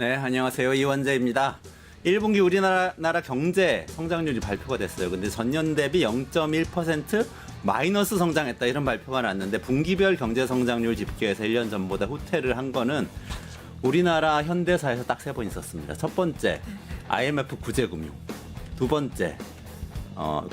네, 안녕하세요. 이원재입니다. 1분기 우리나라 경제 성장률이 발표가 됐어요. 근데 전년 대비 0.1% 마이너스 성장했다 이런 발표가 났는데 분기별 경제 성장률 집계에서 1년 전보다 후퇴를 한 거는 우리나라 현대사에서 딱 3번 있었습니다. 첫 번째, IMF 구제금융. 두 번째,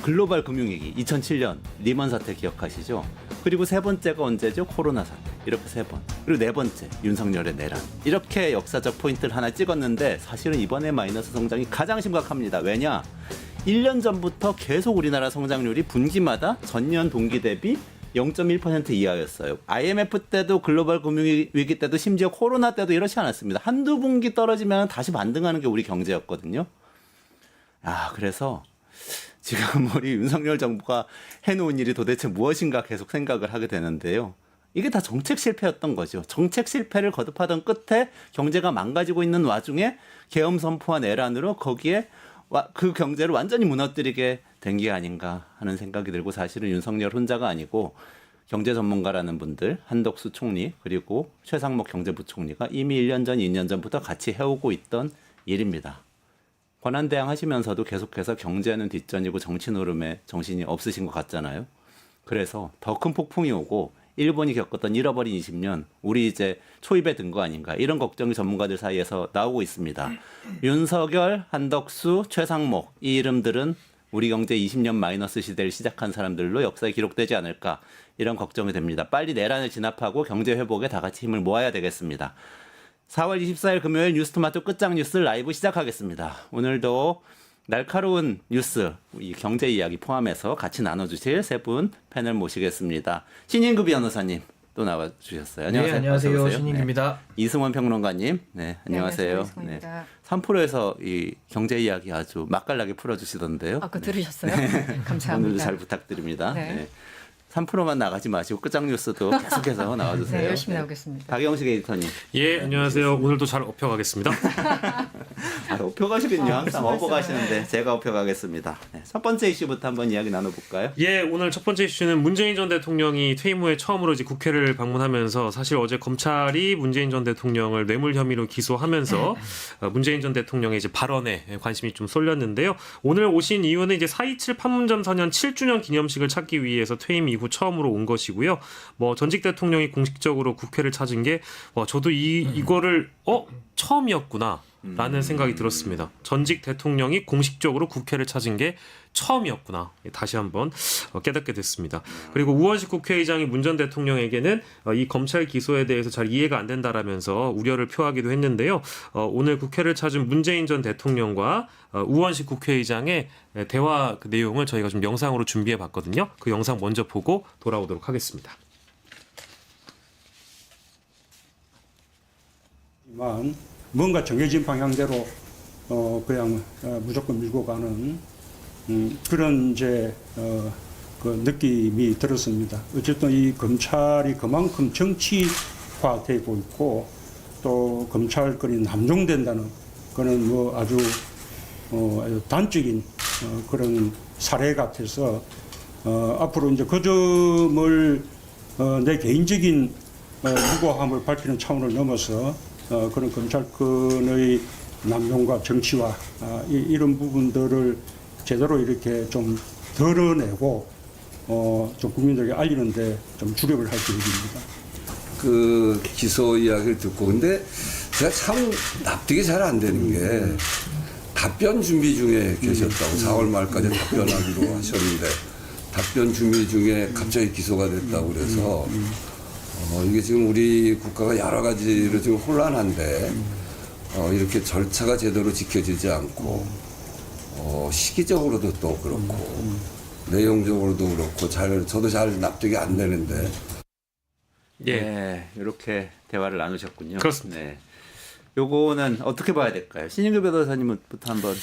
글로벌 금융위기 2007년 리먼 사태 기억하시죠? 그리고 세 번째가 언제죠? 코로나 사태. 이렇게 3번. 그리고 네 번째, 윤석열의 내란. 이렇게 역사적 포인트를 하나 찍었는데 사실은 이번에 마이너스 성장이 가장 심각합니다. 왜냐? 1년 전부터 계속 우리나라 성장률이 분기마다 전년 동기 대비 0.1% 이하였어요. IMF 때도 글로벌 금융위기 때도 심지어 코로나 때도 이렇지 않았습니다. 한두 분기 떨어지면 다시 반등하는 게 우리 경제였거든요. 그래서 지금 우리 윤석열 정부가 해놓은 일이 도대체 무엇인가 계속 생각을 하게 되는데요. 이게 다 정책 실패였던 거죠. 정책 실패를 거듭하던 끝에 경제가 망가지고 있는 와중에 계엄 선포와 내란으로 거기에 그 경제를 완전히 무너뜨리게 된 게 아닌가 하는 생각이 들고 사실은 윤석열 혼자가 아니고 경제 전문가라는 분들, 한덕수 총리 그리고 최상목 경제부총리가 이미 1년 전, 2년 전부터 같이 해오고 있던 일입니다. 권한대행 하시면서도 계속해서 경제는 뒷전이고 정치 노름에 정신이 없으신 것 같잖아요. 그래서 더 큰 폭풍이 오고 일본이 겪었던 잃어버린 20년, 우리 이제 초입에 든 거 아닌가 이런 걱정이 전문가들 사이에서 나오고 있습니다. 윤석열, 한덕수, 최상목 이 이름들은 우리 경제 20년 마이너스 시대를 시작한 사람들로 역사에 기록되지 않을까 이런 걱정이 됩니다. 빨리 내란을 진압하고 경제 회복에 다 같이 힘을 모아야 되겠습니다. 4월 24일 금요일 뉴스토마토 끝장 뉴스 라이브 시작하겠습니다. 오늘도 날카로운 뉴스, 이 경제 이야기 포함해서 같이 나눠주실 세 분 패널 모시겠습니다. 신인규 변호사님 또 나와주셨어요. 안녕하세요. 네, 안녕하세요. 신인규입니다. 네. 이승원 평론가님, 네, 안녕하세요. 네, 3프로에서 이 경제 이야기 아주 맛깔나게 풀어주시던데요. 아까 들으셨어요? 네. 감사합니다. 오늘도 잘 부탁드립니다. 네. 네. 3%만 나가지 마시고 끝장 뉴스도 계속해서 나와주세요. 네, 열심히 나오겠습니다. 박영식 에디터님. 예, 안녕하세요. 오늘도 잘 업혀가겠습니다. 업혀가시긴요. 항상 업어가시는데 제가 업혀가겠습니다. 네, 첫 번째 이슈부터 한번 이야기 나눠볼까요? 예, 오늘 첫 번째 이슈는 문재인 전 대통령이 퇴임 후에 처음으로 이제 국회를 방문하면서 사실 어제 검찰이 문재인 전 대통령을 뇌물 혐의로 기소하면서 문재인 전 대통령의 이제 발언에 관심이 좀 쏠렸는데요. 오늘 오신 이유는 이제 4.27 판문점 선언 7주년 기념식을 찾기 위해서 퇴임 이후 처음으로 온 것이고요. 뭐 전직 대통령이 공식적으로 국회를 찾은 게 저도 이거를 처음이었구나. 라는 생각이 들었습니다. 전직 대통령이 공식적으로 국회를 찾은 게 처음이었구나. 다시 한번 깨닫게 됐습니다. 그리고 우원식 국회의장이 문 전 대통령에게는 이 검찰 기소에 대해서 잘 이해가 안 된다라면서 우려를 표하기도 했는데요. 오늘 국회를 찾은 문재인 전 대통령과 우원식 국회의장의 대화 그 내용을 저희가 좀 영상으로 준비해 봤거든요. 그 영상 먼저 보고 돌아오도록 하겠습니다. 뭔가 정해진 방향대로 그냥 무조건 밀고 가는 그런 이제 그 느낌이 들었습니다. 어쨌든 이 검찰이 그만큼 정치화되고 있고 또 검찰권이 남용된다는 그는 뭐 아주 단적인 그런 사례 같아서 앞으로 이제 그 점을 내 개인적인 무고함을 밝히는 차원을 넘어서 그런 검찰권의 남용과 정치화 이런 부분들을 제대로 이렇게 좀 드러내고 좀 국민들에게 알리는데 좀 주력을 할 계획입니다. 그 기소 이야기를 듣고 근데 제가 참 납득이 잘 안 되는 게 답변 준비 중에 계셨다고 4월 말까지 답변하기로 하셨는데 답변 준비 중에 갑자기 기소가 됐다고 그래서 이게 지금 우리 국가가 여러 가지로 지금 혼란한데 이렇게 절차가 제대로 지켜지지 않고 시기적으로도 또 그렇고 내용적으로도 그렇고 저도 잘 납득이 안 되는데 예, 네, 이렇게 대화를 나누셨군요. 그렇습니다. 네. 요거는 어떻게 봐야 될까요? 신인규 변호사님부터 한번.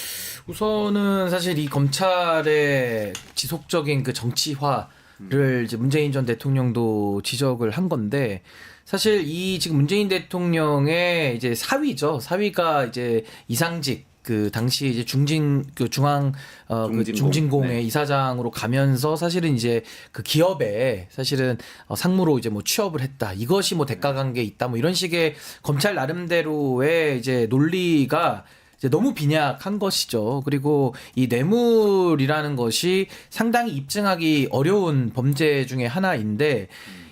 우선은 사실 이 검찰의 지속적인 그 정치화를 이제 문재인 전 대통령도 지적을 한 건데 사실 이 지금 문재인 대통령의 이제 사위죠. 사위가 이제 이상직 그 당시 이제 중앙 중진공. 중진공의 네. 이사장으로 가면서 사실은 이제 그 기업에 사실은 상무로 이제 뭐 취업을 했다. 이것이 뭐 대가 관계 있다. 뭐 이런 식의 검찰 나름대로의 이제 논리가 이제 너무 빈약한 것이죠. 그리고 이 뇌물이라는 것이 상당히 입증하기 어려운 범죄 중에 하나인데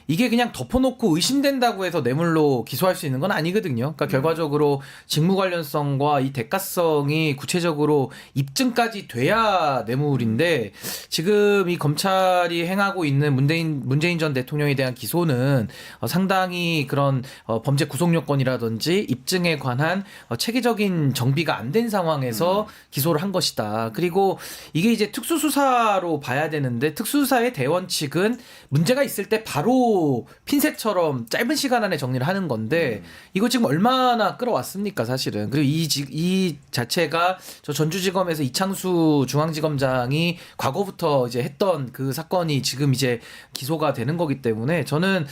이게 그냥 덮어놓고 의심된다고 해서 뇌물로 기소할 수 있는 건 아니거든요. 그러니까 결과적으로 직무 관련성과 이 대가성이 구체적으로 입증까지 돼야 뇌물인데 지금 이 검찰이 행하고 있는 문재인 전 대통령에 대한 기소는 상당히 그런 범죄 구속 요건이라든지 입증에 관한 체계적인 정비가 안 된 상황에서 기소를 한 것이다. 그리고 이게 이제 특수수사로 봐야 되는데 특수수사의 대원칙은 문제가 있을 때 바로 핀셋처럼 짧은 시간 안에 정리를 하는 건데 이거 지금 얼마나 끌어왔습니까 사실은. 그리고 이 자체가 저 전주지검에서 이창수 중앙지검장이 과거부터 이제 했던 그 사건이 지금 이제 기소가 되는 거기 때문에 저는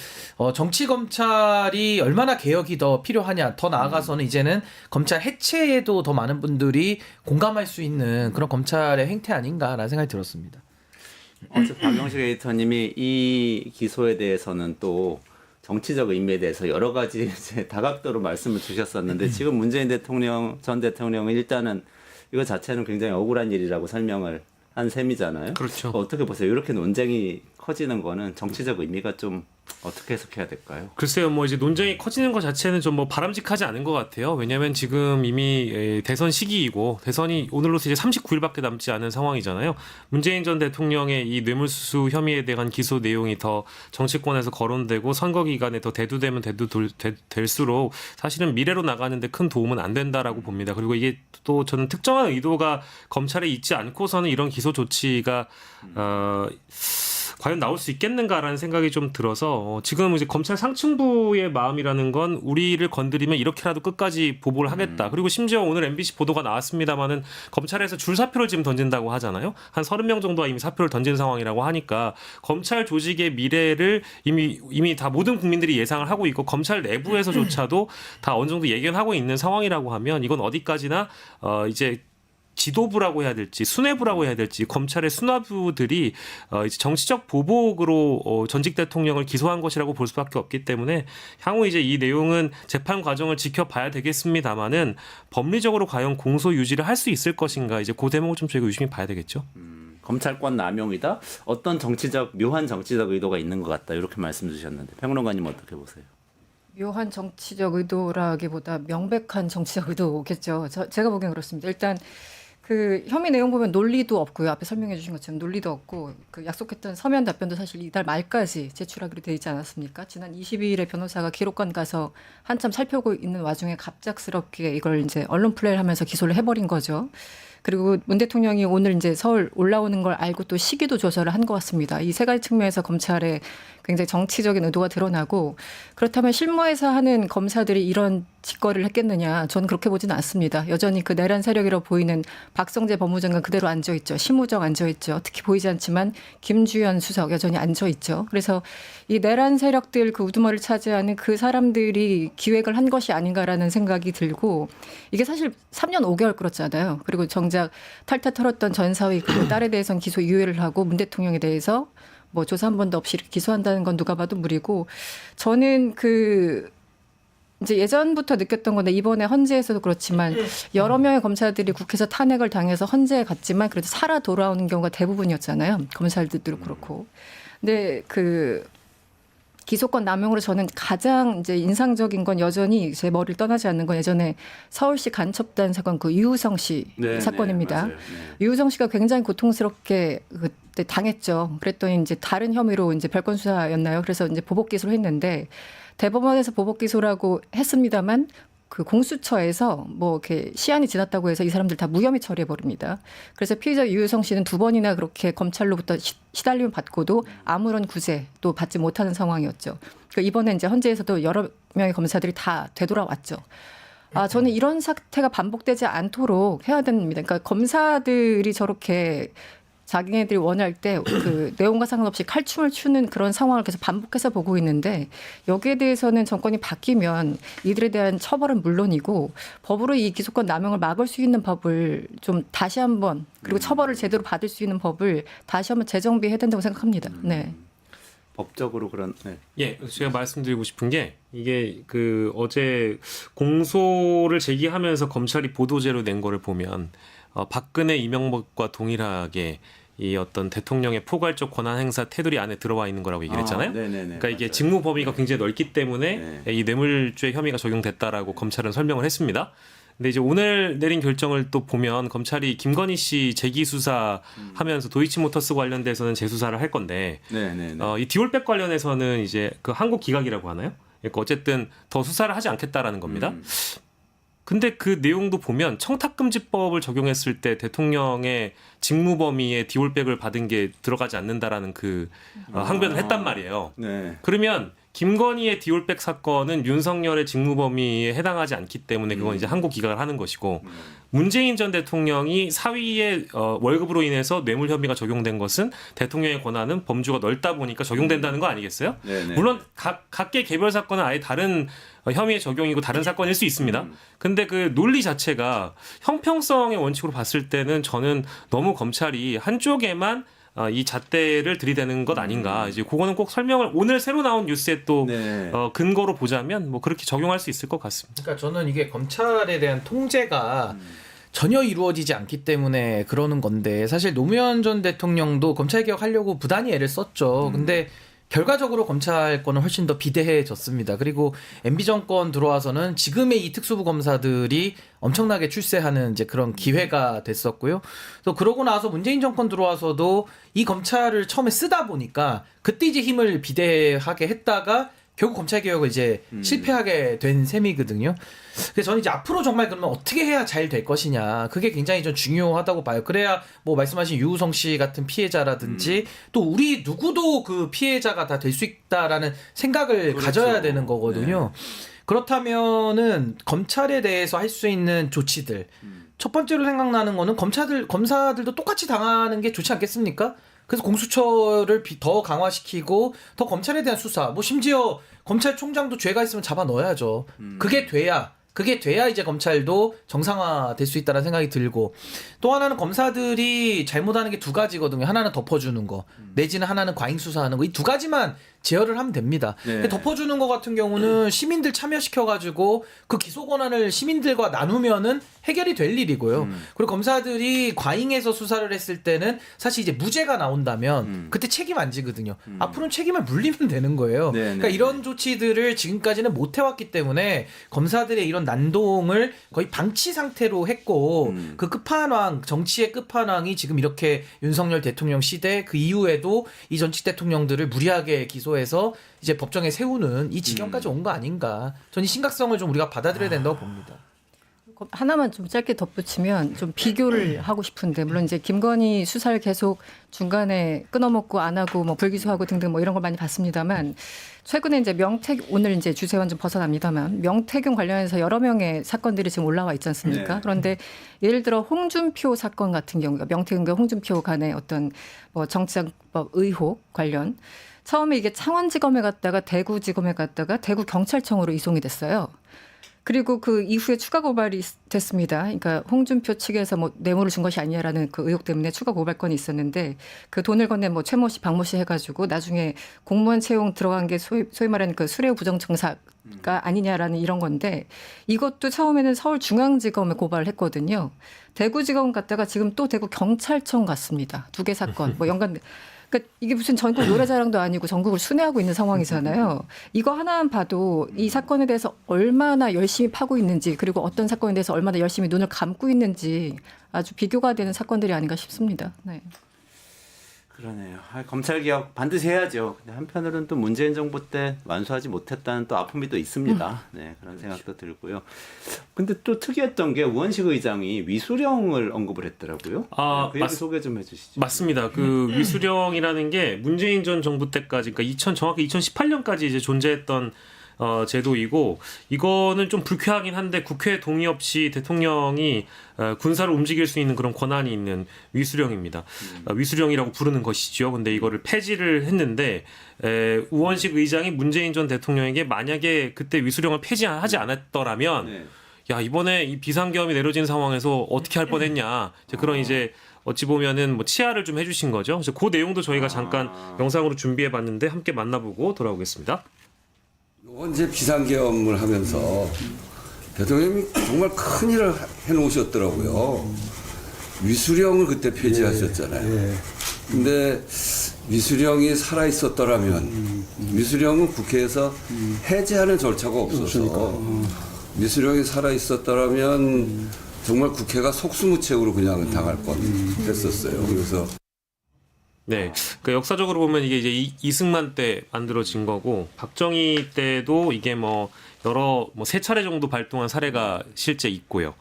정치 검찰이 얼마나 개혁이 더 필요하냐, 더 나아가서는 이제는 검찰 해체에도 더 많은 분들이 공감할 수 있는 그런 검찰의 행태 아닌가라는 생각이 들었습니다. 어제 박영식 에디터님이 이 기소에 대해서는 또 정치적 의미에 대해서 여러 가지 이제 다각도로 말씀을 주셨었는데 지금 문재인 전 대통령은 일단은 이거 자체는 굉장히 억울한 일이라고 설명을 한 셈이잖아요. 그렇죠. 어떻게 보세요? 이렇게 논쟁이 커지는 거는 정치적 의미가 좀 어떻게 해석해야 될까요? 글쎄요, 뭐 이제 논쟁이 커지는 것 자체는 좀 뭐 바람직하지 않은 것 같아요. 왜냐하면 지금 이미 대선 시기이고 대선이 오늘로서 이제 39일밖에 남지 않은 상황이잖아요. 문재인 전 대통령의 이 뇌물수수 혐의에 대한 기소 내용이 더 정치권에서 거론되고 선거 기간에 더 대두되면 대두될수록 사실은 미래로 나가는데 큰 도움은 안 된다라고 봅니다. 그리고 이게 또 저는 특정한 의도가 검찰에 있지 않고서는 이런 기소 조치가 과연 나올 수 있겠는가라는 생각이 좀 들어서 지금 이제 검찰 상층부의 마음이라는 건 우리를 건드리면 이렇게라도 끝까지 보복을 하겠다. 그리고 심지어 오늘 MBC 보도가 나왔습니다마는 검찰에서 줄사표를 지금 던진다고 하잖아요. 한 30명 정도가 이미 사표를 던진 상황이라고 하니까 검찰 조직의 미래를 이미 다 모든 국민들이 예상을 하고 있고 검찰 내부에서조차도 다 어느 정도 예견하고 있는 상황이라고 하면 이건 어디까지나 이제 지도부라고 해야 될지 수뇌부라고 해야 될지 검찰의 수뇌부들이 이제 정치적 보복으로 전직 대통령을 기소한 것이라고 볼 수밖에 없기 때문에 향후 이제 이 내용은 재판 과정을 지켜봐야 되겠습니다만은 법리적으로 과연 공소 유지를 할 수 있을 것인가 이제 그 대목을 좀 저희가 유심히 봐야 되겠죠. 검찰권 남용이다. 어떤 묘한 정치적 의도가 있는 것 같다. 이렇게 말씀 주셨는데 평론가님 어떻게 보세요? 묘한 정치적 의도라기보다 명백한 정치적 의도겠죠. 제가 보기엔 그렇습니다. 일단 그 혐의 내용 보면 논리도 없고요. 앞에 설명해 주신 것처럼 논리도 없고 그 약속했던 서면 답변도 사실 이달 말까지 제출하기로 돼 있지 않았습니까? 지난 22일에 변호사가 기록관 가서 한참 살펴보고 있는 와중에 갑작스럽게 이걸 이제 언론 플레이를 하면서 기소를 해버린 거죠. 그리고 문 대통령이 오늘 이제 서울 올라오는 걸 알고 또 시기도 조절을 한 것 같습니다. 이 세 가지 측면에서 검찰의 굉장히 정치적인 의도가 드러나고 그렇다면 실무에서 하는 검사들이 이런 짓거리를 했겠느냐. 저는 그렇게 보지는 않습니다. 여전히 그 내란 세력이라고 보이는 박성재 법무장관 그대로 앉아있죠. 심우정 앉아있죠. 특히 보이지 않지만 김주현 수석 여전히 앉아있죠. 그래서 이 내란 세력들 그 우두머리를 차지하는 그 사람들이 기획을 한 것이 아닌가라는 생각이 들고 이게 사실 3년 5개월 끌었잖아요. 그리고 정작 탈탈 털었던 전사위 그리고 딸에 대해서는 기소 유예를 하고 문 대통령에 대해서 뭐 조사 한 번도 없이 이렇게 기소한다는 건 누가 봐도 무리고 저는 이제 예전부터 느꼈던 건데 이번에 헌재에서도 그렇지만 여러 명의 검사들이 국회에서 탄핵을 당해서 헌재에 갔지만 그래도 살아 돌아오는 경우가 대부분이었잖아요. 검사들도 그렇고. 근데 기소권 남용으로 저는 가장 이제 인상적인 건 여전히 제 머리를 떠나지 않는 건 예전에 서울시 간첩단 사건 그 유우성 씨 사건입니다. 네. 유우성 씨가 굉장히 고통스럽게 그때 당했죠. 그랬더니 이제 다른 혐의로 이제 별건 수사였나요? 그래서 이제 보복 기소를 했는데 대법원에서 보복 기소라고 했습니다만 그 공수처에서 뭐 이렇게 시한이 지났다고 해서 이 사람들 다 무혐의 처리해 버립니다. 그래서 피의자 유효성 씨는 2번이나 그렇게 검찰로부터 시달림을 받고도 아무런 구제도 받지 못하는 상황이었죠. 그러니까 이번에 이제 헌재에서도 여러 명의 검사들이 다 되돌아왔죠. 저는 이런 사태가 반복되지 않도록 해야 됩니다. 그러니까 검사들이 저렇게 자기네들이 원할 때 그 내용과 상관없이 칼춤을 추는 그런 상황을 계속 반복해서 보고 있는데 여기에 대해서는 정권이 바뀌면 이들에 대한 처벌은 물론이고 법으로 이 기소권 남용을 막을 수 있는 법을 좀 다시 한번 그리고 처벌을 제대로 받을 수 있는 법을 다시 한번 재정비해야 된다고 생각합니다. 네. 법적으로 그런 네. 예, 제가 말씀드리고 싶은 게 이게 그 어제 공소를 제기하면서 검찰이 보도제로 낸 거를 보면 박근혜 이명박과 동일하게 이 어떤 대통령의 포괄적 권한 행사 테두리 안에 들어와 있는 거라고 얘기를 했잖아요. 네네네, 그러니까 이게 맞아요. 직무 범위가 굉장히 넓기 때문에 이 뇌물죄 혐의가 적용됐다라고 검찰은 설명을 했습니다. 근데 이제 오늘 내린 결정을 또 보면 검찰이 김건희 씨 재기 수사하면서 도이치모터스 관련돼서는 재수사를 할 건데 네네네. 이 디올백 관련해서는 이제 그 한국 기각이라고 하나요? 그러니까 어쨌든 더 수사를 하지 않겠다라는 겁니다. 근데 그 내용도 보면 청탁금지법을 적용했을 때 대통령의 직무 범위에 디올백을 받은 게 들어가지 않는다라는 그 항변을 했단 말이에요. 네. 그러면 김건희의 디올백 사건은 윤석열의 직무 범위에 해당하지 않기 때문에 그건 이제 한국 기각을 하는 것이고 문재인 전 대통령이 사위의 월급으로 인해서 뇌물 혐의가 적용된 것은 대통령의 권한은 범주가 넓다 보니까 적용된다는 거 아니겠어요? 네네. 물론 각계 개별 사건은 아예 다른 혐의의 적용이고 다른 사건일 수 있습니다. 근데 그 논리 자체가 형평성의 원칙으로 봤을 때는 저는 너무 검찰이 한쪽에만 이 잣대를 들이대는 것 아닌가. 이제 그거는 꼭 설명을 오늘 새로 나온 뉴스에 또 네. 근거로 보자면 뭐 그렇게 적용할 수 있을 것 같습니다. 그러니까 저는 이게 검찰에 대한 통제가 전혀 이루어지지 않기 때문에 그러는 건데 사실 노무현 전 대통령도 검찰개혁하려고 부단히 애를 썼죠. 근데 결과적으로 검찰권은 훨씬 더 비대해졌습니다. 그리고 MB 정권 들어와서는 지금의 이 특수부 검사들이 엄청나게 출세하는 이제 그런 기회가 됐었고요. 또 그러고 나서 문재인 정권 들어와서도 이 검찰을 처음에 쓰다 보니까 그때 이제 힘을 비대하게 했다가 결국 검찰개혁을 이제 실패하게 된 셈이거든요. 그래서 저는 이제 앞으로 정말 그러면 어떻게 해야 잘 될 것이냐. 그게 굉장히 좀 중요하다고 봐요. 그래야 뭐 말씀하신 유우성 씨 같은 피해자라든지 또 우리 누구도 그 피해자가 다 될 수 있다라는 생각을 그렇죠. 가져야 되는 거거든요. 그렇다면은 검찰에 대해서 할 수 있는 조치들. 첫 번째로 생각나는 거는 검사들도 똑같이 당하는 게 좋지 않겠습니까? 그래서 공수처를 더 강화시키고 더 검찰에 대한 수사, 뭐 심지어 검찰총장도 죄가 있으면 잡아 넣어야죠. 그게 돼야 이제 검찰도 정상화될 수 있다는 생각이 들고 또 하나는 검사들이 잘못하는 게 두 가지거든요. 하나는 덮어주는 거, 내지는 하나는 과잉 수사하는 거. 이 두 가지만 제어를 하면 됩니다. 네. 근데 덮어주는 거 같은 경우는 시민들 참여시켜가지고 그 기소 권한을 시민들과 나누면은 해결이 될 일이고요. 그리고 검사들이 과잉해서 수사를 했을 때는 사실 이제 무죄가 나온다면 그때 책임 안 지거든요. 앞으로는 책임을 물리면 되는 거예요. 네, 그러니까 네, 이런 조치들을 지금까지는 못 해왔기 때문에 검사들의 이런 난동을 거의 방치 상태로 했고 그 끝판왕, 정치의 끝판왕이 지금 이렇게 윤석열 대통령 시대 그 이후에도 이 전직 대통령들을 무리하게 기소해서 이제 법정에 세우는 이 지경까지 온 거 아닌가. 저는 이 심각성을 좀 우리가 받아들여야 된다고 봅니다. 하나만 좀 짧게 덧붙이면 좀 비교를 하고 싶은데 물론 이제 김건희 수사를 계속 중간에 끊어먹고 안 하고 뭐 불기소하고 등등 뭐 이런 걸 많이 봤습니다만 최근에 이제 오늘 이제 주세와는 좀 벗어납니다만 명태균 관련해서 여러 명의 사건들이 지금 올라와 있지 않습니까? 네. 그런데 예를 들어 홍준표 사건 같은 경우가 명태균과 홍준표 간의 어떤 뭐 정치자금법 의혹 관련 처음에 이게 창원지검에 갔다가 대구지검에 갔다가 대구경찰청으로 이송이 됐어요. 그리고 그 이후에 추가 고발이 됐습니다. 그러니까 홍준표 측에서 뭐 뇌물을 준 것이 아니냐라는 그 의혹 때문에 추가 고발건이 있었는데 그 돈을 건넨 뭐 최모 씨, 박모 씨 해가지고 나중에 공무원 채용 들어간 게 소위 말하는 그 수뢰 부정청사가 아니냐라는 이런 건데 이것도 처음에는 서울중앙지검에 고발을 했거든요. 대구지검 갔다가 지금 또 대구경찰청 갔습니다. 두 개 사건 뭐 연관. 그러니까 이게 무슨 전국 노래자랑도 아니고 전국을 순회하고 있는 상황이잖아요. 이거 하나만 봐도 이 사건에 대해서 얼마나 열심히 파고 있는지 그리고 어떤 사건에 대해서 얼마나 열심히 눈을 감고 있는지 아주 비교가 되는 사건들이 아닌가 싶습니다. 네. 그러네요. 검찰개혁 반드시 해야죠. 근데 한편으로는 또 문재인 정부 때 완수하지 못했다는 또 아픔이 또 있습니다. 네, 그런 생각도 들고요. 근데 또 특이했던 게 우원식 의장이 위수령을 언급을 했더라고요. 그 얘기 소개 좀 해주시죠. 맞습니다. 그 위수령이라는 게 문재인 전 정부 때까지, 그러니까 정확히 2018년까지 이제 존재했던 제도이고 이거는 좀 불쾌하긴 한데 국회 동의 없이 대통령이 군사를 움직일 수 있는 그런 권한이 있는 위수령입니다. 위수령이라고 부르는 것이죠. 근데 이거를 폐지를 했는데 우원식 의장이 문재인 전 대통령에게 만약에 그때 위수령을 폐지하지 않았더라면 네. 야 이번에 이 비상계엄이 내려진 상황에서 어떻게 할 뻔했냐 이제 그런 이제 어찌 보면은 뭐 치하를 좀 해주신 거죠. 그래서 그 내용도 저희가 잠깐 영상으로 준비해봤는데 함께 만나보고 돌아오겠습니다. 이제 비상계엄을 하면서 대통령이 정말 큰 일을 해놓으셨더라고요. 위수령을 그때 폐지하셨잖아요. 근데 위수령이 살아 있었더라면 위수령은 국회에서 해제하는 절차가 없어서 위수령이 살아 있었더라면 정말 국회가 속수무책으로 그냥 당할 뻔했었어요. 그래서 네, 그 역사적으로 보면 이게 이제 이승만 때 만들어진 거고 박정희 때도 이게 뭐 여러 뭐 세 차례 정도 발동한 사례가 실제 있고요.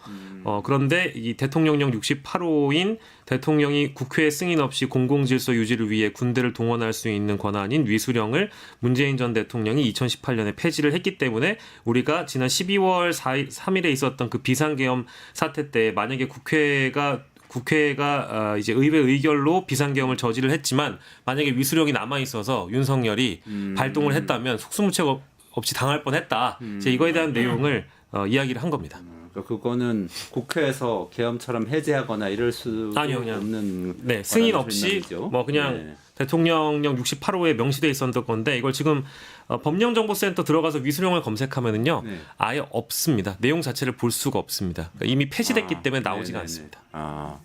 그런데 이 대통령령 68호인 대통령이 국회 승인 없이 공공질서 유지를 위해 군대를 동원할 수 있는 권한인 위수령을 문재인 전 대통령이 2018년에 폐지를 했기 때문에 우리가 지난 12월 3일에 있었던 그 비상계엄 사태 때 만약에 국회가 이제 의회 의결로 비상계엄을 저지를 했지만 만약에 위수령이 남아 있어서 윤석열이 발동을 했다면 속수무책 없이 당할 뻔했다. 이제 이거에 대한 내용을 이야기를 한 겁니다. 그러니까 그거는 국회에서 계엄처럼 해제하거나 이럴 수 아니요, 그냥 없는 네, 승인 권한의 없이 설명이죠. 뭐 그냥 네. 대통령령 68호에 명시돼 있었던 건데 이걸 지금 법령정보센터 들어가서 위수령을 검색하면은요 네. 아예 없습니다. 내용 자체를 볼 수가 없습니다. 그러니까 이미 폐지됐기 때문에 나오지가 네네네. 않습니다.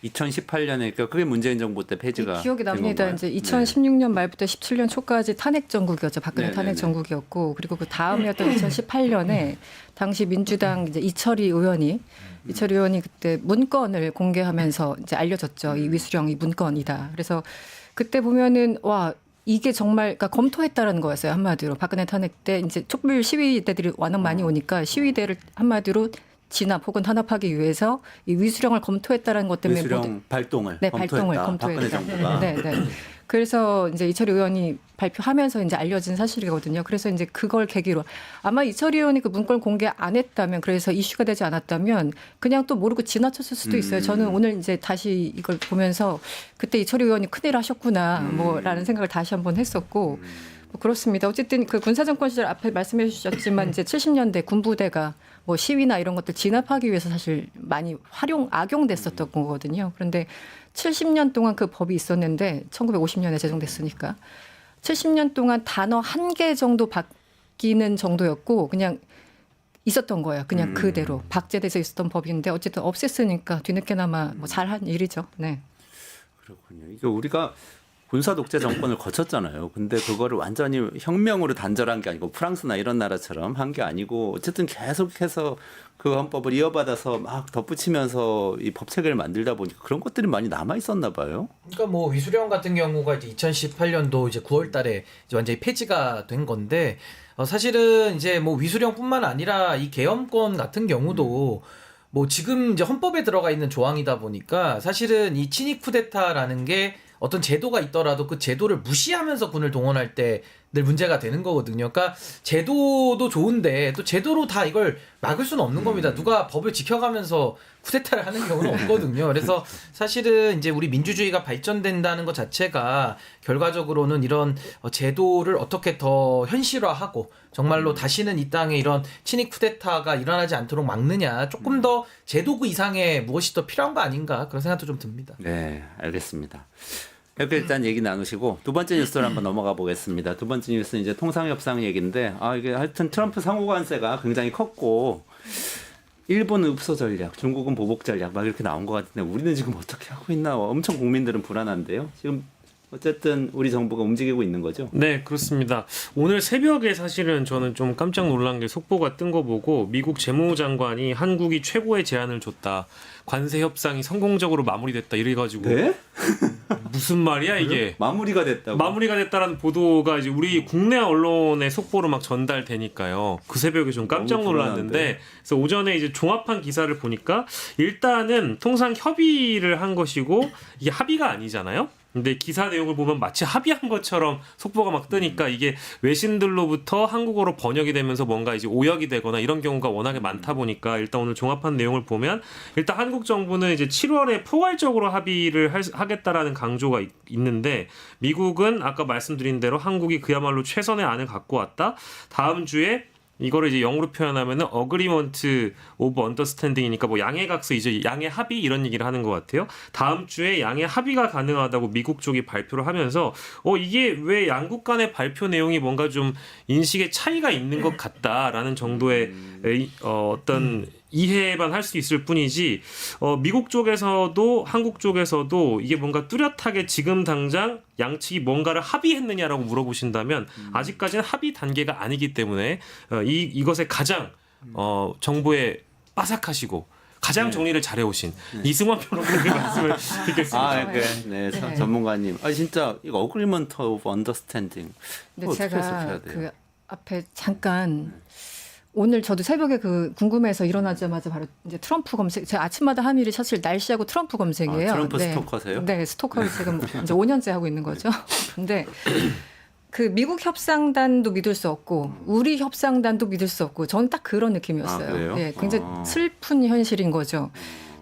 2018년에 그러니까 그게 문재인 정부 때 폐지가 기억이 된 납니다. 건가요? 이제 2016년 말부터 17년 초까지 탄핵 정국이었죠. 박근혜 네네네. 탄핵 정국이었고 그리고 그 다음이었던 2018년에 당시 민주당 이제 이철희 의원이 그때 문건을 공개하면서 이제 알려졌죠. 이 위수령이 문건이다. 그래서 그때 보면은 와 이게 정말 그러니까 검토했다라는 거였어요. 한마디로 박근혜 탄핵 때 이제 촛불 시위대들이 워낙 많이 오니까 시위대를 한마디로 진압 혹은 탄압하기 위해서 이 위수령을 검토했다라는 것 때문에 위수령 발동을 네, 발동을 박근혜 검토했다. 정부가 네, 네. 그래서 이제 이철희 의원이 발표하면서 이제 알려진 사실이거든요. 그래서 이제 그걸 계기로 아마 이철희 의원이 그 문건 공개 안 했다면 그래서 이슈가 되지 않았다면 그냥 또 모르고 지나쳤을 수도 있어요. 저는 오늘 이제 다시 이걸 보면서 그때 이철희 의원이 큰일 하셨구나 뭐라는 생각을 다시 한번 했었고 뭐 그렇습니다. 어쨌든 그 군사정권 시절 앞에 말씀해 주셨지만 이제 70년대 군부대가 뭐 시위나 이런 것들 진압하기 위해서 사실 많이 악용됐었던 거거든요. 그런데 70년 동안 그 법이 있었는데 1950년에 제정됐으니까 70년 동안 단어 한 개 정도 바뀌는 정도였고 그냥 있었던 거예요. 그냥 그대로 박제돼서 있었던 법인데 어쨌든 없앴으니까 뒤늦게나마 뭐 잘한 일이죠. 네. 그렇군요. 이게 우리가 군사 독재 정권을 거쳤잖아요. 근데 그거를 완전히 혁명으로 단절한 게 아니고 프랑스나 이런 나라처럼 한 게 아니고 어쨌든 계속해서 그 헌법을 이어받아서 막 덧붙이면서 이 법 체계를 만들다 보니까 그런 것들이 많이 남아 있었나 봐요. 그러니까 뭐 위수령 같은 경우가 이제 2018년도 이제 9월달에 이제 완전히 폐지가 된 건데 사실은 이제 뭐 위수령뿐만 아니라 이 계엄권 같은 경우도 뭐 지금 이제 헌법에 들어가 있는 조항이다 보니까 사실은 이 친위 쿠데타라는 게 어떤 제도가 있더라도 그 제도를 무시하면서 군을 동원할 때 늘 문제가 되는 거거든요. 그러니까 제도도 좋은데 또 제도로 다 이걸 막을 수는 없는 겁니다. 누가 법을 지켜가면서 쿠데타를 하는 경우는 없거든요. 그래서 사실은 이제 우리 민주주의가 발전된다는 것 자체가 결과적으로는 이런 제도를 어떻게 더 현실화하고 정말로 다시는 이 땅에 이런 친위 쿠데타가 일어나지 않도록 막느냐 조금 더 제도 그 이상의 무엇이 더 필요한 거 아닌가 그런 생각도 좀 듭니다. 네, 알겠습니다. 이렇게 일단 얘기 나누시고 두 번째 뉴스로 한번 넘어가 보겠습니다. 두 번째 뉴스는 이제 통상협상 얘기인데 이게 하여튼 트럼프 상호관세가 굉장히 컸고 일본은 읍소 전략, 중국은 보복 전략 막 이렇게 나온 것 같은데 우리는 지금 어떻게 하고 있나 엄청 국민들은 불안한데요. 지금 어쨌든 우리 정부가 움직이고 있는 거죠. 네, 그렇습니다. 오늘 새벽에 사실은 저는 좀 깜짝 놀란 게 속보가 뜬 거 보고 미국 재무장관이 한국이 최고의 제안을 줬다. 관세 협상이 성공적으로 마무리됐다 이래가지고 네? 무슨 말이야 이게? 마무리가 됐다고. 마무리가 됐다라는 보도가 이제 우리 국내 언론의 속보로 막 전달되니까요. 그 새벽에 좀 깜짝 너무 놀랐는데, 불안한데. 그래서 오전에 이제 종합한 기사를 보니까 일단은 통상 협의를 한 것이고 이게 합의가 아니잖아요. 근데 기사 내용을 보면 마치 합의한 것처럼 속보가 막 뜨니까 이게 외신들로부터 한국어로 번역이 되면서 뭔가 이제 오역이 되거나 이런 경우가 워낙에 많다 보니까 일단 오늘 종합한 내용을 보면 일단 한국 정부는 이제 7월에 포괄적으로 합의를 하겠다라는 강조가 있는데 미국은 아까 말씀드린 대로 한국이 그야말로 최선의 안을 갖고 왔다. 다음 주에 이거를 이제 영어로 표현하면은 Agreement of Understanding이니까 뭐 양해각서 이제 양해 합의 이런 얘기를 하는 것 같아요. 다음 주에 양해 합의가 가능하다고 미국 쪽이 발표를 하면서 이게 왜 양국 간의 발표 내용이 뭔가 좀 인식의 차이가 있는 것 같다라는 정도의 어떤 이해만 할 수 있을 뿐이지 미국 쪽에서도 한국 쪽에서도 이게 뭔가 뚜렷하게 지금 당장 양측이 뭔가를 합의했느냐라고 물어보신다면 아직까지는 합의 단계가 아니기 때문에 이것에 가장 정보에 빠삭하시고 가장 정리를 잘해오신 이승환 변호사님의 말씀을 듣겠습니다. 네, 전문가님. 진짜 이거 Agreement of Understanding. 근데 어떻게 제가 해석해야 돼요? 그 앞에 잠깐 오늘 저도 새벽에 그 궁금해서 일어나자마자 바로 이제 트럼프 검색. 제가 아침마다 함일이 사실 날씨하고 트럼프 검색이에요. 트럼프 스토커세요? 네, 스토커를 지금 이제 5년째 하고 있는 거죠. 근데 그 미국 협상단도 믿을 수 없고 우리 협상단도 믿을 수 없고 저는 딱 그런 느낌이었어요. 그래요? 예, 굉장히 슬픈 현실인 거죠.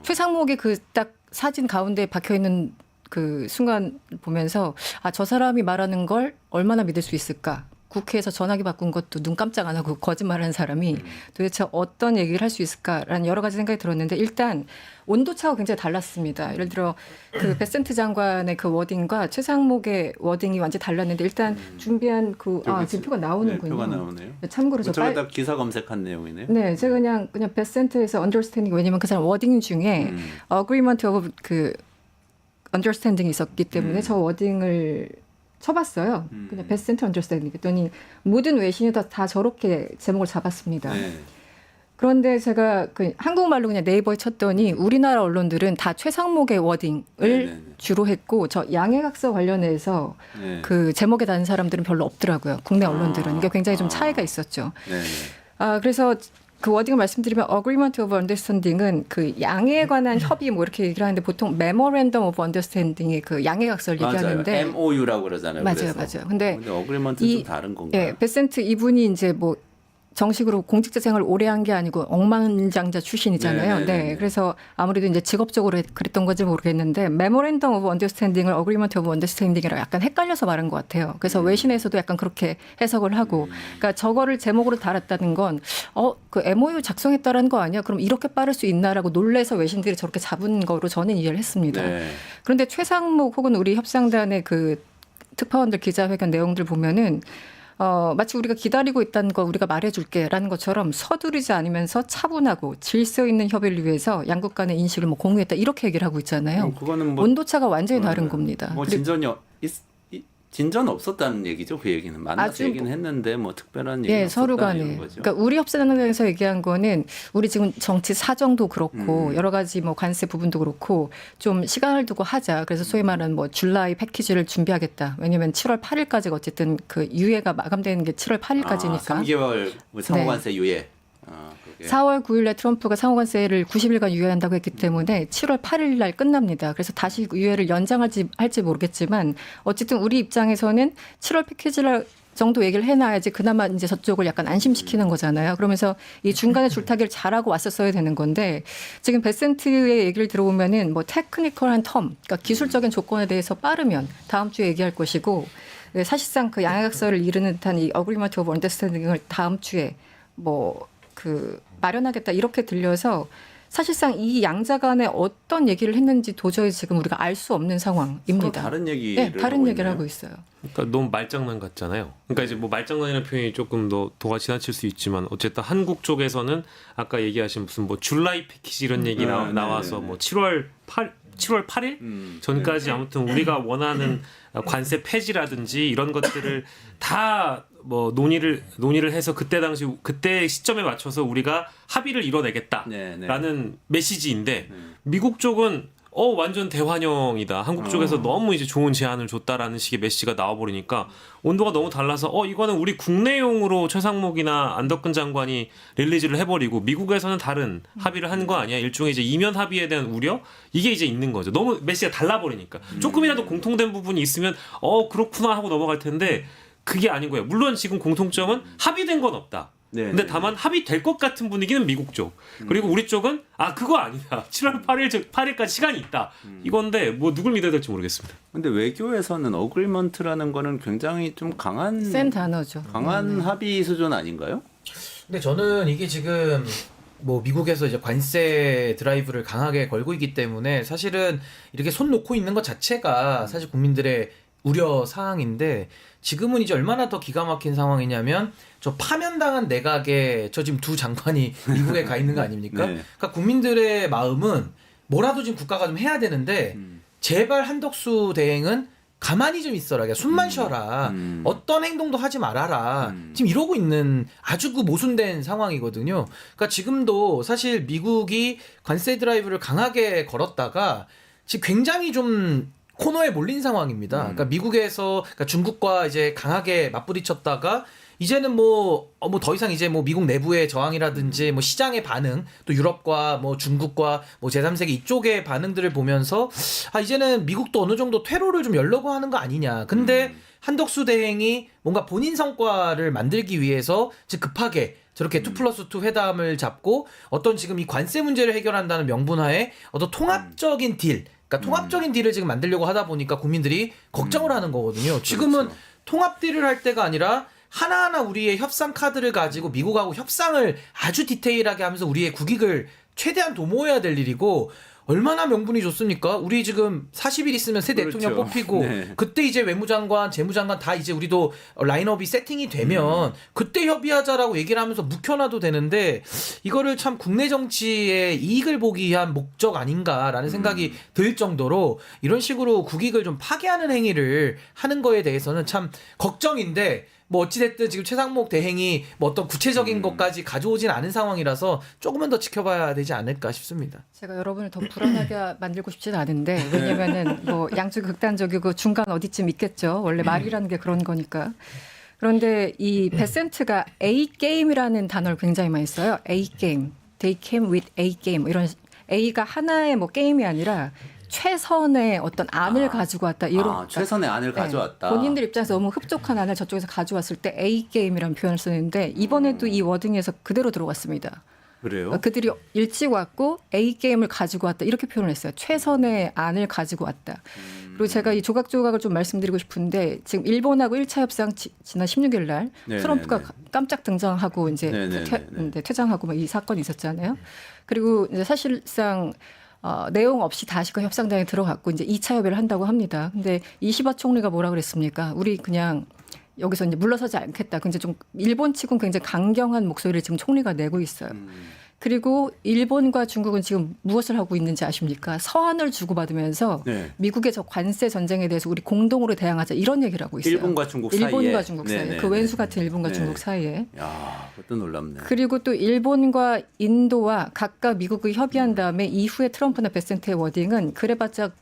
최상목이 그 딱 사진 가운데 박혀 있는 그 순간 보면서 저 사람이 말하는 걸 얼마나 믿을 수 있을까? 국회에서 전화기 바꾼 것도 눈 깜짝 안 하고 거짓말하는 사람이 도대체 어떤 얘기를 할 수 있을까라는 여러 가지 생각이 들었는데 일단 온도차가 굉장히 달랐습니다. 예를 들어 그 베센트 장관의 그 워딩과 최상목의 워딩이 완전히 달랐는데 일단 준비한 지금 표가 나오는군요. 표가 나오네요. 참고로 저다 기사 검색한 내용이네요. 네, 제가 그냥 베센트에서 언더스탠딩 왜냐면 그 사람 워딩 중에 어그리먼트 오브 그 언더스탠딩이 있었기 때문에 저 워딩을 쳐봤어요. 그냥 베센트 언더스탠딩 그랬더니 모든 외신이 다 저렇게 제목을 잡았습니다. 네. 그런데 제가 그 한국말로 그냥 네이버에 쳤더니 우리나라 언론들은 다 최상목의 워딩을 네네네. 주로 했고 저 양해각서 관련해서 네. 그 제목에 다는 사람들은 별로 없더라고요. 국내 언론들은. 이게 굉장히 좀 차이가 있었죠. 네. 그래서 그 워딩을 말씀드리면 Agreement of Understanding은 그 양해에 관한 협의 뭐 이렇게 얘기를 하는데 보통 Memorandum of Understanding의 그 양해각서를 얘기하는데 MOU라고 그러잖아요. 맞아요. 근데 어그리먼트는 좀 다른 건가요? 예, 베센트 이분이 이제 뭐 정식으로 공직자 생활 오래 한 게 아니고 억만장자 출신이잖아요. 네네네네. 네, 그래서 아무래도 이제 직업적으로 그랬던 건지 모르겠는데 Memorandum of Understanding을 Agreement of Understanding이랑 약간 헷갈려서 말한 것 같아요. 그래서 외신에서도 약간 그렇게 해석을 하고, 그러니까 저거를 제목으로 달았다는 건 그 MOU 작성했다라는 거 아니야? 그럼 이렇게 빠를 수 있나라고 놀래서 외신들이 저렇게 잡은 거로 저는 이해를 했습니다. 네. 그런데 최상목 혹은 우리 협상단의 그 특파원들 기자회견 내용들 보면은 마치 우리가 기다리고 있다는 거 우리가 말해줄게라는 것처럼 서두르지 않으면서 차분하고 질서 있는 협의를 위해서 양국 간의 인식을 뭐 공유했다 이렇게 얘기를 하고 있잖아요. 그거는 온도차가 완전히 다른 겁니다. 뭐 그리고 진전 없었다는 얘기죠. 그 얘기는 만나서 얘기는 했는데 뭐 특별한 얘기는 예, 없었다 서로 간에. 이런 거죠. 그러니까 우리 협상단에서 얘기한 거는 우리 지금 정치 사정도 그렇고 여러 가지 뭐 관세 부분도 그렇고 좀 시간을 두고 하자. 그래서 소위 말하는 뭐 줄라이 패키지를 준비하겠다. 왜냐하면 7월 8일까지가 어쨌든 그 유예가 마감되는 게 7월 8일까지니까. 3개월 상호관세 유예. 4월 9일에 트럼프가 상호관세를 90일간 유예한다고 했기 때문에 7월 8일 날 끝납니다. 그래서 다시 유예를 연장할지 모르겠지만 어쨌든 우리 입장에서는 7월 패키지를 정도 얘기를 해놔야지 그나마 이제 저쪽을 약간 안심시키는 거잖아요. 그러면서 이 중간에 줄타기를 잘하고 왔었어야 되는 건데 지금 베센트의 얘기를 들어보면은 뭐 테크니컬한 텀, 그러니까 기술적인 조건에 대해서 빠르면 다음 주에 얘기할 것이고 사실상 그 양해각서를 이르는 듯한 이 Agreement of Understanding을 다음 주에 마련하겠다 이렇게 들려서 사실상 이 양자 간에 어떤 얘기를 했는지 도저히 지금 우리가 알 수 없는 상황입니다. 다른 얘기를 네, 다른 하고 얘기를 있네요. 하고 있어요. 그러니까 너무 말장난 같잖아요. 그러니까 이제 뭐 말장난이라는 표현이 조금 더 도가 지나칠 수 있지만 어쨌든 한국 쪽에서는 아까 얘기하신 무슨 뭐 줄라이 패키지 이런 얘기 나와서 뭐 7월 8일 전까지 아무튼 우리가 원하는 관세 폐지라든지 이런 것들을 다 뭐 논의를 해서 그때 시점에 맞춰서 우리가 합의를 이뤄내겠다라는 메시지인데 미국 쪽은 완전 대환영이다. 한국 쪽에서 너무 이제 좋은 제안을 줬다라는 식의 메시지가 나와버리니까 온도가 너무 달라서 이거는 우리 국내용으로 최상목이나 안덕근 장관이 릴리즈를 해버리고 미국에서는 다른 합의를 한 거 아니야? 일종의 이제 이면 합의에 대한 우려 이게 이제 있는 거죠. 너무 메시지가 달라버리니까 조금이라도 공통된 부분이 있으면 그렇구나 하고 넘어갈 텐데 그게 아닌 거예요. 물론 지금 공통점은 합의된 건 없다. 네, 근데 네, 다만 합의될 것 같은 분위기는 미국 쪽. 그리고 우리 쪽은 그거 아니다. 7월 8일까지 시간이 있다. 이건데 뭐 누굴 믿어야 될지 모르겠습니다. 근데 외교에서는 어그리먼트라는 거는 굉장히 좀 센 단어죠. 강한 합의 수준 아닌가요? 근데 저는 이게 지금 뭐 미국에서 이제 관세 드라이브를 강하게 걸고 있기 때문에 사실은 이렇게 손 놓고 있는 것 자체가 사실 국민들의 우려 사항인데 지금은 이제 얼마나 더 기가 막힌 상황이냐면 저 파면당한 내각에 저 지금 두 장관이 미국에 가 있는 거 아닙니까? 네. 그러니까 국민들의 마음은 뭐라도 지금 국가가 좀 해야 되는데 제발 한덕수 대행은 가만히 좀 있어라. 그냥 숨만 쉬어라. 어떤 행동도 하지 말아라. 지금 이러고 있는 아주 그 모순된 상황이거든요. 그러니까 지금도 사실 미국이 관세 드라이브를 강하게 걸었다가 지금 굉장히 좀 코너에 몰린 상황입니다. 그러니까 미국에서 그러니까 중국과 이제 강하게 맞부딪혔다가 이제는 뭐 더 이상 이제 뭐 미국 내부의 저항이라든지 뭐 시장의 반응 또 유럽과 뭐 중국과 뭐 제3세계 이쪽의 반응들을 보면서 이제는 미국도 어느 정도 퇴로를 좀 열려고 하는 거 아니냐. 근데 한덕수 대행이 뭔가 본인 성과를 만들기 위해서 지금 급하게 저렇게 2+2 회담을 잡고 어떤 지금 이 관세 문제를 해결한다는 명분하에 어떤 통합적인 딜 그러니까 통합적인 딜을 지금 만들려고 하다 보니까 국민들이 걱정을 하는 거거든요. 지금은 그렇죠. 통합 딜을 할 때가 아니라 하나하나 우리의 협상 카드를 가지고 미국하고 협상을 아주 디테일하게 하면서 우리의 국익을 최대한 도모해야 될 일이고 얼마나 명분이 좋습니까? 우리 지금 40일 있으면 새 대통령 그렇죠. 뽑히고 네. 그때 이제 외무장관, 재무장관 다 이제 우리도 라인업이 세팅이 되면 그때 협의하자라고 얘기를 하면서 묵혀놔도 되는데 이거를 참 국내 정치의 이익을 보기 위한 목적 아닌가라는 생각이 들 정도로 이런 식으로 국익을 좀 파괴하는 행위를 하는 거에 대해서는 참 걱정인데 뭐 어찌됐든 지금 최상목 대행이 뭐 어떤 구체적인 것까지 가져오진 않은 상황이라서 조금은 더 지켜봐야 되지 않을까 싶습니다. 제가 여러분을 더 불안하게 만들고 싶지는 않은데 왜냐면은 뭐 양쪽 극단적이고 중간 어디쯤 있겠죠. 원래 말이라는 게 그런 거니까. 그런데 이 베센트가 A 게임이라는 단어를 굉장히 많이 써요. A 게임, they came with A game 이런 A가 하나의 뭐 게임이 아니라 최선의 어떤 안을 가지고 왔다. 이런 최선의 안을 가져왔다. 본인들 입장에서 너무 흡족한 안을 저쪽에서 가져왔을 때 A 게임이라는 표현을 쓰는데 이번에도 이 워딩에서 그대로 들어갔습니다. 그래요? 그들이 일찍 왔고 A 게임을 가지고 왔다 이렇게 표현을 했어요. 최선의 안을 가지고 왔다. 그리고 제가 이 조각조각을 좀 말씀드리고 싶은데 지금 일본하고 1차 협상 지난 16일 날 네, 트럼프가 네, 네. 깜짝 등장하고 이제 퇴장하고 막 이 사건이 있었잖아요. 그리고 이제 사실상 내용 없이 다시 그 협상장에 들어갔고 이제 2차 협의를 한다고 합니다. 근데 이시바 총리가 뭐라 그랬습니까? 우리 그냥 여기서 이제 물러서지 않겠다. 근데 좀 일본 측은 굉장히 강경한 목소리를 지금 총리가 내고 있어요. 그리고 일본과 중국은 지금 무엇을 하고 있는지 아십니까? 서한을 주고받으면서 네. 미국의 저 관세 전쟁에 대해서 우리 공동으로 대항하자 이런 얘기를 하고 있어요. 일본과 중국 사이에. 일본과 중국 사이에. 네네. 그 왼수 같은 일본과 네. 중국 사이에. 야, 그것도 놀랍네. 그리고 또 일본과 인도와 각각 미국이 협의한 다음에 이후에 트럼프나 베센트의 워딩은 그래봤자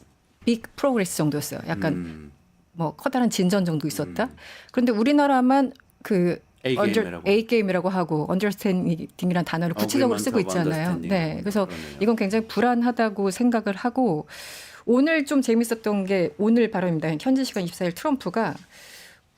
빅 프로그레스 정도였어요. 약간 뭐 커다란 진전 정도 있었다. 그런데 우리나라만 그 A 게임이라고 하고 언더스탠딩이라는 단어를 구체적으로 쓰고 있잖아요. 네, 그래서 그러네요. 이건 굉장히 불안하다고 생각을 하고 오늘 좀 재밌었던 게 오늘 발언입니다. 현지 시간 24일 트럼프가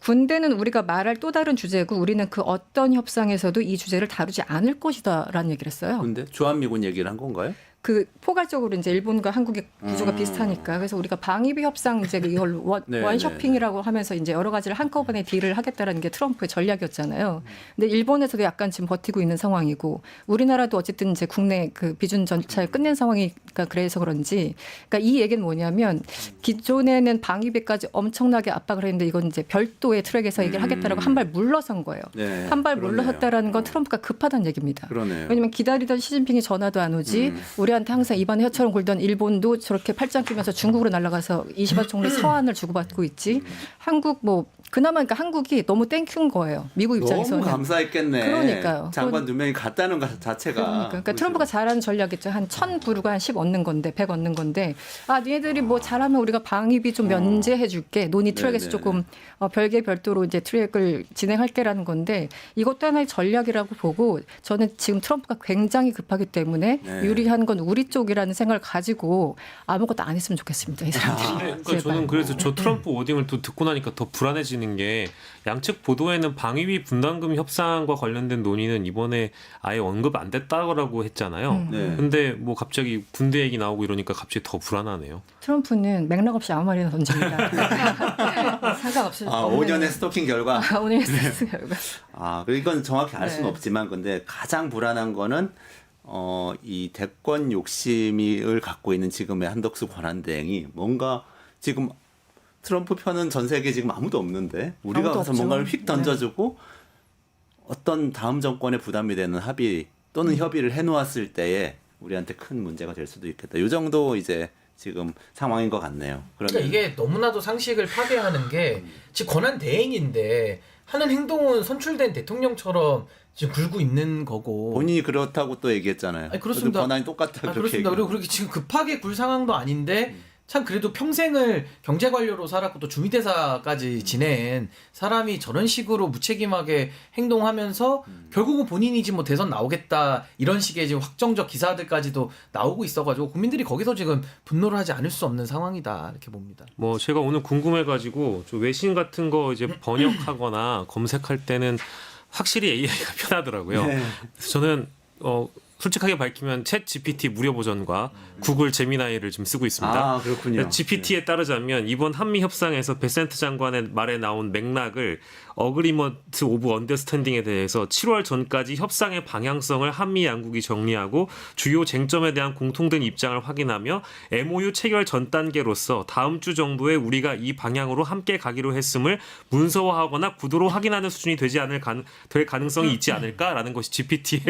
군대는 우리가 말할 또 다른 주제고 우리는 그 어떤 협상에서도 이 주제를 다루지 않을 것이다라는 얘기를 했어요. 근데 주한미군 얘기를 한 건가요? 그 포괄적으로 이제 일본과 한국의 구조가 비슷하니까 그래서 우리가 방위비 협상 이제 이걸 원쇼핑이라고 하면서 이제 여러 가지를 한꺼번에 딜을 하겠다라는 게 트럼프의 전략이었잖아요. 근데 일본에서도 약간 지금 버티고 있는 상황이고 우리나라도 어쨌든 이제 국내 그 비준 전차를 끝낸 상황이니까 그래서 그런지 그러니까 이 얘기는 뭐냐면 기존에는 방위비까지 엄청나게 압박을 했는데 이건 이제 별도의 트랙에서 얘기를 하겠다라고 한 발 물러선 거예요. 네, 한 발 그러네요. 물러섰다라는 건 트럼프가 급하다는 얘기입니다. 그러네요. 왜냐하면 기다리던 시진핑이 전화도 안 오지 우리한테 항상 입안에 혀처럼 굴던 일본도 저렇게 팔짱 끼면서 중국으로 날아가서 이시바 총리 서한을 주고받고 있지 한국 뭐 그나마 그러니까 한국이 너무 땡큐인 거예요. 미국 입장에서는. 너무 감사했겠네. 그러니까요. 장관 2명이 갔다는 것 자체가. 그러니까 트럼프가 잘하는 전략이죠. 한 1000 부르고 한 10 얻는 건데 100 얻는 건데 니네들이 뭐 잘하면 우리가 방위비 좀 면제해 줄게. 논의 트랙에서 네네네. 조금 별개 별도로 이제 트랙을 진행할게라는 건데 이것도 하나의 전략이라고 보고 저는 지금 트럼프가 굉장히 급하기 때문에 네. 유리한 건 우리 쪽이라는 생각을 가지고 아무것도 안 했으면 좋겠습니다. 이 사람들이. 그러니까 제발. 저는 그래서 저 트럼프 워딩을 또 듣고 나니까 더 불안해지는 게 양측 보도에는 방위비 분담금 협상과 관련된 논의는 이번에 아예 언급 안 됐다고 했잖아요. 네. 근데 뭐 갑자기 군대 얘기 나오고 이러니까 갑자기 더 불안하네요. 트럼프는 맥락 없이 아무 말이나 던집니다. 상관없이. 5년의 스토킹 결과. 오늘 스트레스 결과. 이건 정확히 알 수는 네. 없지만 근데 가장 불안한 거는 이 대권 욕심을 갖고 있는 지금의 한덕수 권한대행이 뭔가 지금 트럼프 편은 전 세계에 지금 아무도 없는데 우리가 아무도 가서 없죠. 뭔가를 휙 던져주고 어떤 다음 정권에 부담이 되는 합의 또는 협의를 해놓았을 때에 우리한테 큰 문제가 될 수도 있겠다. 이 정도 이제 지금 상황인 것 같네요. 그러니까 이게 너무나도 상식을 파괴하는 게 지금 권한 대행인데 하는 행동은 선출된 대통령처럼 지금 굴고 있는 거고. 본인이 그렇다고 또 얘기했잖아요. 아니, 그렇습니다. 권한이 똑같다 그렇게 그렇습니다. 그리고 그렇게 지금 급하게 굴 상황도 아닌데 참 그래도 평생을 경제 관료로 살았고 또 주미대사까지 지낸 사람이 저런 식으로 무책임하게 행동하면서 결국은 본인이지 뭐 대선 나오겠다 이런 식의 지금 확정적 기사들까지도 나오고 있어가지고 국민들이 거기서 지금 분노를 하지 않을 수 없는 상황이다 이렇게 봅니다. 뭐 제가 오늘 궁금해가지고 좀 외신 같은 거 이제 번역하거나 검색할 때는 확실히 AI가 편하더라고요. 네. 그래서 저는 솔직하게 밝히면 챗 GPT 무료 버전과 구글 제미나이를 좀 쓰고 있습니다. 그렇군요. GPT에 따르자면 이번 한미 협상에서 베센트 장관의 말에 나온 맥락을 어그리먼트 오브 언더스탠딩에 대해서 7월 전까지 협상의 방향성을 한미 양국이 정리하고 주요 쟁점에 대한 공통된 입장을 확인하며 MOU 체결 전 단계로서 다음 주 정도에 우리가 이 방향으로 함께 가기로 했음을 문서화하거나 구도로 확인하는 수준이 될 가능성이 있지 않을까라는 것이 GPT의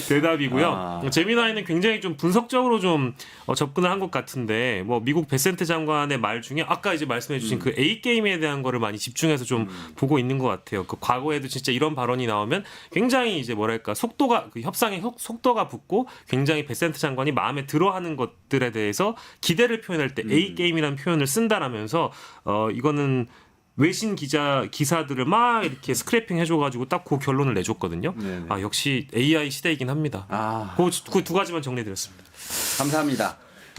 대답이고요. 제미나이는 굉장히 좀 분석적으로 좀 접근을 한 것 같은데 뭐 미국 베센트 장관의 말 중에 아까 이제 말씀해주신 그 A 게임에 대한 거를 많이 집중해서 좀 보고 있는 것 같아요. 그 과거에도 진짜 이런 발언이 나오면 굉장히 이제 뭐랄까 속도가 그 협상의 속도가 붙고 굉장히 베센트 장관이 마음에 들어하는 것들에 대해서 기대를 표현할 때 A 게임이라는 표현을 쓴다라면서 이거는 외신 기사들을 막 이렇게 스크래핑 해줘가지고 딱 그 결론을 내줬거든요. 네네. 역시 AI 시대이긴 합니다. 그 두 가지만 정리드렸습니다. 감사합니다.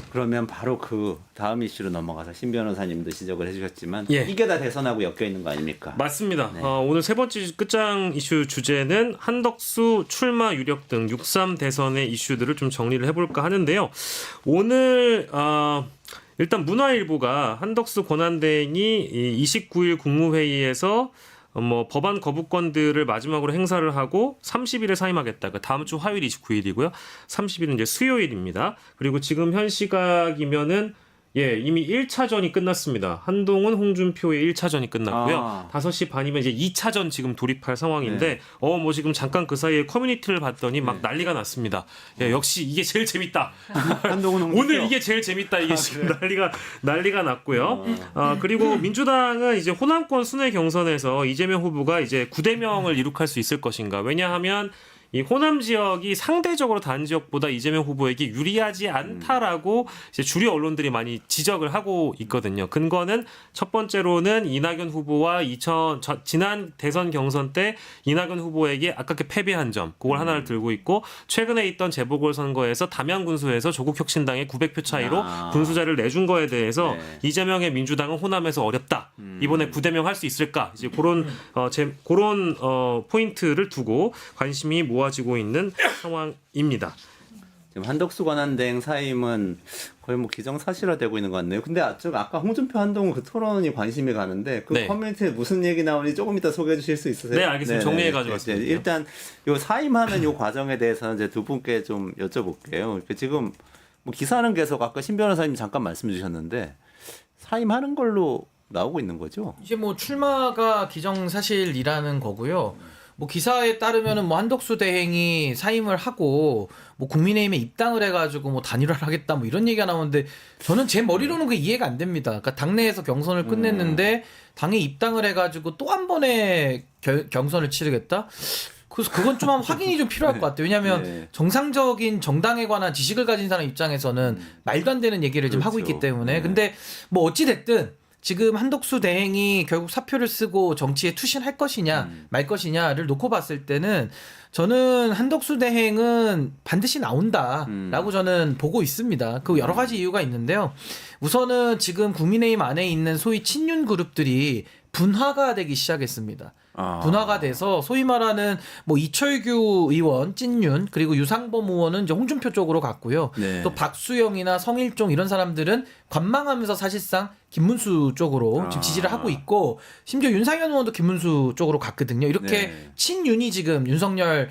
그러면 바로 그 다음 이슈로 넘어가서 신 변호사님도 지적을 해주셨지만 예. 이게 다 대선하고 엮여 있는 거 아닙니까? 맞습니다. 오늘 세 번째 끝장 이슈 주제는 한덕수 출마 유력 등 6.3 대선의 이슈들을 좀 정리를 해볼까 하는데요. 오늘 일단 문화일보가 한덕수 권한대행이 29일 국무회의에서 뭐 법안 거부권들을 마지막으로 행사를 하고 30일에 사임하겠다. 그러니까 다음 주 화요일 29일이고요. 30일은 이제 수요일입니다. 그리고 지금 현 시각이면은 이미 1차전이 끝났습니다. 한동훈, 홍준표의 1차전이 끝났고요. 5시 반이면 이제 2차전 지금 돌입할 상황인데 뭐 지금 잠깐 그 사이에 커뮤니티를 봤더니 막 난리가 났습니다. 역시 이게 제일 재밌다. 한동훈 오늘 이게 제일 재밌다. 이게 지금 난리가 났고요. 그리고 민주당은 이제 호남권 순회 경선에서 이재명 후보가 이제 9대명을 이룩할 수 있을 것인가. 왜냐하면 이 호남 지역이 상대적으로 다른 지역보다 이재명 후보에게 유리하지 않다라고 이제 주류 언론들이 많이 지적을 하고 있거든요. 근거는 첫 번째로는 이낙연 후보와 지난 대선 경선 때 이낙연 후보에게 아깝게 패배한 점, 그걸 하나를 들고 있고 최근에 있던 재보궐선거에서 담양군수에서 조국혁신당의 900표 차이로 군수자를 내준 거에 대해서 이재명의 민주당은 호남에서 어렵다. 이번에 9대명 할 수 있을까? 이제 그런 포인트를 두고 관심이 모아지고 있는 상황입니다. 지금 한덕수 권한대행 사임은 거의 뭐 기정사실화되고 있는 것 같네요. 근데 아까 홍준표 한동훈 그 토론이 관심이 가는데 그 커뮤니티에 무슨 얘기 나오는지 조금 이따 소개해 주실 수 있으세요? 네, 알겠습니다. 정리해가지고 왔습니다. 일단 요 사임하는 요 과정에 대해서는 이제 두 분께 좀 여쭤볼게요. 지금 뭐 기사는 계속 아까 신 변호사님 잠깐 말씀해 주셨는데 사임하는 걸로 나오고 있는 거죠? 이제 뭐 출마가 기정사실이라는 거고요. 뭐 기사에 따르면은 뭐 한덕수 대행이 사임을 하고 뭐 국민의힘에 입당을 해가지고 뭐 단일화를 하겠다 뭐 이런 얘기가 나오는데 저는 제 머리로는 그게 이해가 안 됩니다. 그러니까 당내에서 경선을 끝냈는데 당에 입당을 해가지고 또 한 번에 경선을 치르겠다? 그래서 그건 좀 한번 확인이 좀 필요할 것 같아요. 왜냐하면 네. 정상적인 정당에 관한 지식을 가진 사람 입장에서는 말도 안 되는 얘기를 지금 하고 그렇죠. 있기 때문에 네. 근데 뭐 어찌 됐든 지금 한덕수 대행이 결국 사표를 쓰고 정치에 투신할 것이냐 말 것이냐를 놓고 봤을 때는 저는 한덕수 대행은 반드시 나온다라고 저는 보고 있습니다. 그 여러 가지 이유가 있는데요. 우선은 지금 국민의힘 안에 있는 소위 친윤 그룹들이 분화가 되기 시작했습니다. 분화가 돼서 소위 말하는 뭐 이철규 의원 찐윤 그리고 유상범 의원은 이제 홍준표 쪽으로 갔고요. 네. 또 박수영이나 성일종 이런 사람들은 관망하면서 사실상 김문수 쪽으로 지금 지지를 하고 있고 심지어 윤상현 의원도 김문수 쪽으로 갔거든요. 이렇게 네. 친윤이 지금 윤석열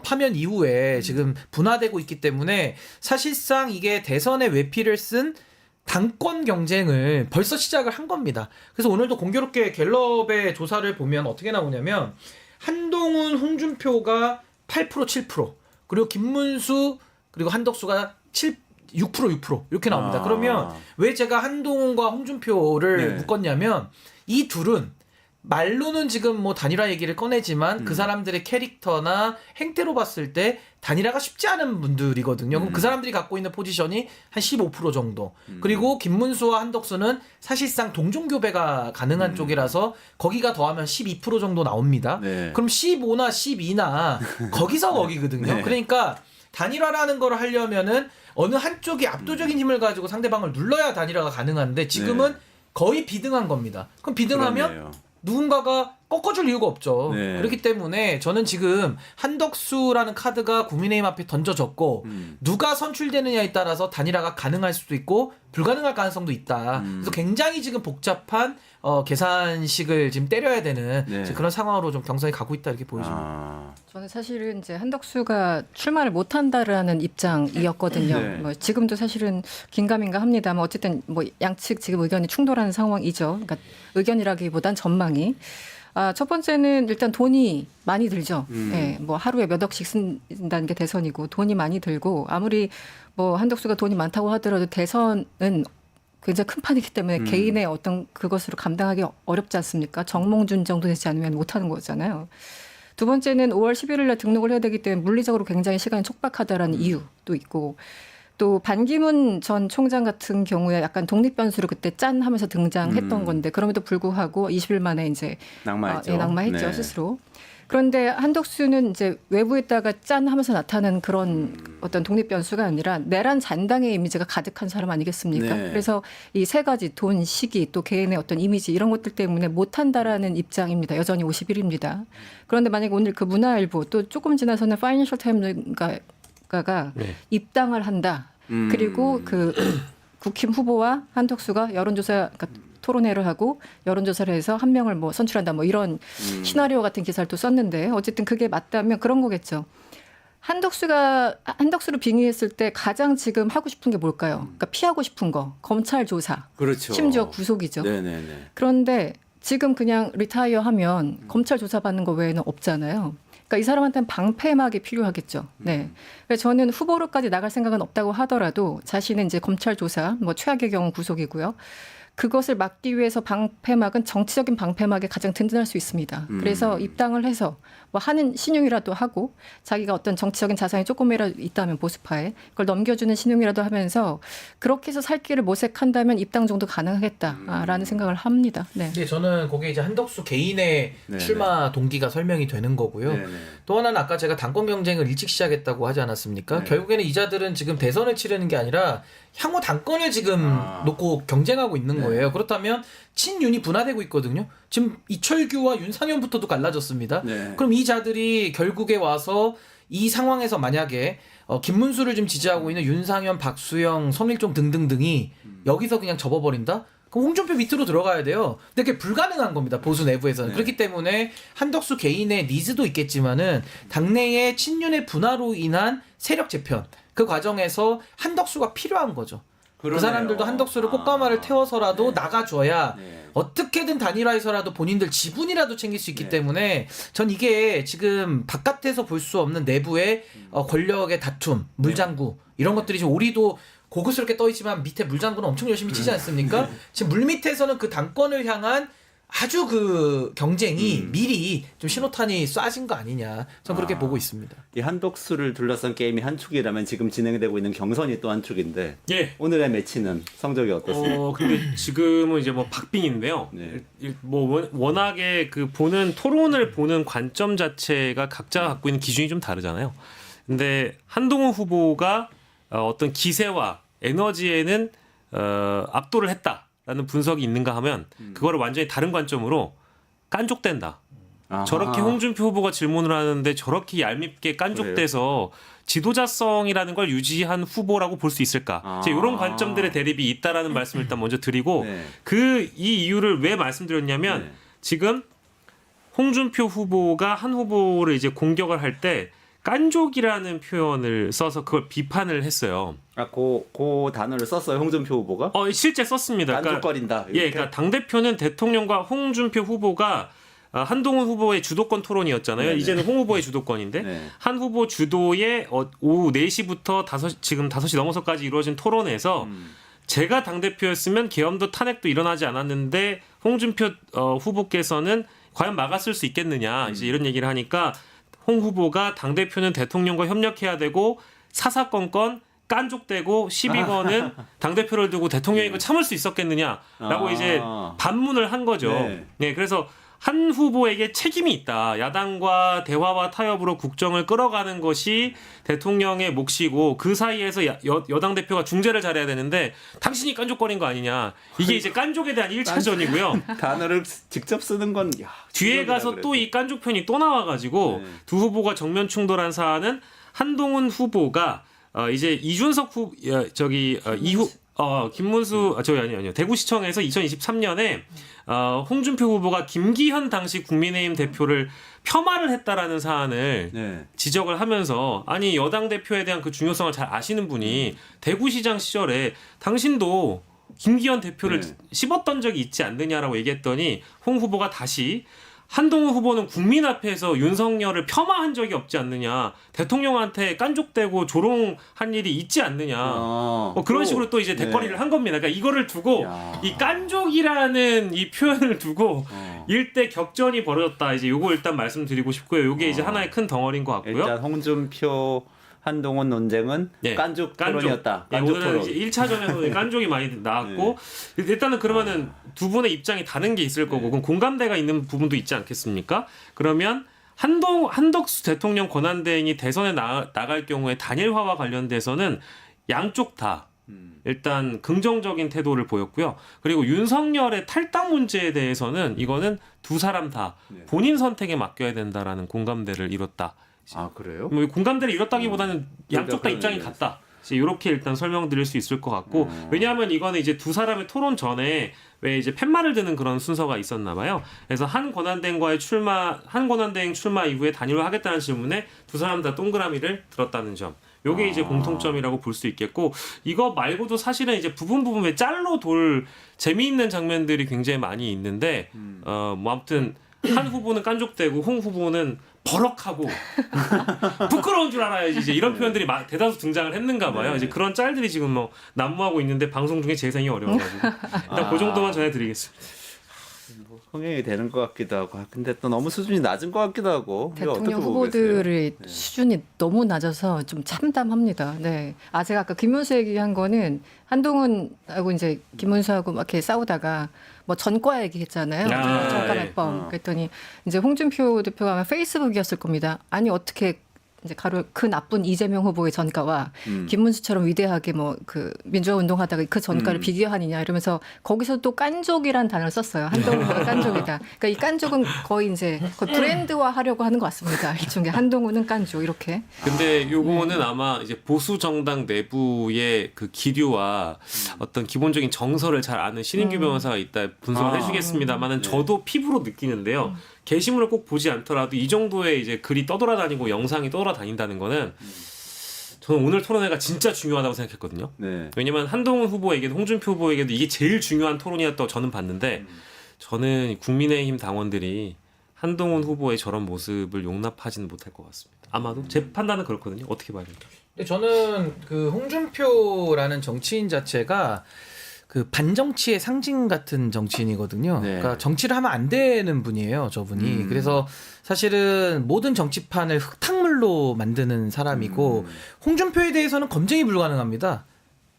파면 이후에 지금 분화되고 있기 때문에 사실상 이게 대선의 외피를 쓴 당권 경쟁을 벌써 시작을 한 겁니다. 그래서 오늘도 공교롭게 갤럽의 조사를 보면 어떻게 나오냐면 한동훈, 홍준표가 8% 7% 그리고 김문수 그리고 한덕수가 6% 이렇게 나옵니다. 그러면 왜 제가 한동훈과 홍준표를 네. 묶었냐면 이 둘은 말로는 지금 뭐 단일화 얘기를 꺼내지만 그 사람들의 캐릭터나 행태로 봤을 때 단일화가 쉽지 않은 분들이거든요. 그럼 그 사람들이 갖고 있는 포지션이 한 15% 정도. 그리고 김문수와 한덕수는 사실상 동종교배가 가능한 쪽이라서 거기가 더하면 12% 정도 나옵니다. 네. 그럼 15나 12나 거기서 거기거든요. 네. 그러니까 단일화라는 걸 하려면은 어느 한쪽이 압도적인 힘을 가지고 상대방을 눌러야 단일화가 가능한데 지금은 네. 거의 비등한 겁니다. 그럼 비등하면 그렇네요. 누군가가 꺾어줄 이유가 없죠. 네. 그렇기 때문에 저는 지금 한덕수라는 카드가 국민의힘 앞에 던져졌고 누가 선출되느냐에 따라서 단일화가 가능할 수도 있고 불가능할 가능성도 있다. 그래서 굉장히 지금 복잡한 계산식을 지금 때려야 되는 네. 지금 그런 상황으로 좀 경선이 가고 있다 이렇게 보여집니다. 저는 사실은 이제 한덕수가 출마를 못한다라는 입장이었거든요. 네. 뭐 지금도 사실은 긴가민가 합니다만 어쨌든 뭐 양측 지금 의견이 충돌하는 상황이죠. 그러니까 의견이라기보단 전망이. 첫 번째는 일단 돈이 많이 들죠. 예, 뭐 하루에 몇 억씩 쓴다는 게 대선이고 돈이 많이 들고 아무리 뭐 한덕수가 돈이 많다고 하더라도 대선은 굉장히 큰 판이기 때문에 개인의 어떤 그것으로 감당하기 어렵지 않습니까? 정몽준 정도 되지 않으면 못하는 거잖아요. 두 번째는 5월 11일 날 등록을 해야 되기 때문에 물리적으로 굉장히 시간이 촉박하다라는 이유도 있고 또 반기문 전 총장 같은 경우에 약간 독립 변수로 그때 짠 하면서 등장했던 건데 그럼에도 불구하고 20일 만에 이제 낙마했죠. 낙마했죠 네. 스스로. 그런데 한덕수는 이제 외부에다가 짠 하면서 나타나는 그런 어떤 독립 변수가 아니라 내란 잔당의 이미지가 가득한 사람 아니겠습니까? 네. 그래서 이 세 가지 돈, 시기 또 개인의 어떤 이미지 이런 것들 때문에 못한다라는 입장입니다. 여전히 51입니다. 그런데 만약에 오늘 그 문화일보 또 조금 지나서는 파이낸셜 타임즈가 네. 입당을 한다. 그리고 그 국힘 후보와 한덕수가 여론조사 그러니까 토론회를 하고 여론조사를 해서 한 명을 뭐 선출한다 뭐 이런 시나리오 같은 기사를 또 썼는데 어쨌든 그게 맞다면 그런 거겠죠. 한덕수를 빙의했을 때 가장 지금 하고 싶은 게 뭘까요? 그러니까 피하고 싶은 거 검찰 조사, 그렇죠. 심지어 구속이죠. 네네네. 그런데 지금 그냥 리타이어 하면 검찰 조사 받는 거 외에는 없잖아요. 그러니까 이 사람한테는 방패막이 필요하겠죠. 네. 그래서 저는 후보로까지 나갈 생각은 없다고 하더라도 자신은 이제 검찰 조사, 뭐 최악의 경우 구속이고요. 그것을 막기 위해서 방패막은 정치적인 방패막에 가장 든든할 수 있습니다. 그래서 입당을 해서 뭐 하는 신용이라도 하고 자기가 어떤 정치적인 자산이 조금이라도 있다면 보수파에 그걸 넘겨주는 신용이라도 하면서 그렇게 해서 살 길을 모색한다면 입당 정도 가능하겠다라는 생각을 합니다. 네. 근데 저는 그게 이제 한덕수 개인의 네네. 출마 동기가 설명이 되는 거고요. 네네. 또 하나는 아까 제가 당권 경쟁을 일찍 시작했다고 하지 않았습니까? 네. 결국에는 이자들은 지금 대선을 치르는 게 아니라 향후 당권을 지금 놓고 경쟁하고 있는 거예요. 그렇다면 친윤이 분화되고 있거든요. 지금 이철규와 윤상현부터도 갈라졌습니다. 네. 그럼 이 자들이 결국에 와서 이 상황에서 만약에 김문수를 좀 지지하고 있는 윤상현, 박수영, 성일종 등등등이 여기서 그냥 접어버린다? 그럼 홍준표 밑으로 들어가야 돼요. 근데 그게 불가능한 겁니다. 보수 내부에서는. 네. 그렇기 때문에 한덕수 개인의 니즈도 있겠지만은 당내의 친윤의 분화로 인한 세력 재편 그 과정에서 한덕수가 필요한 거죠. 그 그러네요. 사람들도 한덕수를 꽃가마를 태워서라도 나가줘야 네. 어떻게든 단일화해서라도 본인들 지분이라도 챙길 수 있기 때문에 전 이게 지금 바깥에서 볼 수 없는 내부의 권력의 다툼, 물장구 이런 것들이 지금 우리도 고급스럽게 떠있지만 밑에 물장구는 엄청 열심히 치지 않습니까? 지금 물밑에서는 그 당권을 향한 아주 그 경쟁이 미리 좀 신호탄이 쏴진 거 아니냐 전 그렇게 보고 있습니다. 이 한덕수를 둘러싼 게임이 한 축이라면 지금 진행되고 있는 경선이 또 한 축인데 예. 오늘의 매치는 성적이 어떻습니까? 근데 지금은 이제 뭐 박빙인데요. 네. 뭐 워낙에 그 토론을 보는 관점 자체가 각자 갖고 있는 기준이 좀 다르잖아요. 근데 한동훈 후보가 어떤 기세와 에너지에는 압도를 했다라는 분석이 있는가 하면 그거를 완전히 다른 관점으로 깐족된다. 아하. 저렇게 홍준표 후보가 질문을 하는데 저렇게 얄밉게 깐족돼서 지도자성이라는 걸 유지한 후보라고 볼 수 있을까? 이제 이런 관점들의 대립이 있다라는 말씀을 일단 먼저 드리고 네. 이 이유를 왜 말씀드렸냐면 네. 지금 홍준표 후보가 한 후보를 이제 공격을 할 때 깐족이라는 표현을 써서 그걸 비판을 했어요. 그 단어를 썼어요, 홍준표 후보가? 실제 썼습니다. 깐족거린다. 예, 그러니까 당 대표는 대통령과 홍준표 후보가 한동훈 후보의 주도권 토론이었잖아요. 네네. 이제는 홍 후보의 주도권인데 네. 한 후보 주도의 오후 4시부터 지금 5시 넘어서까지 이루어진 토론에서 제가 당 대표였으면 계엄도 탄핵도 일어나지 않았는데 홍준표 후보께서는 과연 막았을 수 있겠느냐 이제 이런 얘기를 하니까 홍 후보가 당 대표는 대통령과 협력해야 되고 사사건건 깐족되고 시비 거는 당 대표를 두고 대통령이 거 참을 수 있었겠느냐라고 이제 반문을 한 거죠. 네. 네, 그래서 한 후보에게 책임이 있다. 야당과 대화와 타협으로 국정을 끌어가는 것이 대통령의 몫이고 그 사이에서 여당 대표가 중재를 잘해야 되는데 당신이 깐족거린 거 아니냐. 이게 이제 깐족에 대한 1차전이고요. 단어를 직접 쓰는 건 뒤에 가서 또 이 깐족 편이 또 나와가지고 네. 두 후보가 정면 충돌한 사안은 한동훈 후보가 이제 이준석 이후 김문수 아니요 대구시청에서 2023년에 홍준표 후보가 김기현 당시 국민의힘 대표를 폄하를 했다라는 사안을 네. 지적을 하면서 아니 여당 대표에 대한 그 중요성을 잘 아시는 분이 대구시장 시절에 당신도 김기현 대표를 네. 씹었던 적이 있지 않느냐라고 얘기했더니 홍 후보가 다시 한동훈 후보는 국민 앞에서 윤석열을 폄하한 적이 없지 않느냐. 대통령한테 깐족대고 조롱한 일이 있지 않느냐. 그런 식으로 또 이제 대거리를 한 겁니다. 그러니까 이거를 두고 야. 이 깐족이라는 이 표현을 두고 일대 격전이 벌어졌다. 이제 요거 일단 말씀드리고 싶고요. 요게 이제 하나의 큰 덩어리인 것 같고요. 일단 홍준표 한동훈 논쟁은 예, 깐족 토론이었다. 예, 깐족 오늘은 토론. 이제 1차전에서 깐족이 많이 나왔고 일단은 그러면은 두 분의 입장이 다른 게 있을 거고 그럼 공감대가 있는 부분도 있지 않겠습니까? 그러면 한덕수 대통령 권한대행이 대선에 나갈 경우에 단일화와 관련돼서는 양쪽 다 일단 긍정적인 태도를 보였고요. 그리고 윤석열의 탈당 문제에 대해서는 이거는 두 사람 다 본인 선택에 맡겨야 된다라는 공감대를 이뤘다. 아 그래요? 뭐 공감대를 이뤘다기보다는 양쪽 다 그러니까 입장이 그런 같다. 이렇게 일단 설명드릴 수 있을 것 같고 왜냐하면 이거는 이제 두 사람의 토론 전에 왜 이제 팻말을 드는 그런 순서가 있었나 봐요. 그래서 한 권한대행 출마 이후에 단일화하겠다는 질문에 두 사람 다 동그라미를 들었다는 점. 요게 이제 공통점이라고 볼 수 있겠고 이거 말고도 사실은 이제 부분에 짤로 돌 재미있는 장면들이 굉장히 많이 있는데 뭐 아무튼 한 후보는 깐족대고 홍 후보는 버럭하고 부끄러운 줄 알아야지 이제 이런 표현들이 대다수 등장을 했는가 봐요. 이제 그런 짤들이 지금 뭐 난무하고 있는데 방송 중에 재생이 어려워가지고 일단 그 정도만 전해드리겠습니다. 흥행이 되는 것 같기도 하고 근데 또 너무 수준이 낮은 것 같기도 하고 이거 어떻게 대통령 보고 계세요? 후보들의 수준이 너무 낮아서 좀 참담합니다. 네. 제가 아까 김문수 얘기한 거는 한동훈하고 이제 김문수하고 막 이렇게 싸우다가 뭐 전과 얘기했잖아요. 전과 예. 몇 그랬더니 이제 홍준표 대표가 아마 페이스북이었을 겁니다. 아니 어떻게 이제 그 나쁜 이재명 후보의 전가와 김문수처럼 위대하게 뭐 그 민주화 운동하다가 그 전가를 비교하느냐 이러면서 거기서 또 깐족이란 단어를 썼어요. 한동훈 후보가 깐족이다. 그러니까 이 깐족은 거의 브랜드화 하려고 하는 것 같습니다. 일종의 한동훈은 깐족 이렇게. 근데 요거는 아마 이제 보수 정당 내부의 그 기류와 어떤 기본적인 정서를 잘 아는 신인규 변호사가 있다 분석을 해주겠습니다만은 저도 피부로 느끼는데요. 게시물을 꼭 보지 않더라도 이 정도의 이제 글이 떠돌아다니고 영상이 떠돌아다닌다는 거는 저는 오늘 토론회가 진짜 중요하다고 생각했거든요. 네. 왜냐면 한동훈 후보에게도 홍준표 후보에게도 이게 제일 중요한 토론이었다고 저는 봤는데 저는 국민의힘 당원들이 한동훈 후보의 저런 모습을 용납하지는 못할 것 같습니다. 아마도 제 판단은 그렇거든요. 어떻게 봐야 됩니까? 근데 저는 그 홍준표라는 정치인 자체가 그 반정치의 상징 같은 정치인이거든요. 네. 그러니까 정치를 하면 안 되는 분이에요, 저분이. 그래서 사실은 모든 정치판을 흙탕물로 만드는 사람이고 홍준표에 대해서는 검증이 불가능합니다.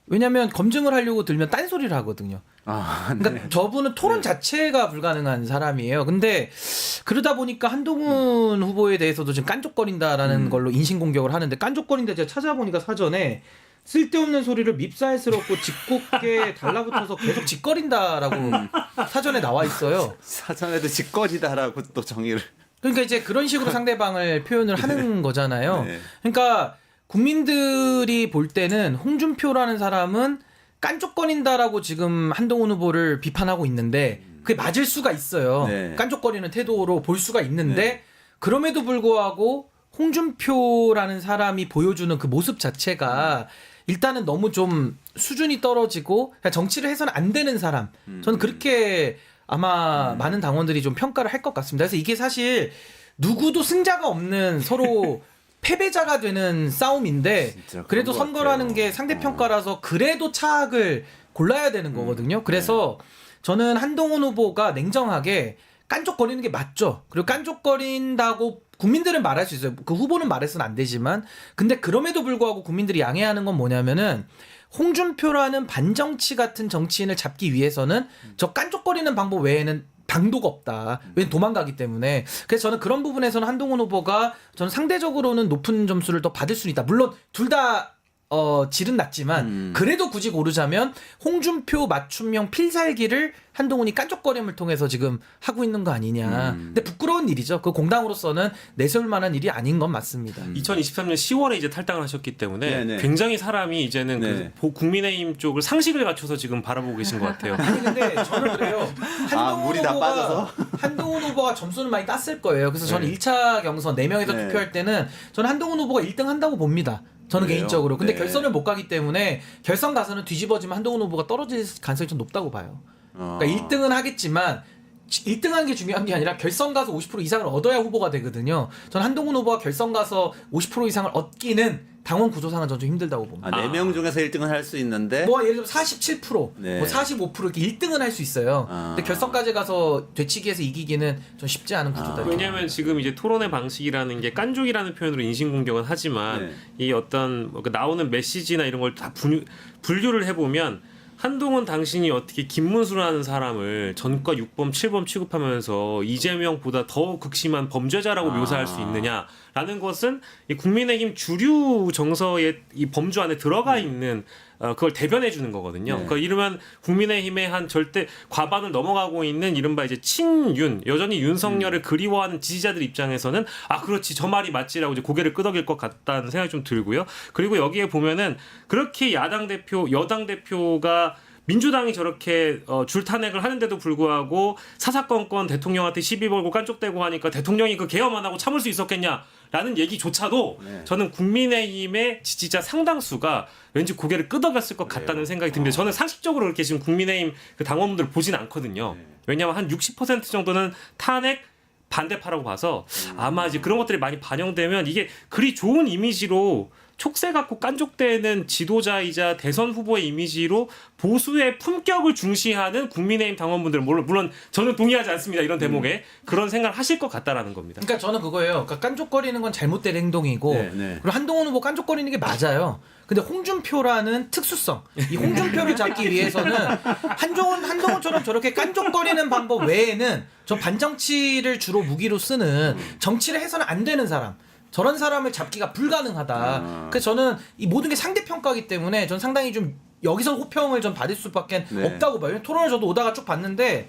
왜냐하면 검증을 하려고 들면 딴소리를 하거든요. 아, 네. 그러니까 저분은 토론 자체가 불가능한 사람이에요. 근데 그러다 보니까 한동훈 후보에 대해서도 지금 깐족거린다라는 걸로 인신공격을 하는데, 깐족거린다 제가 찾아보니까 사전에 쓸데없는 소리를 밉살스럽고 짓궂게 달라붙어서 계속 짓거린다라고 사전에 나와 있어요. 사전에도 직거리다라고 또 정의를. 그러니까 이제 그런 식으로 상대방을 표현을 하는 거잖아요. 네. 그러니까 국민들이 볼 때는 홍준표라는 사람은 깐족거린다라고 지금 한동훈 후보를 비판하고 있는데 그게 맞을 수가 있어요. 네. 깐족거리는 태도로 볼 수가 있는데 네. 그럼에도 불구하고 홍준표라는 사람이 보여주는 그 모습 자체가 일단은 너무 좀 수준이 떨어지고 그냥 정치를 해서는 안 되는 사람. 저는 그렇게 아마 많은 당원들이 좀 평가를 할 것 같습니다. 그래서 이게 사실 누구도 승자가 없는 서로 패배자가 되는 싸움인데 진짜 그런 그래도 것 선거라는 같아요. 게 상대평가라서 그래도 차악을 골라야 되는 거거든요. 그래서 저는 한동훈 후보가 냉정하게 깐족거리는 게 맞죠. 그리고 깐족거린다고 국민들은 말할 수 있어요. 그 후보는 말해서는 안 되지만 근데 그럼에도 불구하고 국민들이 양해하는 건 뭐냐면은 홍준표라는 반정치 같은 정치인을 잡기 위해서는 저 깐족거리는 방법 외에는 방도가 없다. 왜냐면 도망가기 때문에. 그래서 저는 그런 부분에서는 한동훈 후보가 저는 상대적으로는 높은 점수를 더 받을 수는 있다. 물론 둘 다 질은 낮지만 그래도 굳이 고르자면 홍준표 맞춤형 필살기를 한동훈이 깐족거림을 통해서 지금 하고 있는 거 아니냐. 근데 부끄러운 일이죠. 그 공당으로서는 내세울 만한 일이 아닌 건 맞습니다. 2023년 10월에 이제 탈당을 하셨기 때문에 네네. 굉장히 사람이 이제는 네. 그 국민의힘 쪽을 상식을 갖춰서 지금 바라보고 계신 것 같아요. 아니 근데 저는 그래요. 물이 다 빠져서? 한동훈 후보가 점수는 많이 땄을 거예요. 그래서 저는 1차 경선 4명에서 네. 투표할 때는 저는 한동훈 후보가 1등 한다고 봅니다. 저는 그래요? 개인적으로. 근데 네. 결선을 못 가기 때문에 결선 가서는 뒤집어지면 한동훈 후보가 떨어질 가능성이 좀 높다고 봐요. 그러니까 1등은 하겠지만 1등하는 게 중요한 게 아니라 결선 가서 50% 이상을 얻어야 후보가 되거든요. 저는 한동훈 후보가 결선 가서 50% 이상을 얻기는 당원 구조상은 저는 좀 힘들다고 봅니다. 4명 중에서 1등은 할 수 있는데 뭐 예를 들어 47%, 네. 뭐 45% 이렇게 1등은 할 수 있어요. 근데 결선까지 가서 되치기해서 이기기는 좀 쉽지 않은 구조다. 왜냐하면 지금 이제 토론의 방식이라는 게 깐족이라는 표현으로 인신공격은 하지만 이 어떤 뭐 나오는 메시지나 이런 걸 다 분류를 해보면 한동훈 당신이 어떻게 김문수라는 사람을 전과 6범, 7범 취급하면서 이재명보다 더 극심한 범죄자라고 묘사할 수 있느냐라는 것은 이 국민의힘 주류 정서의 이 범주 안에 들어가 있는 그걸 대변해 주는 거거든요. 그러니까 이러면 국민의힘의 한 절대 과반을 넘어가고 있는 이른바 이제 친윤, 여전히 윤석열을 그리워하는 지지자들 입장에서는 아 그렇지 저 말이 맞지라고 이제 고개를 끄덕일 것 같다는 생각이 좀 들고요. 그리고 여기에 보면은 그렇게 여당 대표가 민주당이 저렇게 줄탄핵을 하는데도 불구하고 사사건건 대통령한테 시비 걸고 깐족대고 하니까 대통령이 그 개엄 안 하고 참을 수 있었겠냐라는 얘기조차도 저는 국민의힘의 지지자 상당수가 왠지 고개를 끄덕였을 것 같다는 생각이 듭니다. 저는 상식적으로 그렇게 지금 국민의힘 그 당원분들을 보진 않거든요. 왜냐하면 한 60% 정도는 탄핵 반대파라고 봐서 아마 이제 그런 것들이 많이 반영되면 이게 그리 좋은 이미지로 촉새 갖고 깐족대는 지도자이자 대선 후보의 이미지로 보수의 품격을 중시하는 국민의힘 당원분들 물론 저는 동의하지 않습니다. 이런 대목에 그런 생각을 하실 것 같다라는 겁니다. 그러니까 저는 그거예요. 그러니까 깐족거리는 건 잘못된 행동이고 그리고 한동훈 후보 깐족거리는 게 맞아요. 근데 홍준표라는 특수성, 이 홍준표를 잡기 위해서는 한동훈처럼 저렇게 깐족거리는 방법 외에는 저 반정치를 주로 무기로 쓰는 정치를 해서는 안 되는 사람, 저런 사람을 잡기가 불가능하다. 그래서 저는 이 모든 게 상대평가이기 때문에 전 상당히 좀 여기서 호평을 좀 받을 수밖에 없다고 봐요. 토론을 저도 오다가 쭉 봤는데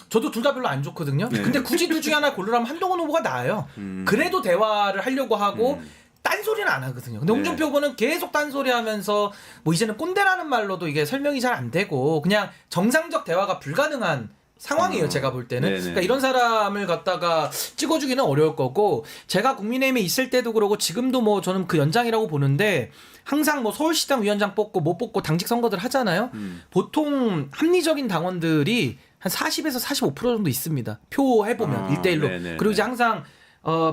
저도 둘 다 별로 안 좋거든요. 근데 굳이 둘 중에 하나 고르라면 한동훈 후보가 나아요. 그래도 대화를 하려고 하고 딴소리는 안 하거든요. 근데 홍준표 후보는 계속 딴소리 하면서 뭐 이제는 꼰대라는 말로도 이게 설명이 잘 안 되고 그냥 정상적 대화가 불가능한 상황이에요. 제가 볼 때는. 네네. 그러니까 이런 사람을 갖다가 찍어주기는 어려울 거고 제가 국민의힘에 있을 때도 그러고 지금도 뭐 저는 그 연장이라고 보는데 항상 뭐 서울시장 위원장 뽑고 못 뽑고 당직 선거들 하잖아요. 보통 합리적인 당원들이 한 40에서 45% 정도 있습니다. 표 해보면 1대1로. 네네네. 그리고 이제 항상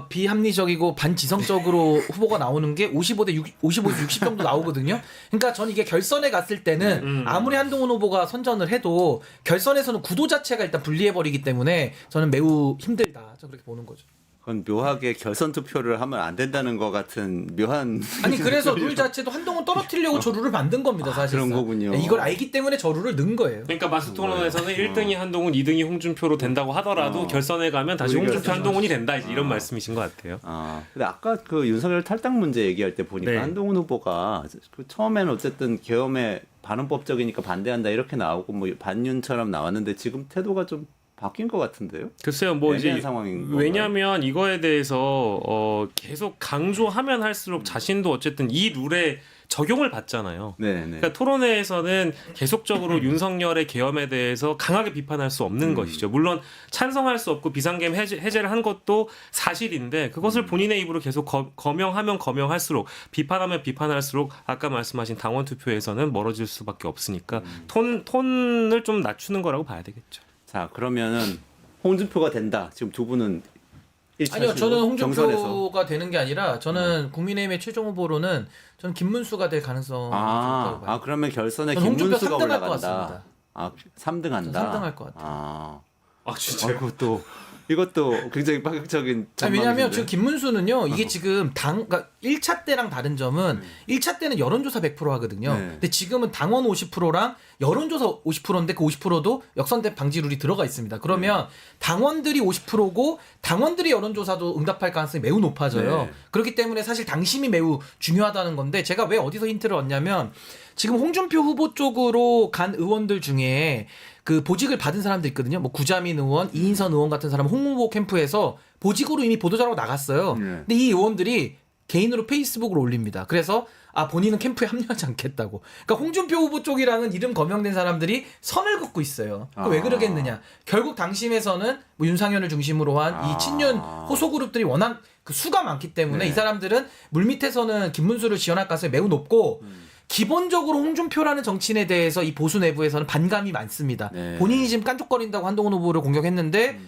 비합리적이고 반지성적으로 후보가 나오는 게 55대 60 정도 나오거든요. 그러니까 전 이게 결선에 갔을 때는 아무리 한동훈 후보가 선전을 해도 결선에서는 구도 자체가 일단 분리해버리기 때문에 저는 매우 힘들다. 저는 그렇게 보는 거죠. 그건 묘하게 결선 투표를 하면 안 된다는 것 같은 묘한 아니 그래서 룰 자체도 한동훈 떨어뜨리려고 저 룰을 만든 겁니다. 사실상. 그런 거군요. 이걸 알기 때문에 저 룰을 넣은 거예요. 그러니까 마스 토론에서는 1등이 한동훈, 2등이 홍준표로 된다고 하더라도 결선에 가면 다시 우리 홍준표 결선 한동훈이 된다 이제 이런 말씀이신 것 같아요. 근데 아까 그 윤석열 탈당 문제 얘기할 때 보니까 네. 한동훈 후보가 그 처음에는 어쨌든 계엄에 반헌법적이니까 반대한다 이렇게 나오고 뭐 반윤처럼 나왔는데 지금 태도가 좀 바뀐 것 같은데요? 글쎄요, 뭐 애매한 이제 상황인 건가요? 왜냐하면 이거에 대해서 계속 강조하면 할수록 자신도 어쨌든 이 룰에 적용을 받잖아요. 네네. 그러니까 토론회에서는 계속적으로 윤석열의 계엄에 대해서 강하게 비판할 수 없는 것이죠. 물론 찬성할 수 없고 비상계엄 해제를 한 것도 사실인데 그것을 본인의 입으로 계속 거명하면 거명할수록 비판하면 비판할수록 아까 말씀하신 당원 투표에서는 멀어질 수밖에 없으니까 톤을 좀 낮추는 거라고 봐야 되겠죠. 자 그러면은 홍준표가 된다. 지금 두 분은 아니요, 저는 경선에서. 홍준표가 되는 게 아니라 저는 국민의힘의 최종 후보로는 저는 김문수가 될 가능성이 높다고 봐요. 그러면 결선에 저는 홍준표 김문수가 3등 할것 올라간다. 같습니다. 3등 한다. 저는 3등 할것 같아요. 진짜요? 이것도 굉장히 파격적인. 아니, 왜냐하면 전망인데. 지금 김문수는요 이게 지금 그러니까 1차 때랑 다른 점은 1차 때는 여론조사 100% 하거든요. 네. 근데 지금은 당원 50%랑 여론조사 50%인데 그 50%도 역선택 방지 룰이 들어가 있습니다. 그러면 당원들이 50%고 당원들이 여론조사도 응답할 가능성이 매우 높아져요. 네. 그렇기 때문에 사실 당심이 매우 중요하다는 건데 제가 왜 어디서 힌트를 얻냐면 지금 홍준표 후보 쪽으로 간 의원들 중에 그 보직을 받은 사람들 있거든요. 뭐 구자민 의원, 이인선 의원 같은 사람은 홍 후보 캠프에서 보직으로 이미 보도자료가 나갔어요. 근데 이 의원들이 개인으로 페이스북으로 올립니다. 그래서 본인은 캠프에 합류하지 않겠다고. 그러니까 홍준표 후보 쪽이랑은 이름 거명된 사람들이 선을 긋고 있어요. 왜 그러겠느냐. 결국 당심에서는 뭐 윤상현을 중심으로 한 이 친윤 호소 그룹들이 워낙 그 수가 많기 때문에 네. 이 사람들은 물밑에서는 김문수를 지원할 가능성이 매우 높고 기본적으로 홍준표라는 정치인에 대해서 이 보수 내부에서는 반감이 많습니다. 네. 본인이 지금 깐족거린다고 한동훈 후보를 공격했는데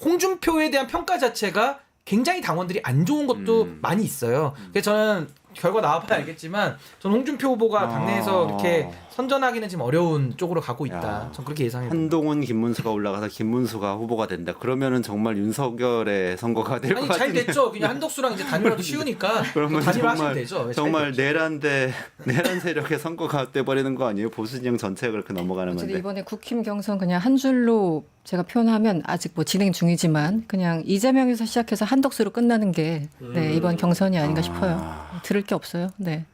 홍준표에 대한 평가 자체가 굉장히 당원들이 안 좋은 것도 많이 있어요. 그래서 저는 결과 나와봐야 알겠지만 저는 홍준표 후보가 당내에서 이렇게 선전하기는 지금 어려운 쪽으로 가고 있다. 전 그렇게 예상해요. 한동훈, 김문수가 올라가서 김문수가 후보가 된다. 그러면은 정말 윤석열의 선거가 될 것 아니 같은데. 잘 됐죠. 그냥 한덕수랑 이제 단일화도 쉬우니까 그러면 단일화하시면 되죠. 잘 정말 됐죠. 내란 세력의 선거가 돼버리는 거 아니에요? 보수 진영 전체가 그렇게 넘어가는 어쨌든 건데. 이번에 국힘 경선 그냥 한 줄로 제가 표현하면 아직 뭐 진행 중이지만 그냥 이재명에서 시작해서 한덕수로 끝나는 게 이번 경선이 아닌가 싶어요. 들을 게 없어요. 네.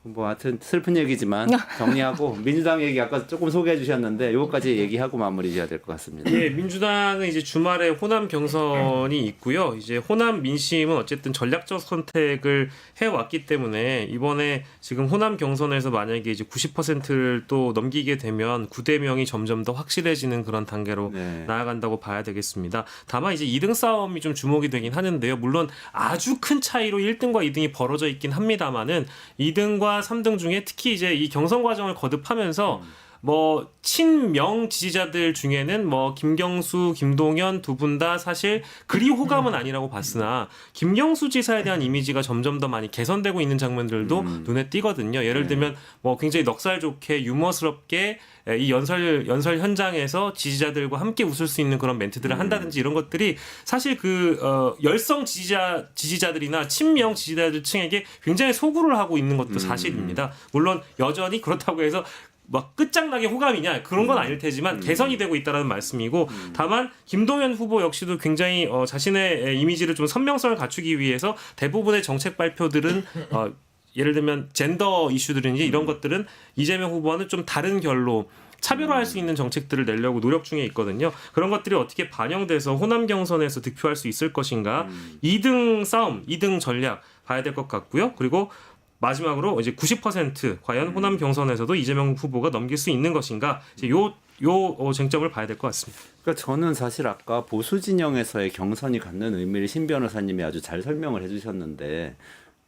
뭐 하여튼 슬픈 얘기지만 정리하고 민주당 얘기 아까 조금 소개해 주셨는데 요거까지 얘기하고 마무리 지어야 될 것 같습니다. 예, 민주당은 이제 주말에 호남 경선이 있고요. 이제 호남 민심은 어쨌든 전략적 선택을 해왔기 때문에 이번에 지금 호남 경선에서 만약에 이제 90%를 또 넘기게 되면 9대0이 점점 더 확실해지는 그런 단계로 네. 나아간다고 봐야 되겠습니다. 다만 이제 2등 싸움이 좀 주목이 되긴 하는데요. 물론 아주 큰 차이로 1등과 2등이 벌어져 있긴 합니다만은 2등과 3등 중에 특히 이제 이 경선 과정을 거듭하면서 뭐 친명 지지자들 중에는 뭐 김경수, 김동연 두 분 다 사실 그리 호감은 아니라고 봤으나 김경수 지사에 대한 이미지가 점점 더 많이 개선되고 있는 장면들도 눈에 띄거든요. 예를 들면 뭐 굉장히 넉살 좋게 유머스럽게 이 연설 현장에서 지지자들과 함께 웃을 수 있는 그런 멘트들을 한다든지 이런 것들이 사실 그 열성 지지자들이나 친명 지지자들 층에게 굉장히 소구를 하고 있는 것도 사실입니다. 물론 여전히 그렇다고 해서 막 끝장나게 호감이냐 그런 건 아닐 테지만 개선이 되고 있다는 말씀이고 다만 김동연 후보 역시도 굉장히 자신의 이미지를 좀 선명성을 갖추기 위해서 대부분의 정책 발표들은 예를 들면 젠더 이슈들인지 이런 것들은 이재명 후보와는 좀 다른 결로 차별화할 수 있는 정책들을 내려고 노력 중에 있거든요. 그런 것들이 어떻게 반영돼서 호남 경선에서 득표할 수 있을 것인가 2등 싸움, 2등 전략 봐야 될 것 같고요. 그리고 마지막으로 이제 90% 과연 호남 경선에서도 이재명 후보가 넘길 수 있는 것인가 이제 요 요 쟁점을 봐야 될 것 같습니다. 그러니까 저는 사실 아까 보수 진영에서의 경선이 갖는 의미를 신 변호사님이 아주 잘 설명을 해주셨는데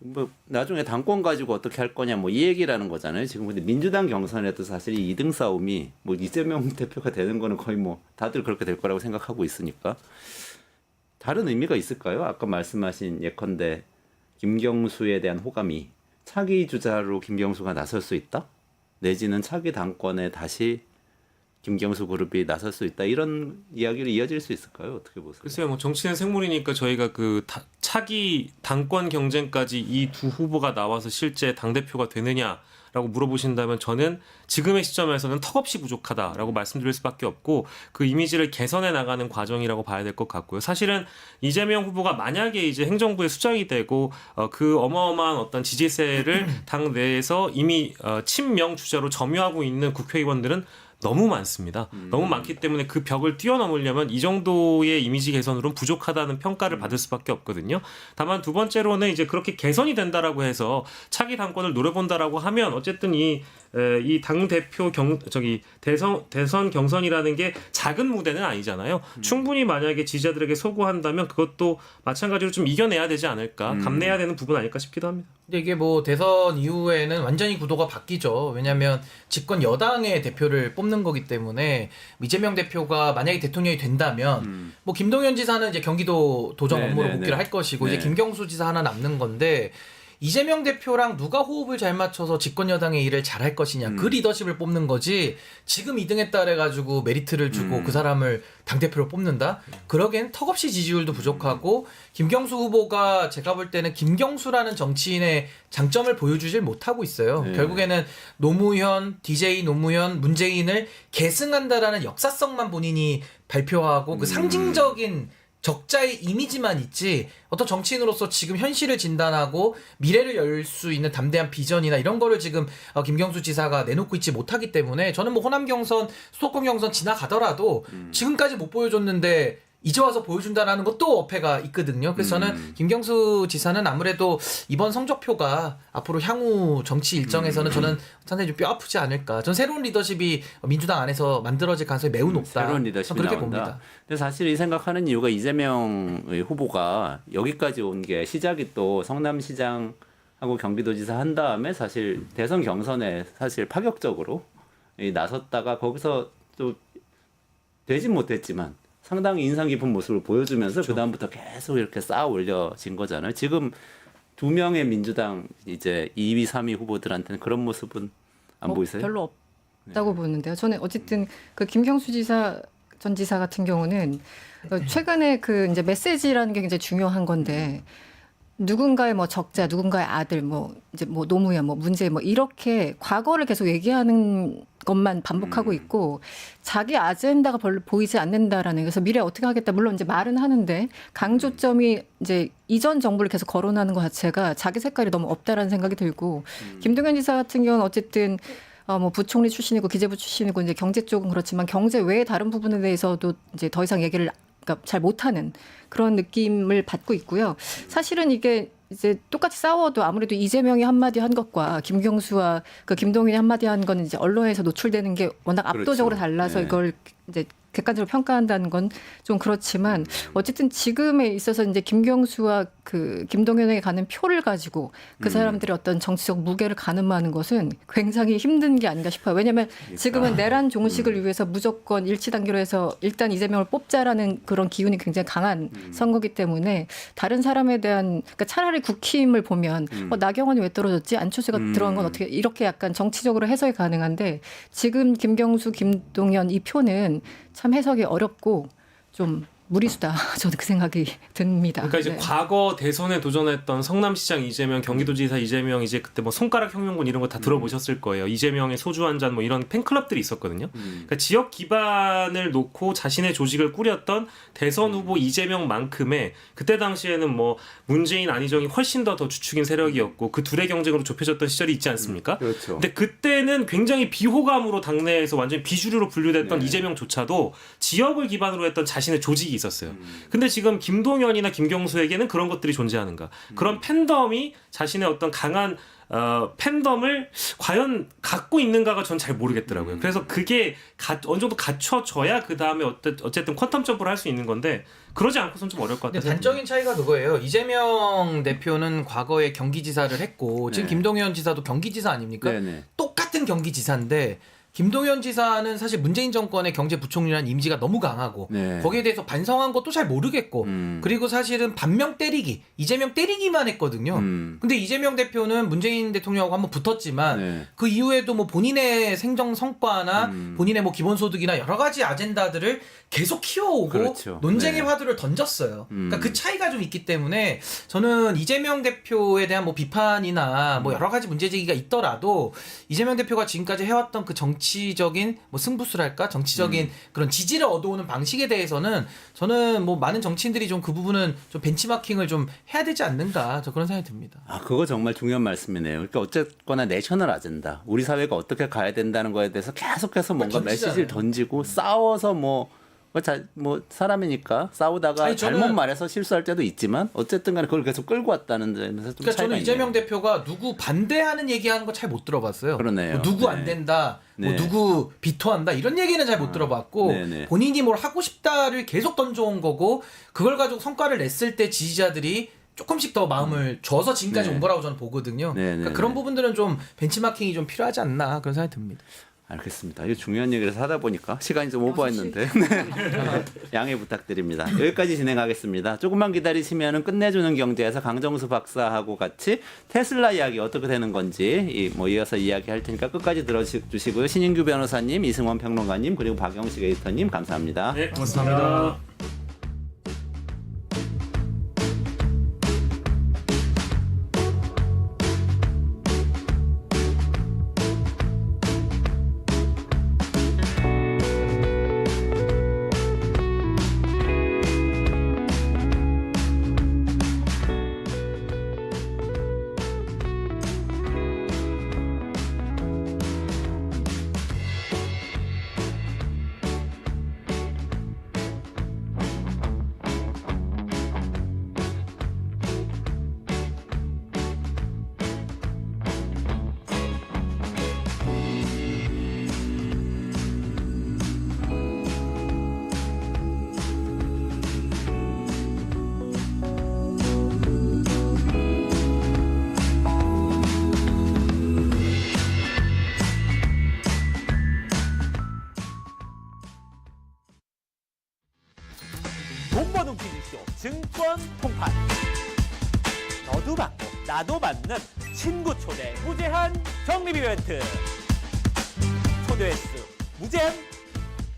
뭐 나중에 당권 가지고 어떻게 할 거냐 뭐 이 얘기라는 거잖아요. 지금 근데 민주당 경선에도 사실 이 2등 싸움이 뭐 이재명 대표가 되는 거는 거의 뭐 다들 그렇게 될 거라고 생각하고 있으니까 다른 의미가 있을까요? 아까 말씀하신 예컨대 김경수에 대한 호감이 차기 주자로 김경수가 나설 수 있다? 내지는 차기 당권에 다시 김경수 그룹이 나설 수 있다 이런 이야기로 이어질 수 있을까요? 어떻게 보세요? 글쎄요, 뭐 정치는 생물이니까 저희가 그 차기 당권 경쟁까지 이 두 후보가 나와서 실제 당 대표가 되느냐라고 물어보신다면 저는 지금의 시점에서는 턱없이 부족하다라고 말씀드릴 수밖에 없고 그 이미지를 개선해 나가는 과정이라고 봐야 될 것 같고요. 사실은 이재명 후보가 만약에 이제 행정부의 수장이 되고 그 어마어마한 어떤 지지세를 당 내에서 이미 친명 주자로 점유하고 있는 국회의원들은 너무 많습니다. 너무 많기 때문에 그 벽을 뛰어넘으려면 이 정도의 이미지 개선으로는 부족하다는 평가를 받을 수밖에 없거든요. 다만 두 번째로는 이제 그렇게 개선이 된다라고 해서 차기 당권을 노려본다라고 하면 어쨌든 이 당 대표 대선 경선이라는 게 작은 무대는 아니잖아요. 충분히 만약에 지지자들에게 소구한다면 그것도 마찬가지로 좀 이겨내야 되지 않을까, 감내해야 되는 부분 아닐까 싶기도 합니다. 근데 이게 뭐 대선 이후에는 완전히 구도가 바뀌죠. 왜냐하면 집권 여당의 대표를 뽑는 거기 때문에 이재명 대표가 만약에 대통령이 된다면 뭐 김동연 지사는 이제 경기도 도정 업무로 복귀를 할 것이고 이제 김경수 지사 하나 남는 건데 이재명 대표랑 누가 호흡을 잘 맞춰서 집권 여당의 일을 잘할 것이냐 그 리더십을 뽑는 거지 지금 2등했다 해가지고 메리트를 주고 그 사람을 당대표로 뽑는다? 그러기엔 턱없이 지지율도 부족하고 김경수 후보가 제가 볼 때는 김경수라는 정치인의 장점을 보여주질 못하고 있어요. 결국에는 노무현, DJ 노무현, 문재인을 계승한다라는 역사성만 본인이 발표하고 그 상징적인 적자의 이미지만 있지 어떤 정치인으로서 지금 현실을 진단하고 미래를 열 수 있는 담대한 비전이나 이런 거를 지금 김경수 지사가 내놓고 있지 못하기 때문에 저는 뭐 호남 경선, 수도권 경선 지나가더라도 지금까지 못 보여줬는데 이제 와서 보여준다라는 것도 어폐가 있거든요. 그래서 저는 김경수 지사는 아무래도 이번 성적표가 앞으로 향후 정치 일정에서는 저는 상당히 좀 뼈 아프지 않을까. 전 새로운 리더십이 민주당 안에서 만들어질 가능성이 매우 높다. 새로운 리더십이 그렇게 나온다. 봅니다. 근데 사실 이 생각하는 이유가 이재명의 후보가 여기까지 온 게 시작이 또 성남시장하고 경기도지사 한 다음에 사실 대선 경선에 사실 파격적으로 나섰다가 거기서 또 되진 못했지만 상당히 인상 깊은 모습을 보여주면서 그 다음부터 계속 이렇게 쌓아 올려진 거잖아요. 지금 두 명의 민주당 이제 2위, 3위 후보들한테는 그런 모습은 안 보이세요? 별로 없다고 보는데요. 저는 어쨌든 그 김경수 지사 전 지사 같은 경우는 최근에 그 이제 메시지라는 게 굉장히 중요한 건데 누군가의 뭐 적자, 누군가의 아들, 뭐 이제 뭐 노무현, 뭐 문재인 뭐 이렇게 과거를 계속 얘기하는 것만 반복하고 있고 자기 아젠다가 별로 보이지 않는다라는 그래서 미래 어떻게 하겠다 물론 이제 말은 하는데 강조점이 이제 이전 정부를 계속 거론하는 것 자체가 자기 색깔이 너무 없다라는 생각이 들고 김동연 지사 같은 경우는 어쨌든 뭐 부총리 출신이고 기재부 출신이고 이제 경제 쪽은 그렇지만 경제 외에 다른 부분에 대해서도 이제 더 이상 얘기를 그러니까 잘 못하는 그런 느낌을 받고 있고요. 사실은 이게 이제 똑같이 싸워도 아무래도 이재명이 한마디 한 것과 김경수와 그 김동연이 한마디 한 건 이제 언론에서 노출되는 게 워낙 압도적으로 그렇죠. 달라서 네. 이걸 이제 객관적으로 평가한다는 건 좀 그렇지만 어쨌든 지금에 있어서 이제 김경수와 그 김동연에게 가는 표를 가지고 그 사람들의 어떤 정치적 무게를 가늠하는 것은 굉장히 힘든 게 아닌가 싶어요. 왜냐하면 지금은 내란 종식을 위해서 무조건 일치 단계로 해서 일단 이재명을 뽑자라는 그런 기운이 굉장히 강한 선거기 때문에 다른 사람에 대한 그러니까 차라리 국힘을 보면 나경원이 왜 떨어졌지? 안철수가 들어간 건 어떻게 이렇게 약간 정치적으로 해석이 가능한데 지금 김경수, 김동연 이 표는 참 해석이 어렵고 좀 무리수다. 저는 그 생각이 듭니다. 그러니까 이제 네. 과거 대선에 도전했던 성남시장 이재명, 경기도지사 이재명 이제 그때 뭐 손가락 혁명군 이런 거 다 들어보셨을 거예요. 이재명의 소주 한 잔 뭐 이런 팬클럽들이 있었거든요. 그러니까 지역 기반을 놓고 자신의 조직을 꾸렸던 대선 후보 이재명만큼의 그때 당시에는 뭐 문재인, 안희정이 훨씬 더 주축인 세력이었고 그 둘의 경쟁으로 좁혀졌던 시절이 있지 않습니까? 그렇죠. 근데 그때는 굉장히 비호감으로 당내에서 완전히 비주류로 분류됐던 이재명조차도 지역을 기반으로 했던 자신의 조직이 있었어요. 근데 지금 김동연이나 김경수에게는 그런 것들이 존재하는가? 그런 팬덤이 자신의 어떤 강한 팬덤을 과연 갖고 있는가가 전 잘 모르겠더라고요. 그래서 그게 어느 정도 갖춰져야 그 다음에 어쨌든 퀀텀 점프를 할 수 있는 건데 그러지 않고선 좀 어려울 것 근데 같아요. 단적인 차이가 그거예요. 이재명 대표는 과거에 경기지사를 했고 지금 네. 김동연 지사도 경기지사 아닙니까? 네네. 똑같은 경기지사인데 김동연 지사는 사실 문재인 정권의 경제부총리라는 이미지가 너무 강하고 네. 거기에 대해서 반성한 것도 잘 모르겠고 그리고 사실은 반명 때리기 이재명 때리기만 했거든요. 근데 이재명 대표는 문재인 대통령하고 한번 붙었지만 네. 그 이후에도 뭐 본인의 생정 성과나 본인의 뭐 기본소득이나 여러 가지 아젠다들을 계속 키워오고 그렇죠. 논쟁의 네. 화두를 던졌어요. 그러니까 그 차이가 좀 있기 때문에 저는 이재명 대표에 대한 뭐 비판이나 뭐 여러 가지 문제제기가 있더라도 이재명 대표가 지금까지 해왔던 그 정치적인 뭐 승부수랄까 정치적인 그런 지지를 얻어오는 방식에 대해서는 저는 뭐 많은 정치인들이 좀 그 부분은 좀 벤치마킹을 좀 해야 되지 않는가 저 그런 생각이 듭니다. 아, 그거 정말 중요한 말씀이네요. 그러니까 어쨌거나 내셔널 아젠다, 우리 사회가 어떻게 가야 된다는 거에 대해서 계속해서 뭔가 던지잖아요. 메시지를 던지고 싸워서 뭐 사람이니까 싸우다가 아니, 저는- 잘못 말해서 실수할 때도 있지만 어쨌든 간에 그걸 계속 끌고 왔다는 점에서 좀 그러니까 차이가 저는 이재명 있네요. 대표가 누구 반대하는 얘기하는 거 잘 못 들어봤어요. 그러네요. 뭐 누구 네. 안 된다, 뭐 네. 누구 비토한다 이런 얘기는 잘 못 들어봤고 네네. 본인이 뭘 하고 싶다를 계속 던져온 거고 그걸 가지고 성과를 냈을 때 지지자들이 조금씩 더 마음을 줘서 지금까지 네. 온 거라고 저는 보거든요. 네네네. 그러니까 그런 부분들은 좀 벤치마킹이 좀 필요하지 않나 그런 생각이 듭니다. 알겠습니다. 이거 중요한 얘기를 하다 보니까 시간이 좀 오버했는데 네. 양해 부탁드립니다. 여기까지 진행하겠습니다. 조금만 기다리시면 끝내주는 경제에서 강정수 박사하고 같이 테슬라 이야기 어떻게 되는 건지 뭐 이어서 이야기할 테니까 끝까지 들어주시고요. 신인규 변호사님, 이승원 평론가님, 그리고 박영식 에디터님 감사합니다. 네, 감사합니다. 돈 버는 퀴즈쇼 증권 통판. 너도 받고 나도 받는 친구 초대 무제한 적립 이벤트. 초대 횟수 무제한,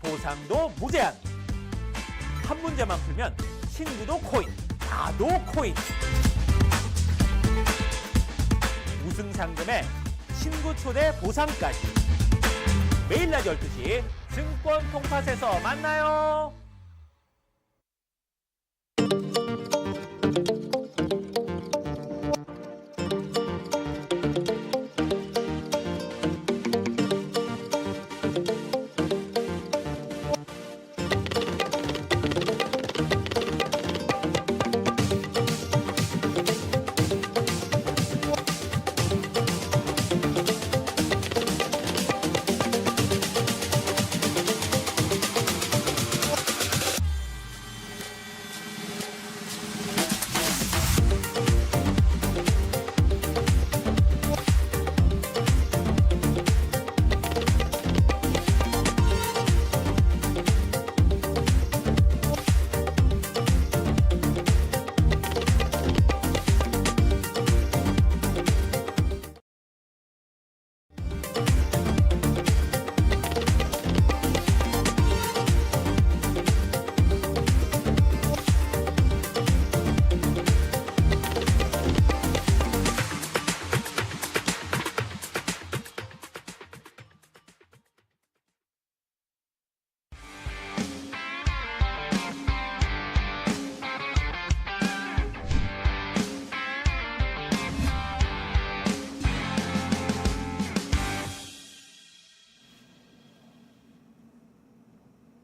보상도 무제한. 한 문제만 풀면 친구도 코인, 나도 코인. 우승 상금에 친구 초대 보상까지. 매일 낮 12시 증권 통팟에서 만나요.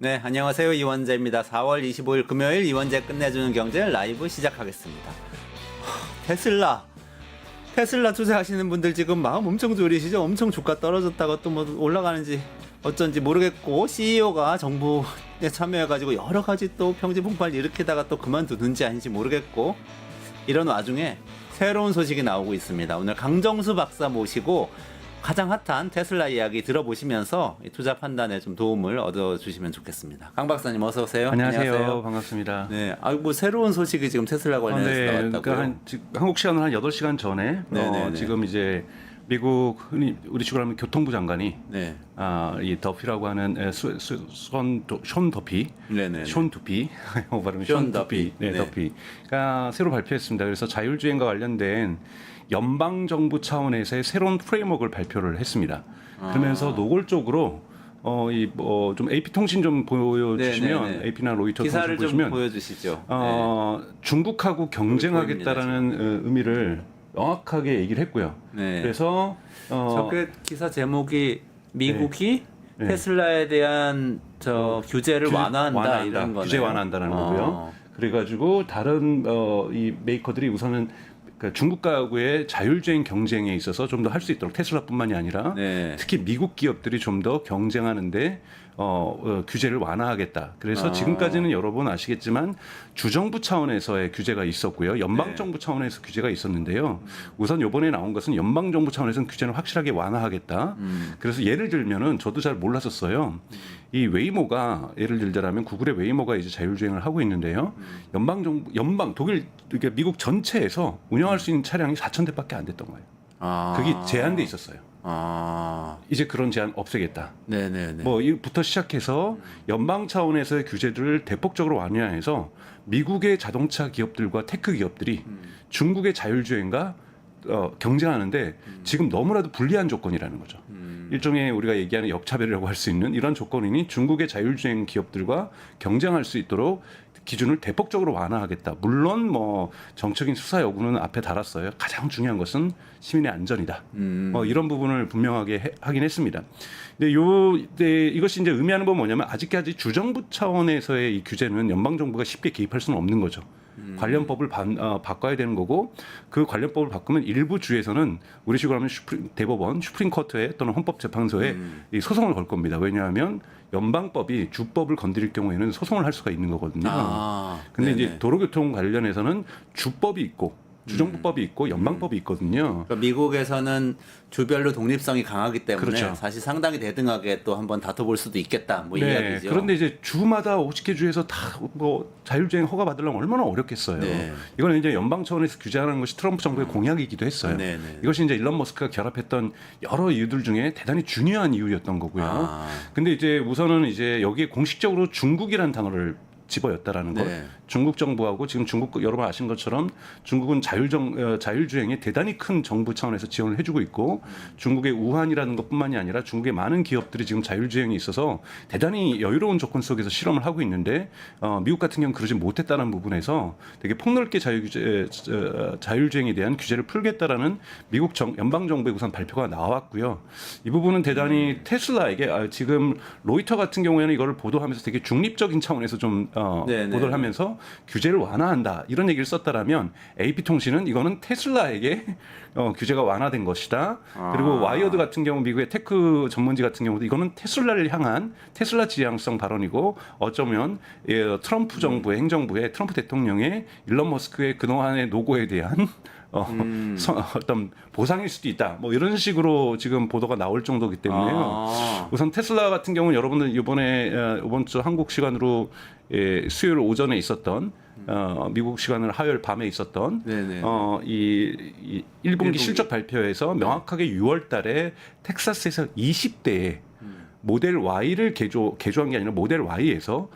네, 안녕하세요. 이원재입니다. 4월 25일 금요일 이원재 끝내주는 경제 라이브 시작하겠습니다. 테슬라 테슬라 투자하시는 분들 지금 마음 엄청 졸이시죠? 엄청 주가 떨어졌다가 또 뭐 올라가는지 어쩐지 모르겠고 CEO가 정부에 참여해가지고 여러 가지 또 평지 폭발 일으키다가 또 그만두는지 아닌지 모르겠고 이런 와중에 새로운 소식이 나오고 있습니다. 오늘 강정수 박사 모시고 가장 핫한 테슬라 이야기 들어보시면서 이 투자 판단에 좀 도움을 얻어주시면 좋겠습니다. 강 박사님 어서 오세요. 안녕하세요. 반갑습니다. 네, 뭐 새로운 소식이 지금 테슬라 관련해서 나왔다고요? 그러니까 한국 시간으로 한 8시간 전에 네네네. 지금 이제 미국 흔히 우리 식으로 하면 교통부 장관이 네, 이 더피라고 하는 션 더피, 네네. 션 두피, 발음이 션 션 더피, 더피. 네. 더피가 새로 발표했습니다. 그래서 자율주행과 관련된 연방 정부 차원에서의 새로운 프레임워크를 발표를 했습니다. 그러면서 노골적으로 좀 AP 통신 좀 보여주시면 네네네. AP나 로이터 기사를 통신 좀 보시면 보여주시죠. 중국하고 경쟁하겠다라는 의미를 명확하게 얘기를 했고요. 네. 그래서 저게 기사 제목이 미국이 네. 테슬라에 대한 규제를 완화한다 이런 거네요. 규제 완화한다라는 거고요. 그래가지고 다른 이 메이커들이 우선은 그러니까 중국하고의 자율주행 경쟁에 있어서 좀 더 할 수 있도록 테슬라뿐만이 아니라 네. 특히 미국 기업들이 좀 더 경쟁하는데 규제를 완화하겠다. 그래서 지금까지는 여러분 아시겠지만 주정부 차원에서의 규제가 있었고요. 연방정부 차원에서 규제가 있었는데요. 우선 이번에 나온 것은 연방정부 차원에서는 규제를 확실하게 완화하겠다. 그래서 예를 들면은 저도 잘 몰랐었어요. 이 웨이모가 예를 들자면 구글의 웨이모가 이제 자율주행을 하고 있는데요. 독일 그러니까 미국 전체에서 운영할 수 있는 차량이 4,000대밖에 안 됐던 거예요. 그게 제한돼 있었어요. 이제 그런 제한 없애겠다. 네네네. 뭐 이부터 시작해서 연방 차원에서의 규제들을 대폭적으로 완화해서 미국의 자동차 기업들과 테크 기업들이 중국의 자율주행과 경쟁하는데 지금 너무나도 불리한 조건이라는 거죠. 일종의 우리가 얘기하는 역차별이라고 할 수 있는 이런 조건이니 중국의 자율주행 기업들과 경쟁할 수 있도록 기준을 대폭적으로 완화하겠다. 물론 뭐 정책인 수사 여부는 앞에 달았어요. 가장 중요한 것은 시민의 안전이다. 이런 부분을 분명하게 하긴 했습니다. 근데 이것이 이제 의미하는 건 뭐냐면 아직까지 주정부 차원에서의 이 규제는 연방 정부가 쉽게 개입할 수는 없는 거죠. 관련법을 바꿔야 되는 거고 그 관련법을 바꾸면 일부 주에서는 우리 식으로 하면 대법원, 슈프림코트에 또는 헌법재판소에 이 소송을 걸 겁니다. 왜냐하면 연방법이 주법을 건드릴 경우에는 소송을 할 수가 있는 거거든요. 근데 네네. 이제 도로교통 관련해서는 주법이 있고 주정부법이 있고 연방법이 있거든요. 그러니까 미국에서는 주별로 독립성이 강하기 때문에 그렇죠. 사실 상당히 대등하게 또 한번 다퉈볼 수도 있겠다. 뭐 이 이야기죠. 그런데 이제 주마다 50개 주에서 다 뭐 자율주행 허가 받으려면 얼마나 어렵겠어요. 네. 이거는 이제 연방 차원에서 규제하는 것이 트럼프 정부의 공약이기도 했어요. 네네. 이것이 이제 일론 머스크가 결합했던 여러 이유들 중에 대단히 중요한 이유였던 거고요. 근데 이제 우선은 이제 여기에 공식적으로 중국이라는 단어를 집어였다라는 것. 네. 중국 정부하고 지금 중국 여러분 아시는 것처럼 중국은 자율주행에 대단히 큰 정부 차원에서 지원을 해주고 있고 중국의 우한이라는 것뿐만이 아니라 중국의 많은 기업들이 지금 자율주행에 있어서 대단히 여유로운 조건 속에서 실험을 하고 있는데 미국 같은 경우는 그러지 못했다는 부분에서 되게 폭넓게 자율주행에 대한 규제를 풀겠다라는 미국 연방 정부의 우선 발표가 나왔고요. 이 부분은 대단히 테슬라에게 지금 로이터 같은 경우에는 이거를 보도하면서 되게 중립적인 차원에서 좀 보도를 하면서 규제를 완화한다 이런 얘기를 썼다라면 AP통신은 이거는 테슬라에게 규제가 완화된 것이다. 그리고 와이어드 같은 경우 미국의 테크 전문지 같은 경우도 이거는 테슬라를 향한 테슬라 지향성 발언이고 어쩌면 트럼프 정부의 행정부의 트럼프 대통령의 일론 머스크의 그동안의 노고에 대한 어떤 보상일 수도 있다. 뭐 이런 식으로 지금 보도가 나올 정도이기 때문에요. 우선 테슬라 같은 경우는 여러분들 이번 주 한국 시간으로 수요일 오전에 있었던 미국 시간으로 화요일 밤에 있었던 이 1분기 실적 발표에서 명확하게 6월달에 텍사스에서 20대의 모델 Y를 개조한 게 아니라 모델 Y에서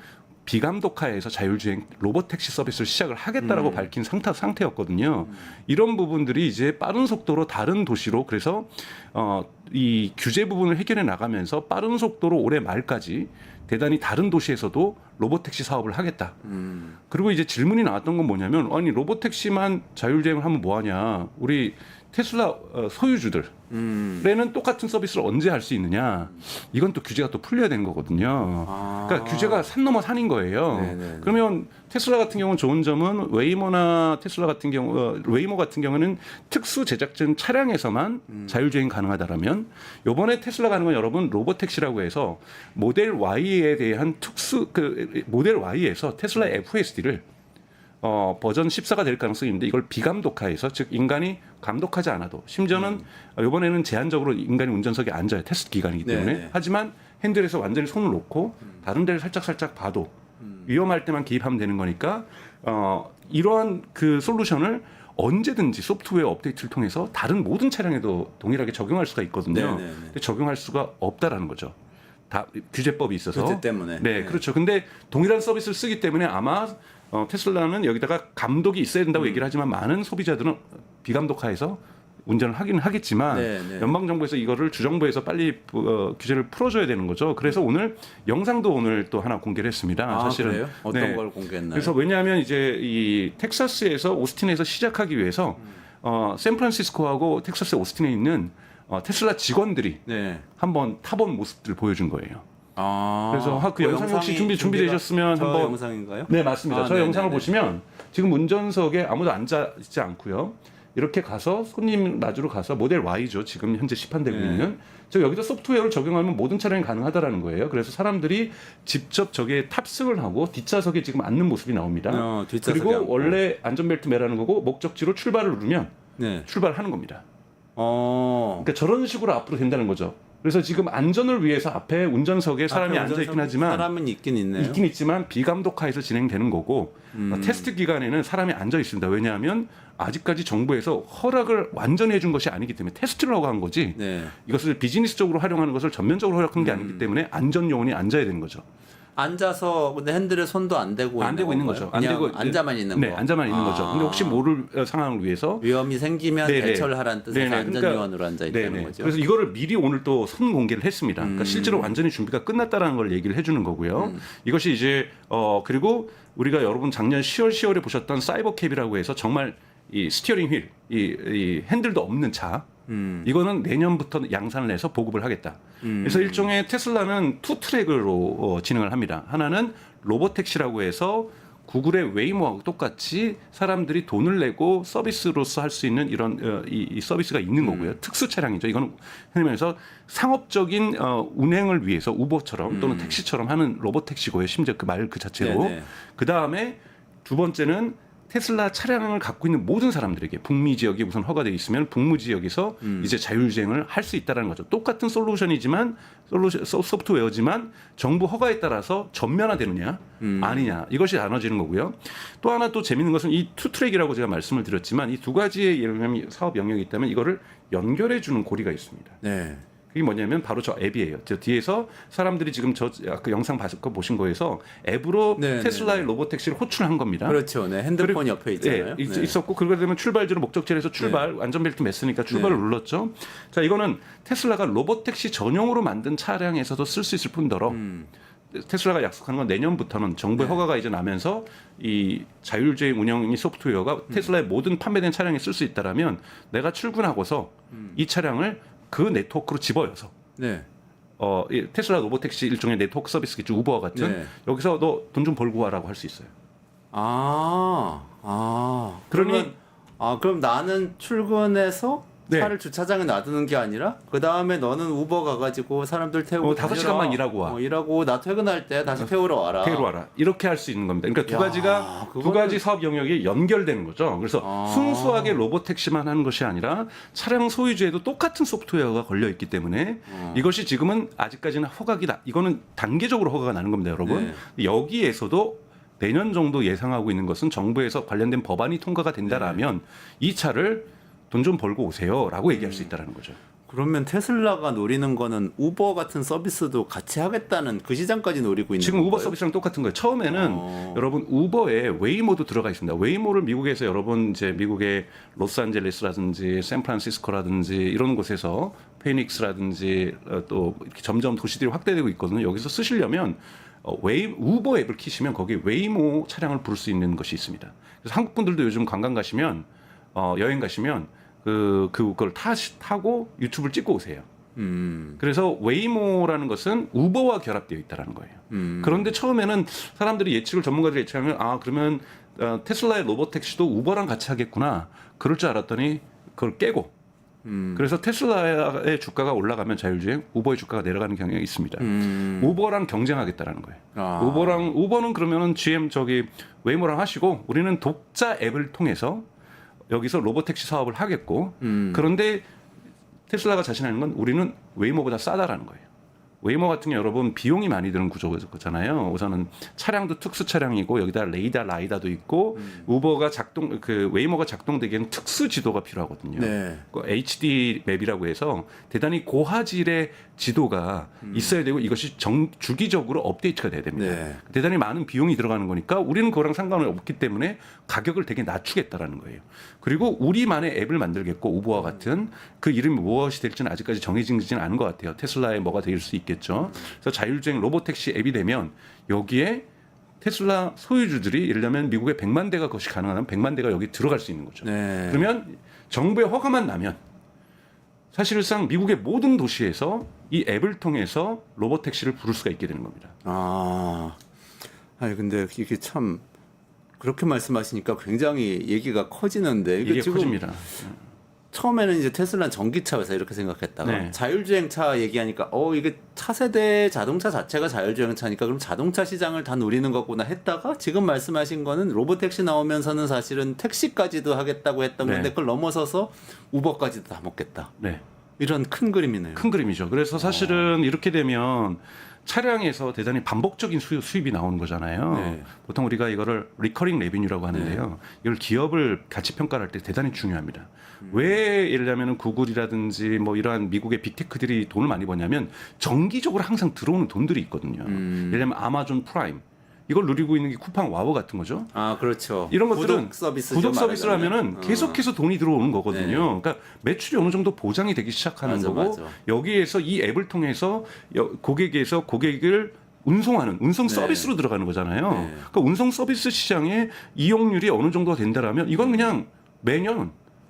비감독하에서 자율주행 로봇 택시 서비스를 시작을 하겠다라고 밝힌 상태였거든요. 이런 부분들이 이제 빠른 속도로 다른 도시로 그래서 이 규제 부분을 해결해 나가면서 빠른 속도로 올해 말까지 대단히 다른 도시에서도 로봇 택시 사업을 하겠다. 그리고 이제 질문이 나왔던 건 뭐냐면 아니 로봇 택시만 자율주행을 하면 뭐 하냐? 우리 테슬라 소유주들에는 똑같은 서비스를 언제 할 수 있느냐? 이건 또 규제가 또 풀려야 되는 거거든요. 그러니까 규제가 산 넘어 산인 거예요. 네네네. 그러면 테슬라 같은 경우는 좋은 점은 웨이모나 테슬라 같은 경우, 웨이모 같은 경우는 특수 제작된 차량에서만 자율주행 가능하다라면 요번에 테슬라가 하는 건 여러분 로보택시라고 해서 모델 Y에 대한 모델 Y에서 테슬라 FSD를 버전 14가 될 가능성이 있는데 이걸 비감독화해서 즉 인간이 감독하지 않아도 심지어는 이번에는 제한적으로 인간이 운전석에 앉아요. 테스트 기간이기 때문에. 네네. 하지만 핸들에서 완전히 손을 놓고 다른 데를 살짝 봐도 위험할 때만 개입하면 되는 거니까 이러한 그 솔루션을 언제든지 소프트웨어 업데이트를 통해서 다른 모든 차량에도 동일하게 적용할 수가 있거든요. 네네네. 근데 적용할 수가 없다라는 거죠. 다 규제법이 있어서. 규제 때문에. 네, 그렇죠. 근데 동일한 서비스를 쓰기 때문에 아마 테슬라는 여기다가 감독이 있어야 된다고 얘기를 하지만 많은 소비자들은 비감독화해서 운전을 하긴 하겠지만 네. 연방정부에서 이거를 주정부에서 빨리 규제를 풀어줘야 되는 거죠. 그래서 오늘 영상도 오늘 또 하나 공개를 했습니다. 사실은. 그래요? 어떤 네. 걸 공개했나요? 그래서 왜냐하면 이제 이 텍사스에서 오스틴에서 시작하기 위해서 샌프란시스코하고 텍사스 오스틴에 있는 테슬라 직원들이 네. 한번 타본 모습들을 보여준 거예요. 그래서 그 영상 혹시 준비되셨으면 저 한번 영상인가요? 네, 맞습니다. 저 네네네. 영상을 보시면 지금 운전석에 아무도 앉아 있지 않고요. 이렇게 가서 손님 마주로 가서 모델 Y죠. 지금 현재 시판되고 네. 있는. 저 여기다 소프트웨어를 적용하면 모든 차량이 가능하다라는 거예요. 그래서 사람들이 직접 저게 탑승을 하고 뒷좌석에 지금 앉는 모습이 나옵니다. 뒷좌석에 그리고 앉고. 원래 안전벨트 매라는 거고 목적지로 출발을 누르면 네. 출발하는 겁니다. 그러니까 저런 식으로 앞으로 된다는 거죠. 그래서 지금 안전을 위해서 앞에 운전석에 사람이 앞에 앉아 있긴 운전석 하지만 사람은 있긴 있네요. 있긴 있지만 비감독화해서 진행되는 거고 테스트 기간에는 사람이 앉아 있습니다. 왜냐하면 아직까지 정부에서 허락을 완전히 해준 것이 아니기 때문에 테스트를 하고 한 거지 네. 이것을 비즈니스적으로 활용하는 것을 전면적으로 허락한 게 아니기 때문에 안전 요원이 앉아야 되는 거죠. 앉아서 근데 핸들에 손도 안 대고 안 되고 있는 거죠. 안 그냥 되고 앉아만 있는 네, 거. 앉아만 있는 거죠. 근데 혹시 모를 상황을 위해서 위험이 생기면 네네. 대처를 하라는 뜻에서 네네. 안전요원으로 앉아 있다는 네네. 거죠. 그래서 이거를 미리 오늘 또 선 공개를 했습니다. 그러니까 실제로 완전히 준비가 끝났다라는 걸 얘기를 해주는 거고요. 이것이 이제 그리고 우리가 여러분 작년 10월에 보셨던 사이버캡이라고 해서 정말 이 스티어링 휠, 이 핸들도 없는 차. 이거는 내년부터 양산을 해서 보급을 하겠다. 그래서 일종의 테슬라는 투 트랙으로 진행을 합니다. 하나는 로보택시라고 해서 구글의 웨이모하고 똑같이 사람들이 돈을 내고 서비스로서 할 수 있는 이런 이 서비스가 있는 거고요. 특수 차량이죠. 이거는 흔히 말해서 상업적인 운행을 위해서 우버처럼 또는 택시처럼 하는 로보택시고요. 심지어 그 말 그 자체로. 네네. 그 다음에 두 번째는 테슬라 차량을 갖고 있는 모든 사람들에게 북미 지역이 우선 허가되어 있으면 북무 지역에서 이제 자율주행을 할 수 있다는 거죠. 똑같은 솔루션이지만 소프트웨어지만 정부 허가에 따라서 전면화되느냐 아니냐 이것이 나눠지는 거고요. 또 하나 또 재밌는 것은 이 투트랙이라고 제가 말씀을 드렸지만 이 두 가지의 사업 영역이 있다면 이거를 연결해 주는 고리가 있습니다. 네. 그게 뭐냐면 바로 저 앱이에요. 저 뒤에서 사람들이 지금 저 아까 영상 보신 거에서 앱으로 네, 테슬라의 네, 네. 로보택시를 호출한 겁니다. 그렇죠. 네. 핸드폰 그리고- 옆에 있잖아요. 네, 네. 있었고 그러게 되면 출발지로 목적지에서 출발 안전벨트 맸으니까 출발을 네. 눌렀죠. 자 이거는 테슬라가 로보택시 전용으로 만든 차량에서도 쓸 수 있을 뿐더러 테슬라가 약속하는 건 내년부터는 정부의 허가가 이제 나면서 이 자율주행 운영 소프트웨어가 테슬라의 모든 판매된 차량에 쓸 수 있다라면 내가 출근하고서 이 차량을 그 네트워크로 집어여서 네. 이 테슬라 로보택시 일종의 네트워크 서비스겠죠. 우버와 같은 네. 여기서 너 돈 좀 벌고 와라고 할 수 있어요. 그러면 그럼 나는 출근해서 네. 차를 주차장에 놔두는 게 아니라 그 다음에 너는 우버 가가지고 사람들 태우고 5시간만 일하고 와. 일하고 나 퇴근할 때 다시 태우러 와라. 태우러 와라. 이렇게 할 수 있는 겁니다. 그러니까 두 야, 가지가 두 그거는- 가지 사업 영역이 연결되는 거죠. 그래서 순수하게 로보택시만 하는 것이 아니라 차량 소유주에도 똑같은 소프트웨어가 걸려 있기 때문에 이것이 지금은 아직까지는 허가기다. 이거는 단계적으로 허가가 나는 겁니다, 여러분. 여기에서도 내년 정도 예상하고 있는 것은 정부에서 관련된 법안이 통과가 된다라면 이 차를 돈 좀 벌고 오세요라고 얘기할 수 있다라는 거죠. 그러면 테슬라가 노리는 거는 우버 같은 서비스도 같이 하겠다는 그 시장까지 노리고 있는 지금 우버 건가요? 서비스랑 똑같은 거예요. 처음에는 여러분 우버에 웨이모도 들어가 있습니다. 웨이모를 미국에서 여러분 이제 미국의 로스앤젤레스라든지 샌프란시스코라든지 이런 곳에서 페닉스라든지 또 이렇게 점점 도시들이 확대되고 있거든요. 여기서 쓰시려면 우버 앱을 키시면 거기 웨이모 차량을 부를 수 있는 것이 있습니다. 그래서 한국 분들도 요즘 관광 가시면 여행 가시면 그걸 타고 유튜브를 찍고 오세요. 그래서 웨이모라는 것은 우버와 결합되어 있다라는 거예요. 그런데 처음에는 사람들이 예측을 전문가들이 예측하면 그러면 테슬라의 로봇택시도 우버랑 같이 하겠구나. 그럴 줄 알았더니 그걸 깨고 그래서 테슬라의 주가가 올라가면 자율주행, 우버의 주가가 내려가는 경향이 있습니다. 우버랑 경쟁하겠다라는 거예요. 우버는 그러면은 GM 웨이모랑 하시고 우리는 독자 앱을 통해서 여기서 로봇택시 사업을 하겠고 그런데 테슬라가 자신하는 건 우리는 웨이모보다 싸다라는 거예요. 웨이모 같은 게 여러분 비용이 많이 드는 구조잖아요. 우선은 차량도 특수 차량이고 여기다 라이다도 있고 우버가 웨이모가 작동되기에는 특수 지도가 필요하거든요. 네. HD 맵이라고 해서 대단히 고화질의 지도가 있어야 되고 이것이 주기적으로 업데이트가 돼야 됩니다. 네. 대단히 많은 비용이 들어가는 거니까 우리는 그거랑 상관이 없기 때문에 가격을 되게 낮추겠다라는 거예요. 그리고 우리만의 앱을 만들겠고 우버와 같은 그 이름이 무엇이 될지는 아직까지 정해지지는 않은 것 같아요. 테슬라의 뭐가 될 수 있겠죠. 그래서 자율주행 로봇택시 앱이 되면 여기에 테슬라 소유주들이 예를 들면 미국에 100만 대가 그것이 가능하면 100만 대가 여기 들어갈 수 있는 거죠. 네. 그러면 정부의 허가만 나면 사실상 미국의 모든 도시에서 이 앱을 통해서 로봇택시를 부를 수가 있게 되는 겁니다. 아니 근데 이게 참 그렇게 말씀하시니까 굉장히 얘기가 커지는데 이게 지금 커집니다. 처음에는 이제 테슬라는 전기차 회사 이렇게 생각했다가 네. 자율주행차 얘기하니까 이게 차세대 자동차 자체가 자율주행차니까 그럼 자동차 시장을 다 노리는 거구나 했다가 지금 말씀하신 거는 로봇택시 나오면서는 사실은 택시까지도 하겠다고 했던 네. 건데 그걸 넘어서서 우버까지도 다 먹겠다. 네. 이런 큰 그림이네요. 큰 그림이죠. 그래서 사실은 이렇게 되면 차량에서 대단히 반복적인 수입이 나오는 거잖아요. 네. 보통 우리가 이거를 리커링 레비뉴라고 하는데요. 이걸 기업을 가치 평가할 때 대단히 중요합니다. 왜 예를 들면 구글이라든지 뭐 이러한 미국의 빅테크들이 돈을 많이 버냐면 정기적으로 항상 들어오는 돈들이 있거든요. 예를 들면 아마존 프라임 이걸 누리고 있는 게 쿠팡 와워 같은 거죠. 그렇죠. 이런 것들은 구독 서비스를 하면은 계속해서 돈이 들어오는 거거든요. 네. 그러니까 매출이 어느 정도 보장이 되기 시작하는 맞아, 거고 맞아. 여기에서 이 앱을 통해서 고객에서 고객을 운송하는 운송 네. 서비스로 들어가는 거잖아요. 네. 그러니까 운송 서비스 시장의 이용률이 어느 정도가 된다라면 이건 그냥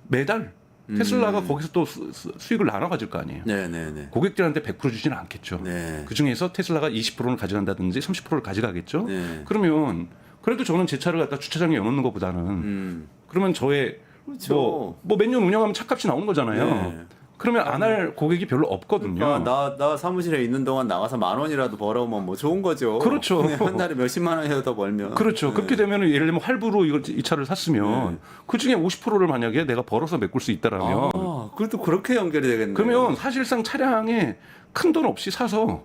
매달 테슬라가 거기서 또 수익을 나눠 가질 거 아니에요. 네네네. 고객들한테 100% 주지는 않겠죠. 네. 그 중에서 테슬라가 20%를 가져간다든지 30%를 가져가겠죠. 네. 그러면 그래도 저는 제 차를 갖다 주차장에 여놓는 것보다는 그러면 저의 그렇죠. 뭐 몇 년 운영하면 차값이 나오는 거잖아요. 네. 그러면 안 할 고객이 별로 없거든요. 그러니까 나 사무실에 있는 동안 나가서 10,000원이라도 벌어오면 뭐 좋은 거죠. 그렇죠. 그냥 한 달에 몇십만 원이라도 더 벌면. 그렇죠. 네. 그렇게 되면 예를 들면 할부로 이 차를 샀으면 그 중에 50%를 만약에 내가 벌어서 메꿀 수 있다라면 그것도 그렇게 연결이 되겠네요. 그러면 사실상 차량에 큰 돈 없이 사서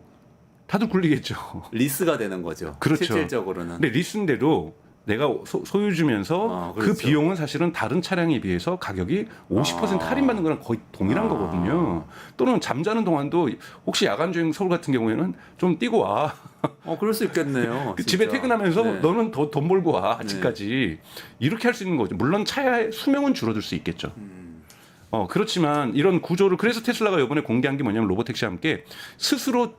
다들 굴리겠죠. 리스가 되는 거죠. 그렇죠. 실질적으로는. 근데 리스인데도 내가 소유주면서 그렇죠. 그 비용은 사실은 다른 차량에 비해서 가격이 50% 할인받는 거랑 거의 동일한 거거든요. 또는 잠자는 동안도 혹시 야간주행 서울 같은 경우에는 좀 뛰고 와. 그럴 수 있겠네요. 그 집에 진짜. 퇴근하면서 네. 너는 더 돈 벌고 와 아침까지 이렇게 할 수 있는 거죠. 물론 차의 수명은 줄어들 수 있겠죠. 그렇지만 이런 구조를 그래서 테슬라가 이번에 공개한 게 뭐냐면 로봇택시와 함께 스스로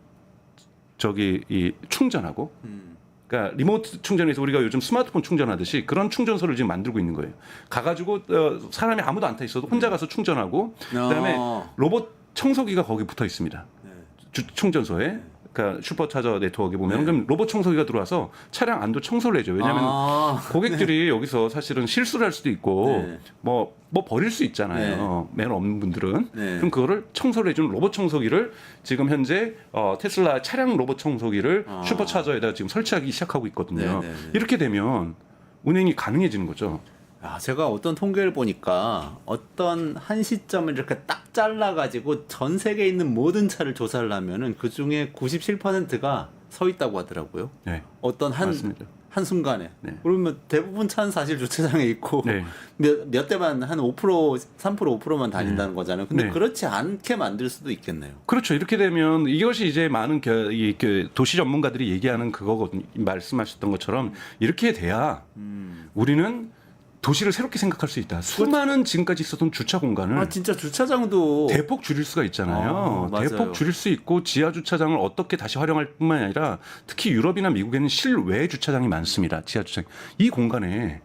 이 충전하고 그러니까 리모트 충전에서 우리가 요즘 스마트폰 충전하듯이 그런 충전소를 지금 만들고 있는 거예요. 가가지고 사람이 아무도 안 타 있어도 혼자 가서 충전하고 그다음에 로봇 청소기가 거기 붙어 있습니다. 충전소에. 그러니까 슈퍼차저 네트워크에 보면 그럼 로봇 청소기가 들어와서 차량 안도 청소를 해줘요. 왜냐하면 고객들이 여기서 사실은 실수를 할 수도 있고 뭐 버릴 수 있잖아요. 매너 없는 분들은. 그럼 그거를 청소를 해주는 로봇 청소기를 지금 현재 테슬라 차량 로봇 청소기를 슈퍼차저에다 지금 설치하기 시작하고 있거든요. 이렇게 되면 운행이 가능해지는 거죠. 제가 어떤 통계를 보니까 어떤 한 시점을 이렇게 딱 잘라가지고 전 세계에 있는 모든 차를 조사를 하면은 그 중에 97%가 서 있다고 하더라고요. 네. 어떤 맞습니다. 한 순간에. 네. 그러면 대부분 차는 사실 주차장에 있고 네. 몇 대만 한 5%, 3%, 5%만 다닌다는 거잖아요. 근데 네. 그렇지 않게 만들 수도 있겠네요. 그렇죠. 이렇게 되면 이것이 이제 많은 도시 전문가들이 얘기하는 그거거든요. 말씀하셨던 것처럼 이렇게 돼야 우리는 도시를 새롭게 생각할 수 있다. 수많은 지금까지 있었던 주차 공간을 진짜 주차장도 대폭 줄일 수가 있잖아요. 맞아요. 대폭 줄일 수 있고 지하 주차장을 어떻게 다시 활용할 뿐만 아니라 특히 유럽이나 미국에는 실외 주차장이 많습니다. 지하 주차장. 이 공간에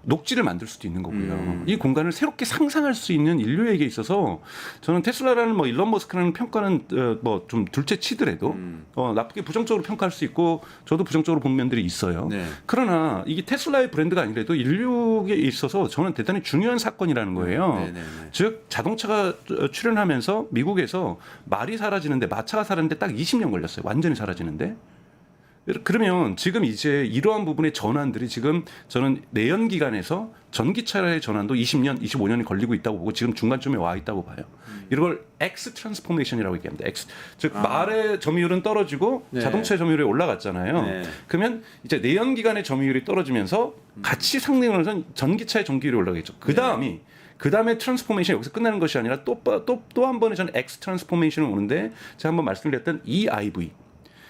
녹지를 만들 수도 있는 거고요. 이 공간을 새롭게 상상할 수 있는 인류에게 있어서 저는 테슬라라는 뭐 일론 머스크라는 평가는 뭐 좀 둘째 치더라도 나쁘게 부정적으로 평가할 수 있고 저도 부정적으로 본 면들이 있어요. 네. 그러나 이게 테슬라의 브랜드가 아니라도 인류에 있어서 저는 대단히 중요한 사건이라는 거예요. 네, 네, 네. 즉 자동차가 출현하면서 미국에서 말이 사라지는데 마차가 사라지는데 딱 20년 걸렸어요. 완전히 사라지는데. 그러면 지금 이제 이러한 부분의 전환들이 지금 저는 내연기관에서 전기차의 전환도 20년, 25년이 걸리고 있다고 보고 지금 중간쯤에 와 있다고 봐요. 이걸 X 트랜스포메이션이라고 얘기합니다. X 즉 말의 점유율은 떨어지고 네. 자동차의 점유율이 올라갔잖아요. 네. 그러면 이제 내연기관의 점유율이 떨어지면서 같이 상승을 해서 전기차의 전기율이 올라가겠죠. 그 다음에 트랜스포메이션이 여기서 끝나는 것이 아니라 또 한 번에 저는 X 트랜스포메이션이 오는데 제가 한번 말씀드렸던 EIV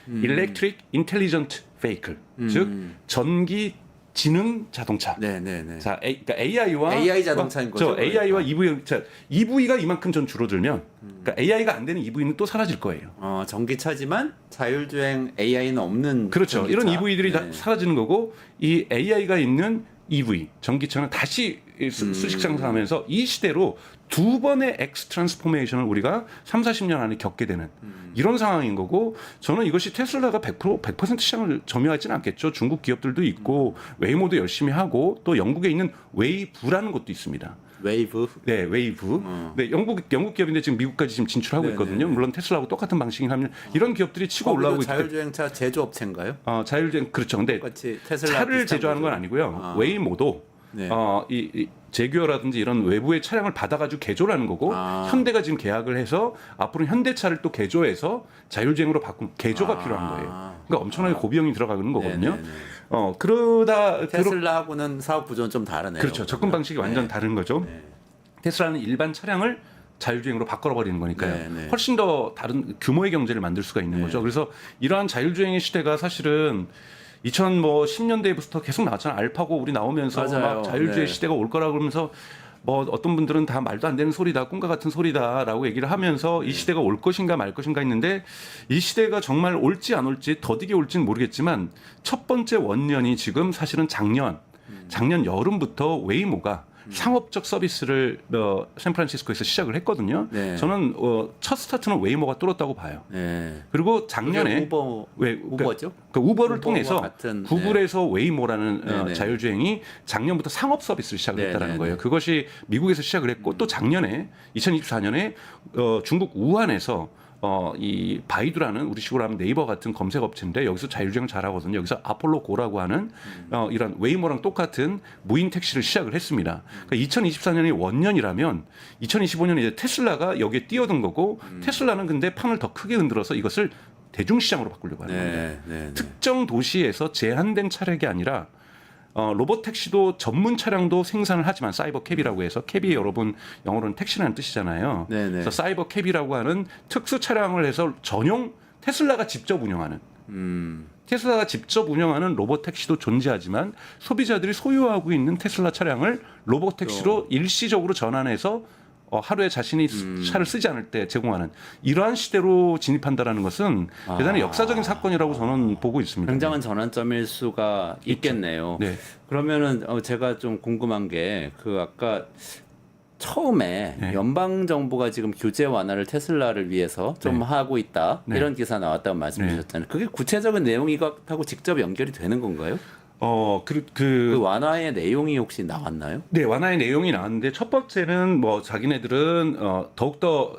Electric Intelligent Vehicle, 즉 전기 지능 자동차. 네네네. 자, 그러니까 AI와 AI 자동차인 거죠, AI와 EV, 자, EV가 이만큼 전 줄어들면, 그러니까 AI가 안 되는 EV는 또 사라질 거예요. 전기차지만 자율주행 AI는 없는. 그렇죠. 전기차. 이런 EV들이 다 네. 사라지는 거고, 이 AI가 있는 EV 전기차는 다시 수직 상승하면서 이 시대로 두 번의 X 트랜스포메이션을 우리가 30-40년 안에 겪게 되는 이런 상황인 거고, 저는 이것이 테슬라가 100% 시장을 점유하지는 않겠죠. 중국 기업들도 있고 웨이모도 열심히 하고 또 영국에 있는 웨이브라는 것도 있습니다. 웨이브. 네, 웨이브. 네, 영국 기업인데 지금 미국까지 지금 진출하고 네네네. 있거든요. 물론 테슬라하고 똑같은 방식이긴 하면 이런 기업들이 치고 올라오고 있기 때문에 자율주행차 제조업체인가요? 자율주행 그렇죠. 근데 똑같이 테슬라 차를 비슷한 제조하는 건 거죠? 아니고요. 웨이모도 네. 이 제규어라든지 이런 외부의 차량을 받아가지고 개조를 하는 거고 현대가 지금 계약을 해서 앞으로 현대차를 또 개조해서 자율주행으로 바꾼 개조가 필요한 거예요. 그러니까 엄청나게 고비용이 들어가는 거거든요. 네네네. 그러다 테슬라하고는 사업 구조는 좀 다르네요. 그렇죠. 접근 방식이 완전 다른 거죠. 네. 테슬라는 일반 차량을 자율주행으로 바꿔버리는 거니까요. 네, 네. 훨씬 더 다른 규모의 경제를 만들 수가 있는 거죠. 그래서 이러한 자율주행의 시대가 사실은 2010년대부터 계속 나왔잖아요. 알파고 우리 나오면서 맞아요. 막 자율주행 네. 시대가 올 거라고 그러면서 뭐 어떤 분들은 다 말도 안 되는 소리다, 꿈과 같은 소리다라고 얘기를 하면서 이 시대가 올 것인가 말 것인가 했는데 이 시대가 정말 올지 안 올지 더디게 올지는 모르겠지만 첫 번째 원년이 지금 사실은 작년 여름부터 웨이모가 상업적 서비스를 샌프란시스코에서 시작을 했거든요. 네. 저는 첫 스타트는 웨이모가 뚫었다고 봐요. 네. 그리고 작년에 우버죠? 그 우버를 우버와 통해서 같은, 구글에서 웨이모라는 네네. 자율주행이 작년부터 상업 서비스를 시작을 네네네. 했다는 거예요. 그것이 미국에서 시작을 했고 또 작년에 2024년에 중국 우한에서 이 바이두라는 우리 식으로 하면 네이버 같은 검색 업체인데 여기서 자율주행 잘하거든요. 여기서 아폴로 고라고 하는 이런 웨이모랑 똑같은 무인 택시를 시작을 했습니다. 그러니까 2024년이 원년이라면 2025년에 이제 테슬라가 여기에 뛰어든 거고 테슬라는 근데 판을 더 크게 흔들어서 이것을 대중시장으로 바꾸려고 하는 겁니다. 네, 네, 네. 특정 도시에서 제한된 차량이 아니라 로봇 택시도 전문 차량도 생산을 하지만 사이버 캡이라고 해서 캡이 여러분 영어로는 택시라는 뜻이잖아요. 네네. 그래서 사이버 캡이라고 하는 특수 차량을 해서 전용 테슬라가 직접 운영하는 테슬라가 직접 운영하는 로봇 택시도 존재하지만 소비자들이 소유하고 있는 테슬라 차량을 로봇 택시로 일시적으로 전환해서 하루에 자신이 차를 쓰지 않을 때 제공하는 이러한 시대로 진입한다라는 것은 대단히 역사적인 사건이라고 저는 보고 있습니다. 굉장한 전환점일 수가 있겠네요. 네. 그러면은 제가 좀 궁금한 게 그 아까 처음에 네. 연방 정부가 지금 규제 완화를 테슬라를 위해서 좀 네. 하고 있다 네. 이런 기사 나왔다고 말씀주셨잖아요. 그게 구체적인 내용이 이것하고 직접 연결이 되는 건가요? 그 완화의 내용이 혹시 나왔나요? 네, 완화의 내용이 나왔는데 첫 번째는 뭐 자기네들은 더욱더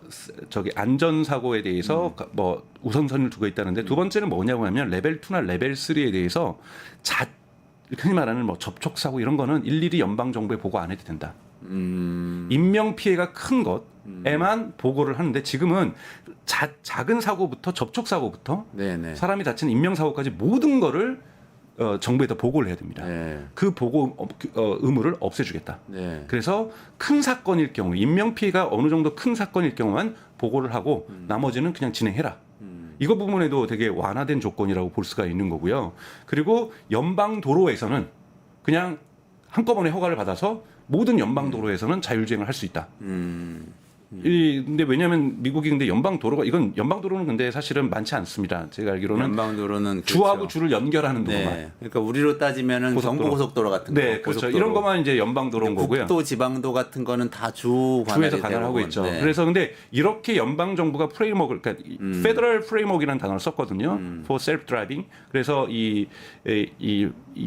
안전 사고에 대해서 뭐 우선순위를 두고 있다는데 두 번째는 뭐냐고 하면 레벨 2나 레벨 3에 대해서 흔히 말하는 뭐 접촉 사고 이런 거는 일일이 연방 정부에 보고 안 해도 된다. 인명 피해가 큰 것에만 보고를 하는데 지금은 작은 사고부터 접촉 사고부터 네네. 사람이 다친 인명 사고까지 모든 거를 정부에다 보고를 해야 됩니다. 네. 그 보고 의무를 없애주겠다. 네. 그래서 큰 사건일 경우 인명 피해가 어느 정도 큰 사건일 경우만 보고를 하고 나머지는 그냥 진행해라. 이거 부분에도 되게 완화된 조건이라고 볼 수가 있는 거고요. 그리고 연방 도로에서는 그냥 한꺼번에 허가를 받아서 모든 연방 도로에서는 자율주행을 할 수 있다. 근데 왜냐하면 미국이 근데 연방 도로가 이건 연방 도로는 근데 사실은 많지 않습니다. 제가 알기로는 연방도로는 주하고 그렇죠. 주를 연결하는 도로만. 네. 그러니까 우리로 따지면은 고속도로. 경부고속도로 같은 거. 네, 그렇죠. 고속도로. 이런 것만 이제 연방 도로인 거고요. 국도, 지방도 같은 거는 다 주 주에서 관할하고 있죠. 네. 그래서 근데 이렇게 연방 정부가 프레임워크를 그러니까 페더럴 프레임워크라는 단어를 썼거든요. for self driving. 그래서 이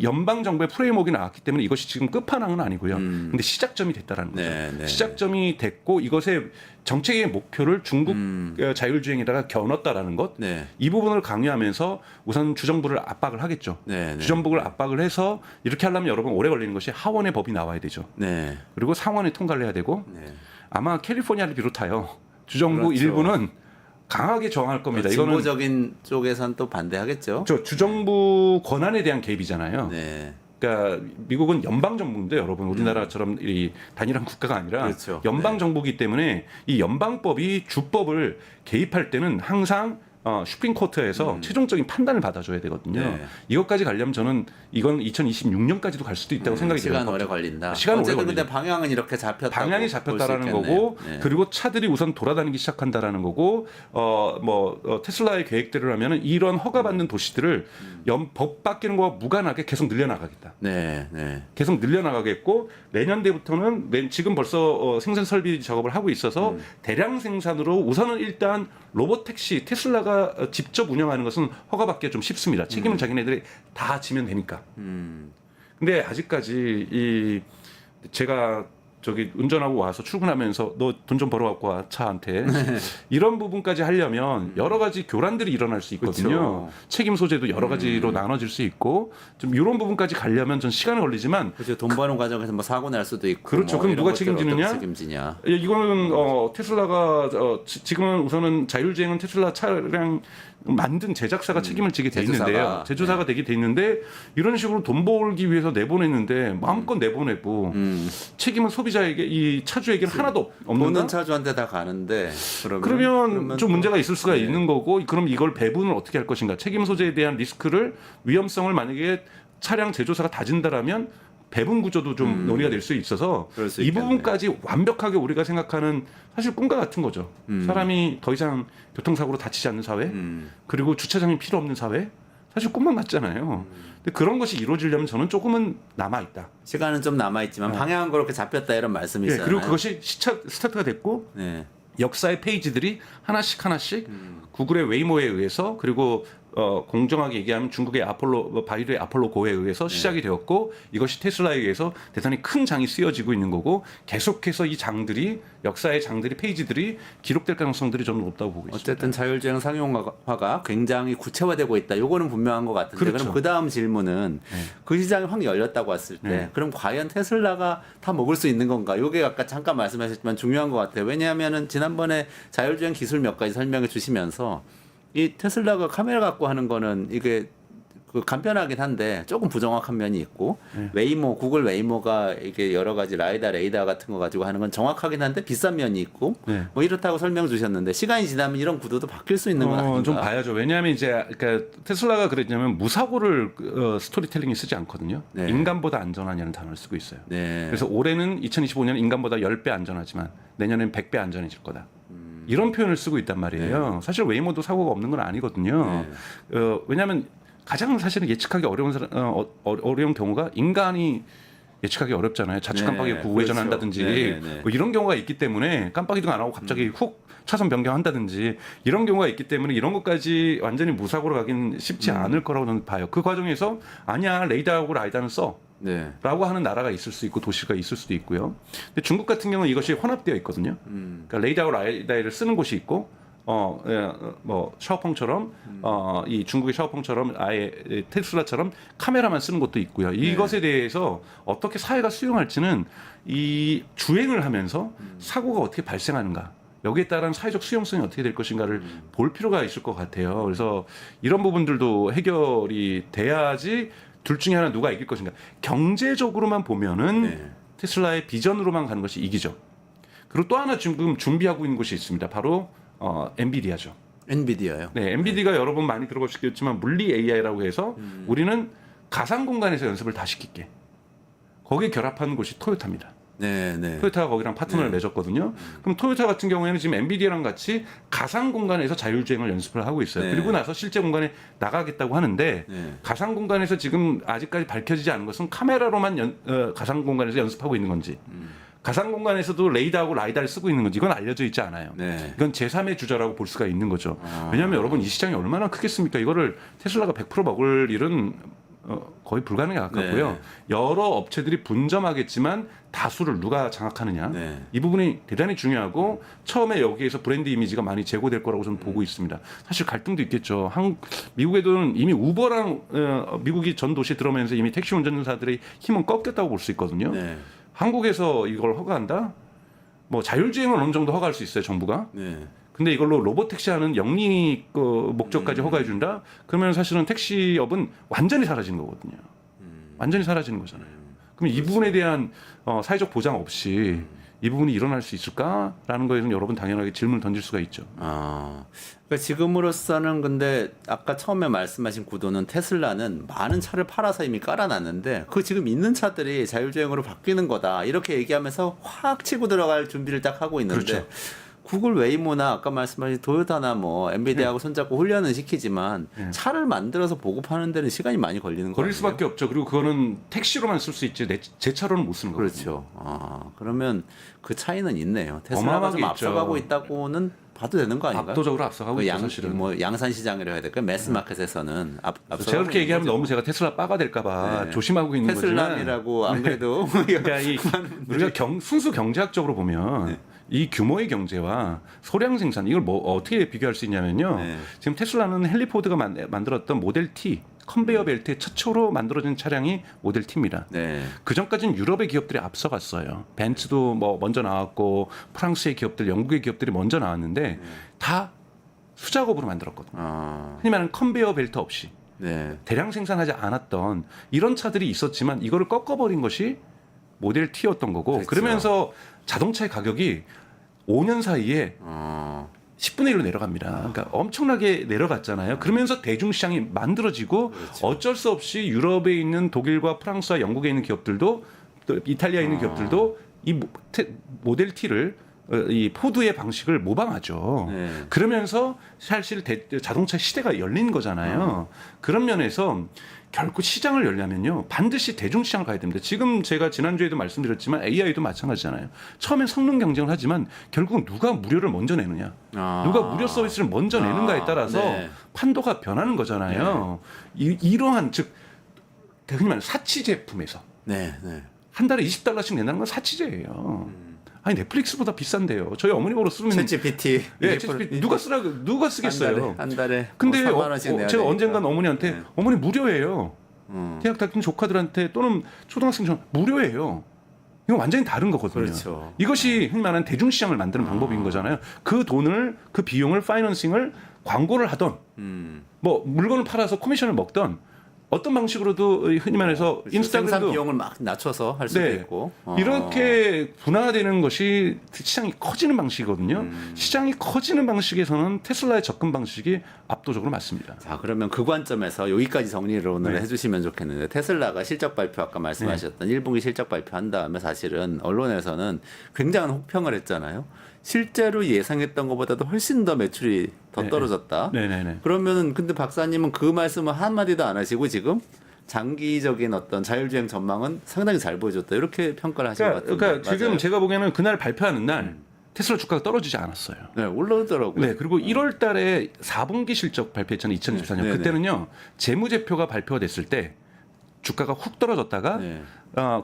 연방 정부의 프레임워크가 나왔기 때문에 이것이 지금 끝판왕은 아니고요. 근데 시작점이 됐다라는 거죠. 네, 네. 시작점이 됐고 이것의 정책의 목표를 중국 자율주행에다가 겨눴다라는 것. 네. 이 부분을 강요하면서 우선 주정부를 압박을 하겠죠. 네, 네. 주정부를 압박을 해서 이렇게 하려면 여러분 오래 걸리는 것이 하원의 법이 나와야 되죠. 네. 그리고 상원에 통과를 해야 되고 네. 아마 캘리포니아를 비롯하여 주정부 그렇죠. 일부는 강하게 저항할 겁니다. 이거는 진보적인 쪽에선 또 반대하겠죠. 저 주정부 권한에 대한 개입이잖아요. 네. 그러니까 미국은 연방 정부인데 여러분 우리나라처럼 이 단일한 국가가 아니라 그렇죠. 연방 정부이기 때문에 이 연방법이 주법을 개입할 때는 항상 슈프림 코트에서 최종적인 판단을 받아줘야 되거든요. 네. 이것까지 가려면 저는 이건 2026년까지도 갈 수도 있다고 생각이 들어요. 시간 오래 걸린다. 시간 오래 어쨌든 걸린다. 근데 방향은 이렇게 잡혔다. 방향이 잡혔다라는 거고 네. 그리고 차들이 우선 돌아다니기 시작한다라는 거고 테슬라의 계획대로 하면은 이런 허가받는 도시들을 법 바뀌는 거와 무관하게 계속 늘려나가겠다. 네, 네. 계속 늘려나가겠고 내년대부터는 지금 벌써 생산 설비 작업을 하고 있어서 대량 생산으로 우선은 일단 로봇 택시 테슬라가 직접 운영하는 것은 허가받기가 좀 쉽습니다. 책임은 자기네들이 다 지면 되니까. 근데 아직까지 제가 저기 운전하고 와서 출근하면서 너 돈 좀 벌어갖고 와 차한테 이런 부분까지 하려면 여러 가지 교란들이 일어날 수 있거든요. 그렇죠. 책임 소재도 여러 가지로 나눠질 수 있고 좀 이런 부분까지 가려면 좀 시간이 걸리지만 그렇죠. 돈 버는 과정에서 뭐 사고 날 수도 있고. 그렇죠. 뭐 그럼 이런 누가 것들을 책임지느냐? 어떻게 책임지냐? 이거는 테슬라가 지금은 우선은 자율주행은 테슬라 차량 만든 제작사가 책임을 지게 돼 제조사가. 있는데요. 제조사가 되게 돼 있는데 이런 식으로 돈 벌기 위해서 내보냈는데 마음껏 내보내고 책임은 소비자에게 이 차주에게는 하나도 없는가? 돈은 차주한테 다 가는데 그러면 좀 또- 문제가 있을 수가 네. 있는 거고 그럼 이걸 배분을 어떻게 할 것인가? 책임 소재에 대한 리스크를 위험성을 만약에 차량 제조사가 다진다라면 배분 구조도 좀 논의가 될 수 있어서 그럴 수 이 있겠네. 부분까지 완벽하게 우리가 생각하는 사실 꿈과 같은 거죠. 사람이 더 이상 교통사고로 다치지 않는 사회, 그리고 주차장이 필요 없는 사회, 사실 꿈만 같잖아요. 근데 그런 것이 이루어지려면 저는 조금은 남아 있다. 시간은 좀 남아 있지만 방향은 그렇게 잡혔다 이런 말씀이잖아요. 그리고 그것이 스타트가 됐고 네. 역사의 페이지들이 하나씩 구글의 웨이모에 의해서 그리고 공정하게 얘기하면 중국의 바이두의 아폴로 고에 의해서 시작이 되었고 이것이 테슬라에 의해서 대단히 큰 장이 쓰여지고 있는 거고 계속해서 이 장들이 역사의 장들이 페이지들이 기록될 가능성들이 저는 높다고 보고 있습니다. 어쨌든 자율주행 상용화가 굉장히 구체화되고 있다. 요거는 분명한 것 같은데 그렇죠. 그럼 그 다음 질문은 그 시장이 확 열렸다고 했을 때 그럼 과연 테슬라가 다 먹을 수 있는 건가? 요게 아까 잠깐 말씀하셨지만 중요한 것 같아요. 왜냐하면은 지난번에 자율주행 기술 몇 가지 설명해 주시면서 이 테슬라가 카메라 갖고 하는 거는 이게 그 간편하긴 한데 조금 부정확한 면이 있고 웨이모, 구글 웨이모가 이게 여러 가지 레이더 같은 거 가지고 하는 건 정확하긴 한데 비싼 면이 있고 뭐 이렇다고 설명 주셨는데 시간이 지나면 이런 구도도 바뀔 수 있는 건 아닌가? 좀 봐야죠. 왜냐하면 이제 그러니까 테슬라가 그랬냐면 무사고를 스토리텔링에 쓰지 않거든요. 네. 인간보다 안전하냐는 단어를 쓰고 있어요. 네. 그래서 올해는 2025년 인간보다 10배 안전하지만 내년엔 100배 안전해질 거다. 이런 표현을 쓰고 있단 말이에요. 사실 웨이모도 사고가 없는 건 아니거든요. 왜냐하면 가장 사실은 예측하기 어려운 경우가 인간이 예측하기 어렵잖아요. 좌측 깜빡이 네, 우회전한다든지 그렇죠. 네. 뭐 이런 경우가 있기 때문에 깜빡이도 안 하고 갑자기 훅 차선 변경한다든지 이런 경우가 있기 때문에 이런 것까지 완전히 무사고로 가긴 쉽지 않을 거라고 저는 봐요. 그 과정에서 아니야 레이더하고 라이다는 써. 네. 라고 하는 나라가 있을 수 있고 도시가 있을 수도 있고요. 근데 중국 같은 경우는 이것이 혼합되어 있거든요. 그러니까 레이더하고 라이다를 쓰는 곳이 있고 뭐 샤오펑처럼 이 중국의 샤오펑처럼 아예 테슬라처럼 카메라만 쓰는 것도 있고요. 이것에 대해서 어떻게 사회가 수용할지는 이 주행을 하면서 사고가 어떻게 발생하는가 여기에 따른 사회적 수용성이 어떻게 될 것인가를 볼 필요가 있을 것 같아요. 그래서 이런 부분들도 해결이 돼야지 둘 중에 하나 누가 이길 것인가. 경제적으로만 보면은 테슬라의 비전으로만 가는 것이 이기죠. 그리고 또 하나 지금 준비하고 있는 곳이 있습니다. 바로 엔비디아죠. 엔비디아요. 네, 엔비디아가 여러 번 많이 들어보셨겠지만 물리 AI라고 해서 우리는 가상 공간에서 연습을 다 시킬게. 거기에 결합하는 곳이 토요타입니다. 네. 토요타가 거기랑 파트너를 맺었거든요. 그럼 토요타 같은 경우에는 지금 엔비디아랑 같이 가상 공간에서 자율주행을 연습을 하고 있어요. 네. 그리고 나서 실제 공간에 나가겠다고 하는데 네. 가상 공간에서 지금 아직까지 밝혀지지 않은 것은 카메라로만 가상 공간에서 연습하고 있는 건지 가상 공간에서도 레이더하고 라이다를 쓰고 있는 건지 이건 알려져 있지 않아요. 네. 이건 제3의 주자라고 볼 수가 있는 거죠. 왜냐하면 여러분 이 시장이 얼마나 크겠습니까? 이거를 테슬라가 100% 먹을 일은 거의 불가능에 가깝고요. 네. 여러 업체들이 분점하겠지만 다수를 누가 장악하느냐. 네. 이 부분이 대단히 중요하고 처음에 여기에서 브랜드 이미지가 많이 제고될 거라고 저는 보고 있습니다. 사실 갈등도 있겠죠. 미국에도는 이미 우버랑 미국이 전 도시에 들어오면서 이미 택시 운전사들의 힘은 꺾였다고 볼 수 있거든요. 네. 한국에서 이걸 허가한다? 뭐 자율주행은 어느 정도 허가할 수 있어요, 정부가. 네. 근데 이걸로 로봇 택시하는 영리 목적까지 허가해 준다? 그러면 사실은 택시업은 완전히 사라지는 거거든요. 완전히 사라지는 거잖아요. 그럼 이 부분에 대한 사회적 보장 없이 이 부분이 일어날 수 있을까라는 거에는 여러분 당연하게 질문을 던질 수가 있죠. 그러니까 지금으로서는 근데 아까 처음에 말씀하신 구도는 테슬라는 많은 차를 팔아서 이미 깔아놨는데 그 지금 있는 차들이 자율주행으로 바뀌는 거다 이렇게 얘기하면서 확 치고 들어갈 준비를 딱 하고 있는데 그렇죠. 구글 웨이모나 아까 말씀하신 토요타나 뭐 엔비디아하고 손잡고 훈련은 시키지만 차를 만들어서 보급하는 데는 시간이 많이 걸리는 거예요. 걸릴 수밖에 없죠. 그리고 그거는 택시로만 쓸 수 있지 제 차로는 못 쓰는 거거든요. 그렇죠. 그러면 그 차이는 있네요. 테슬라가 좀 어마어마하게 앞서가고 있죠. 있다고는 봐도 되는 거 아닌가요? 압도적으로 앞서가고 있죠, 사실은. 뭐 양산 시장이라 해야 될까? 매스 마켓에서는 앞서가고 제가 그렇게 있는 얘기하면 거죠. 너무 제가 테슬라 빠가 될까봐 네. 조심하고 있는 거지만 테슬라이라고 안 그래도 그러니까 우리가 순수 경제학적으로 보면 이 규모의 경제와 소량 생산 이걸 뭐 어떻게 비교할 수 있냐면요. 네. 지금 테슬라는 헨리 포드가 만들었던 모델 T 컨베이어 벨트의 최초로 만들어진 차량이 모델 T입니다. 네. 그 전까지는 유럽의 기업들이 앞서갔어요. 벤츠도 뭐 먼저 나왔고 프랑스의 기업들, 영국의 기업들이 먼저 나왔는데 다 수작업으로 만들었거든요. 흔히 말하는 컨베이어 벨트 없이 네. 대량 생산하지 않았던 이런 차들이 있었지만 이거를 꺾어버린 것이 모델 T였던 거고 그렇죠. 그러면서 자동차의 가격이 5년 사이에 10분의 1로 내려갑니다. 그러니까 엄청나게 내려갔잖아요. 그러면서 대중시장이 만들어지고 어쩔 수 없이 유럽에 있는 독일과 프랑스와 영국에 있는 기업들도 또 이탈리아에 있는 기업들도 이 모델 T를 이 포드의 방식을 모방하죠. 네. 그러면서 사실 자동차 시대가 열린 거잖아요. 그런 면에서 결국 시장을 열려면요 반드시 대중시장을 가야 됩니다. 지금 제가 지난주에도 말씀드렸지만 AI도 마찬가지잖아요. 처음엔 성능 경쟁을 하지만 결국은 누가 무료를 먼저 내느냐 누가 무료 서비스를 먼저 내는가에 따라서 네. 판도가 변하는 거잖아요. 이러한 즉 흔히 말하는 사치 제품에서 네. 한 달에 $20씩 낸다는 건 사치제예요. 아니 넷플릭스보다 비싼데요. 저희 어머니보러 쓰면 챗GPT. 예, 챗GPT 누가 쓰겠어요? 한 달에 근데 3만 원씩 내야 제가 되니까. 언젠간 어머니한테 네. 어머니 무료예요. 대학 다니는 조카들한테 또는 초등학생 무료예요. 이건 완전히 다른 거거든요. 그렇죠. 이것이 흔히 말하는 대중시장을 만드는 방법인 거잖아요. 그 돈을 그 비용을 파이낸싱을 광고를 하던 뭐 물건을 팔아서 코미션을 먹던 어떤 방식으로도 흔히 말해서 생산 인스타그램도 비용을 막 낮춰서 할 수도 네. 있고 이렇게 분화되는 것이 시장이 커지는 방식이거든요. 시장이 커지는 방식에서는 테슬라의 접근 방식이 압도적으로 맞습니다. 자, 그러면 그 관점에서 여기까지 정리를 오늘 네. 해주시면 좋겠는데 테슬라가 실적 발표 아까 말씀하셨던 1분기 실적 발표한 다음에 사실은 언론에서는 굉장한 혹평을 했잖아요. 실제로 예상했던 것보다도 훨씬 더 매출이 더 네. 떨어졌다. 네네네. 그러면은 근데 박사님은 그 말씀을 한마디도 안 하시고 지금 장기적인 어떤 자율주행 전망은 상당히 잘 보여줬다. 이렇게 평가를 하신 것 같은데. 그러니까 지금 맞아요? 제가 보기에는 그날 발표하는 날 테슬라 주가가 떨어지지 않았어요. 네, 올라오더라고요. 네, 그리고 1월 달에 4분기 실적 발표했잖아요. 2024년. 네네. 그때는요. 재무제표가 발표가 됐을 때 주가가 훅 떨어졌다가 네.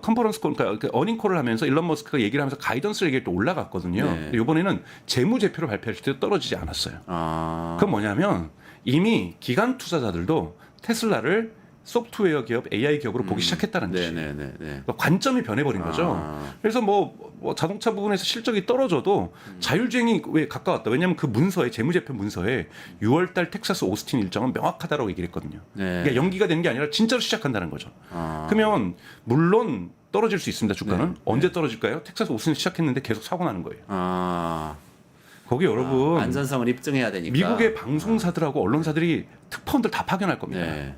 컨퍼런스 콜, 그러니까 어닝콜을 하면서 일론 머스크가 얘기를 하면서 가이던스를 얘기할 때 올라갔거든요. 네. 근데 이번에는 재무제표를 발표할 때 떨어지지 않았어요. 아. 그건 뭐냐면 이미 기관 투자자들도 테슬라를 소프트웨어 기업, AI 기업으로 보기 시작했다는 뜻이에요. 네네네. 그러니까 관점이 변해버린 거죠. 그래서 뭐 자동차 부분에서 실적이 떨어져도 자율주행이 왜 가까웠다. 왜냐하면 그 문서에 재무제표 문서에 6월달 텍사스 오스틴 일정은 명확하다라고 얘기를 했거든요. 네. 그러니까 연기가 된 게 아니라 진짜로 시작한다는 거죠. 그러면 물론 떨어질 수 있습니다. 주가는 네. 언제 떨어질까요? 텍사스 오스틴 시작했는데 계속 사고 나는 거예요. 아. 거기 여러분 안전성을 입증해야 되니까. 미국의 방송사들하고 언론사들이 특파원들 다 파견할 겁니다. 네.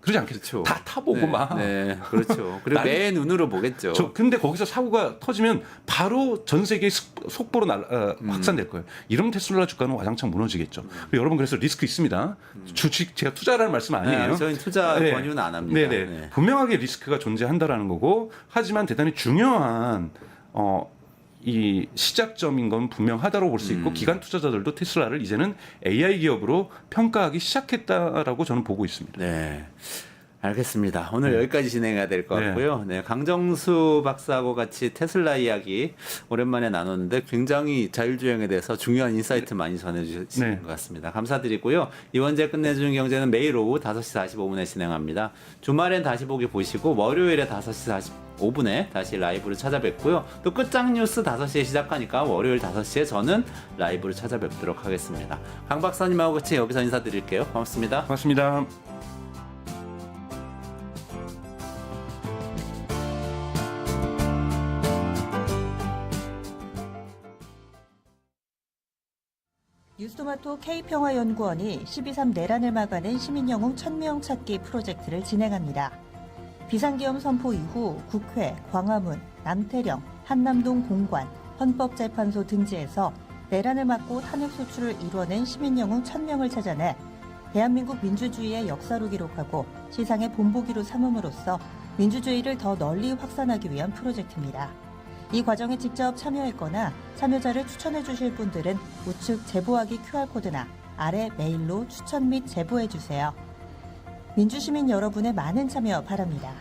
그러지 않겠죠. 다 타보고 네, 막. 네, 그렇죠. 그리고 나는- 내 눈으로 보겠죠. 근데 거기서 사고가 터지면 바로 전 세계 속보로 확산될 거예요. 이러면 테슬라 주가는 와장창 무너지겠죠. 여러분 그래서 리스크 있습니다. 주식 제가 투자라는 말씀 아니에요. 네, 저희는 투자 네. 권유는 안 합니다. 네네. 네. 분명하게 리스크가 존재한다라는 거고, 하지만 대단히 중요한 이 시작점인 건 분명하다고 볼 수 있고, 기관 투자자들도 테슬라를 이제는 AI 기업으로 평가하기 시작했다라고 저는 보고 있습니다. 네. 알겠습니다. 오늘 여기까지 진행해야 될 것 네. 같고요. 네, 강정수 박사하고 같이 테슬라 이야기 오랜만에 나눴는데 굉장히 자율주행에 대해서 중요한 인사이트 많이 전해주신 네. 것 같습니다. 감사드리고요. 이원재 끝내주는 경제는 매일 오후 5시 45분에 진행합니다. 주말엔 다시 보기 보시고 월요일에 5시 45분에 다시 라이브로 찾아뵙고요. 또 끝장 뉴스 5시에 시작하니까 월요일 5시에 저는 라이브로 찾아뵙도록 하겠습니다. 강 박사님하고 같이 여기서 인사드릴게요. 고맙습니다. 고맙습니다. 뉴스토마토 K평화연구원이 12.3 내란을 막아낸 시민영웅 1000명 찾기 프로젝트를 진행합니다. 비상계엄 선포 이후 국회, 광화문, 남태령, 한남동 공관, 헌법재판소 등지에서 내란을 막고 탄핵 소추를 이뤄낸 시민영웅 1000명을 찾아내 대한민국 민주주의의 역사로 기록하고 시상의 본보기로 삼음으로써 민주주의를 더 널리 확산하기 위한 프로젝트입니다. 이 과정에 직접 참여했거나 참여자를 추천해 주실 분들은 우측 제보하기 QR코드나 아래 메일로 추천 및 제보해 주세요. 민주시민 여러분의 많은 참여 바랍니다.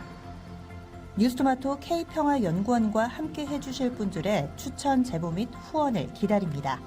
뉴스토마토 K평화연구원과 함께 해주실 분들의 추천 제보 및 후원을 기다립니다.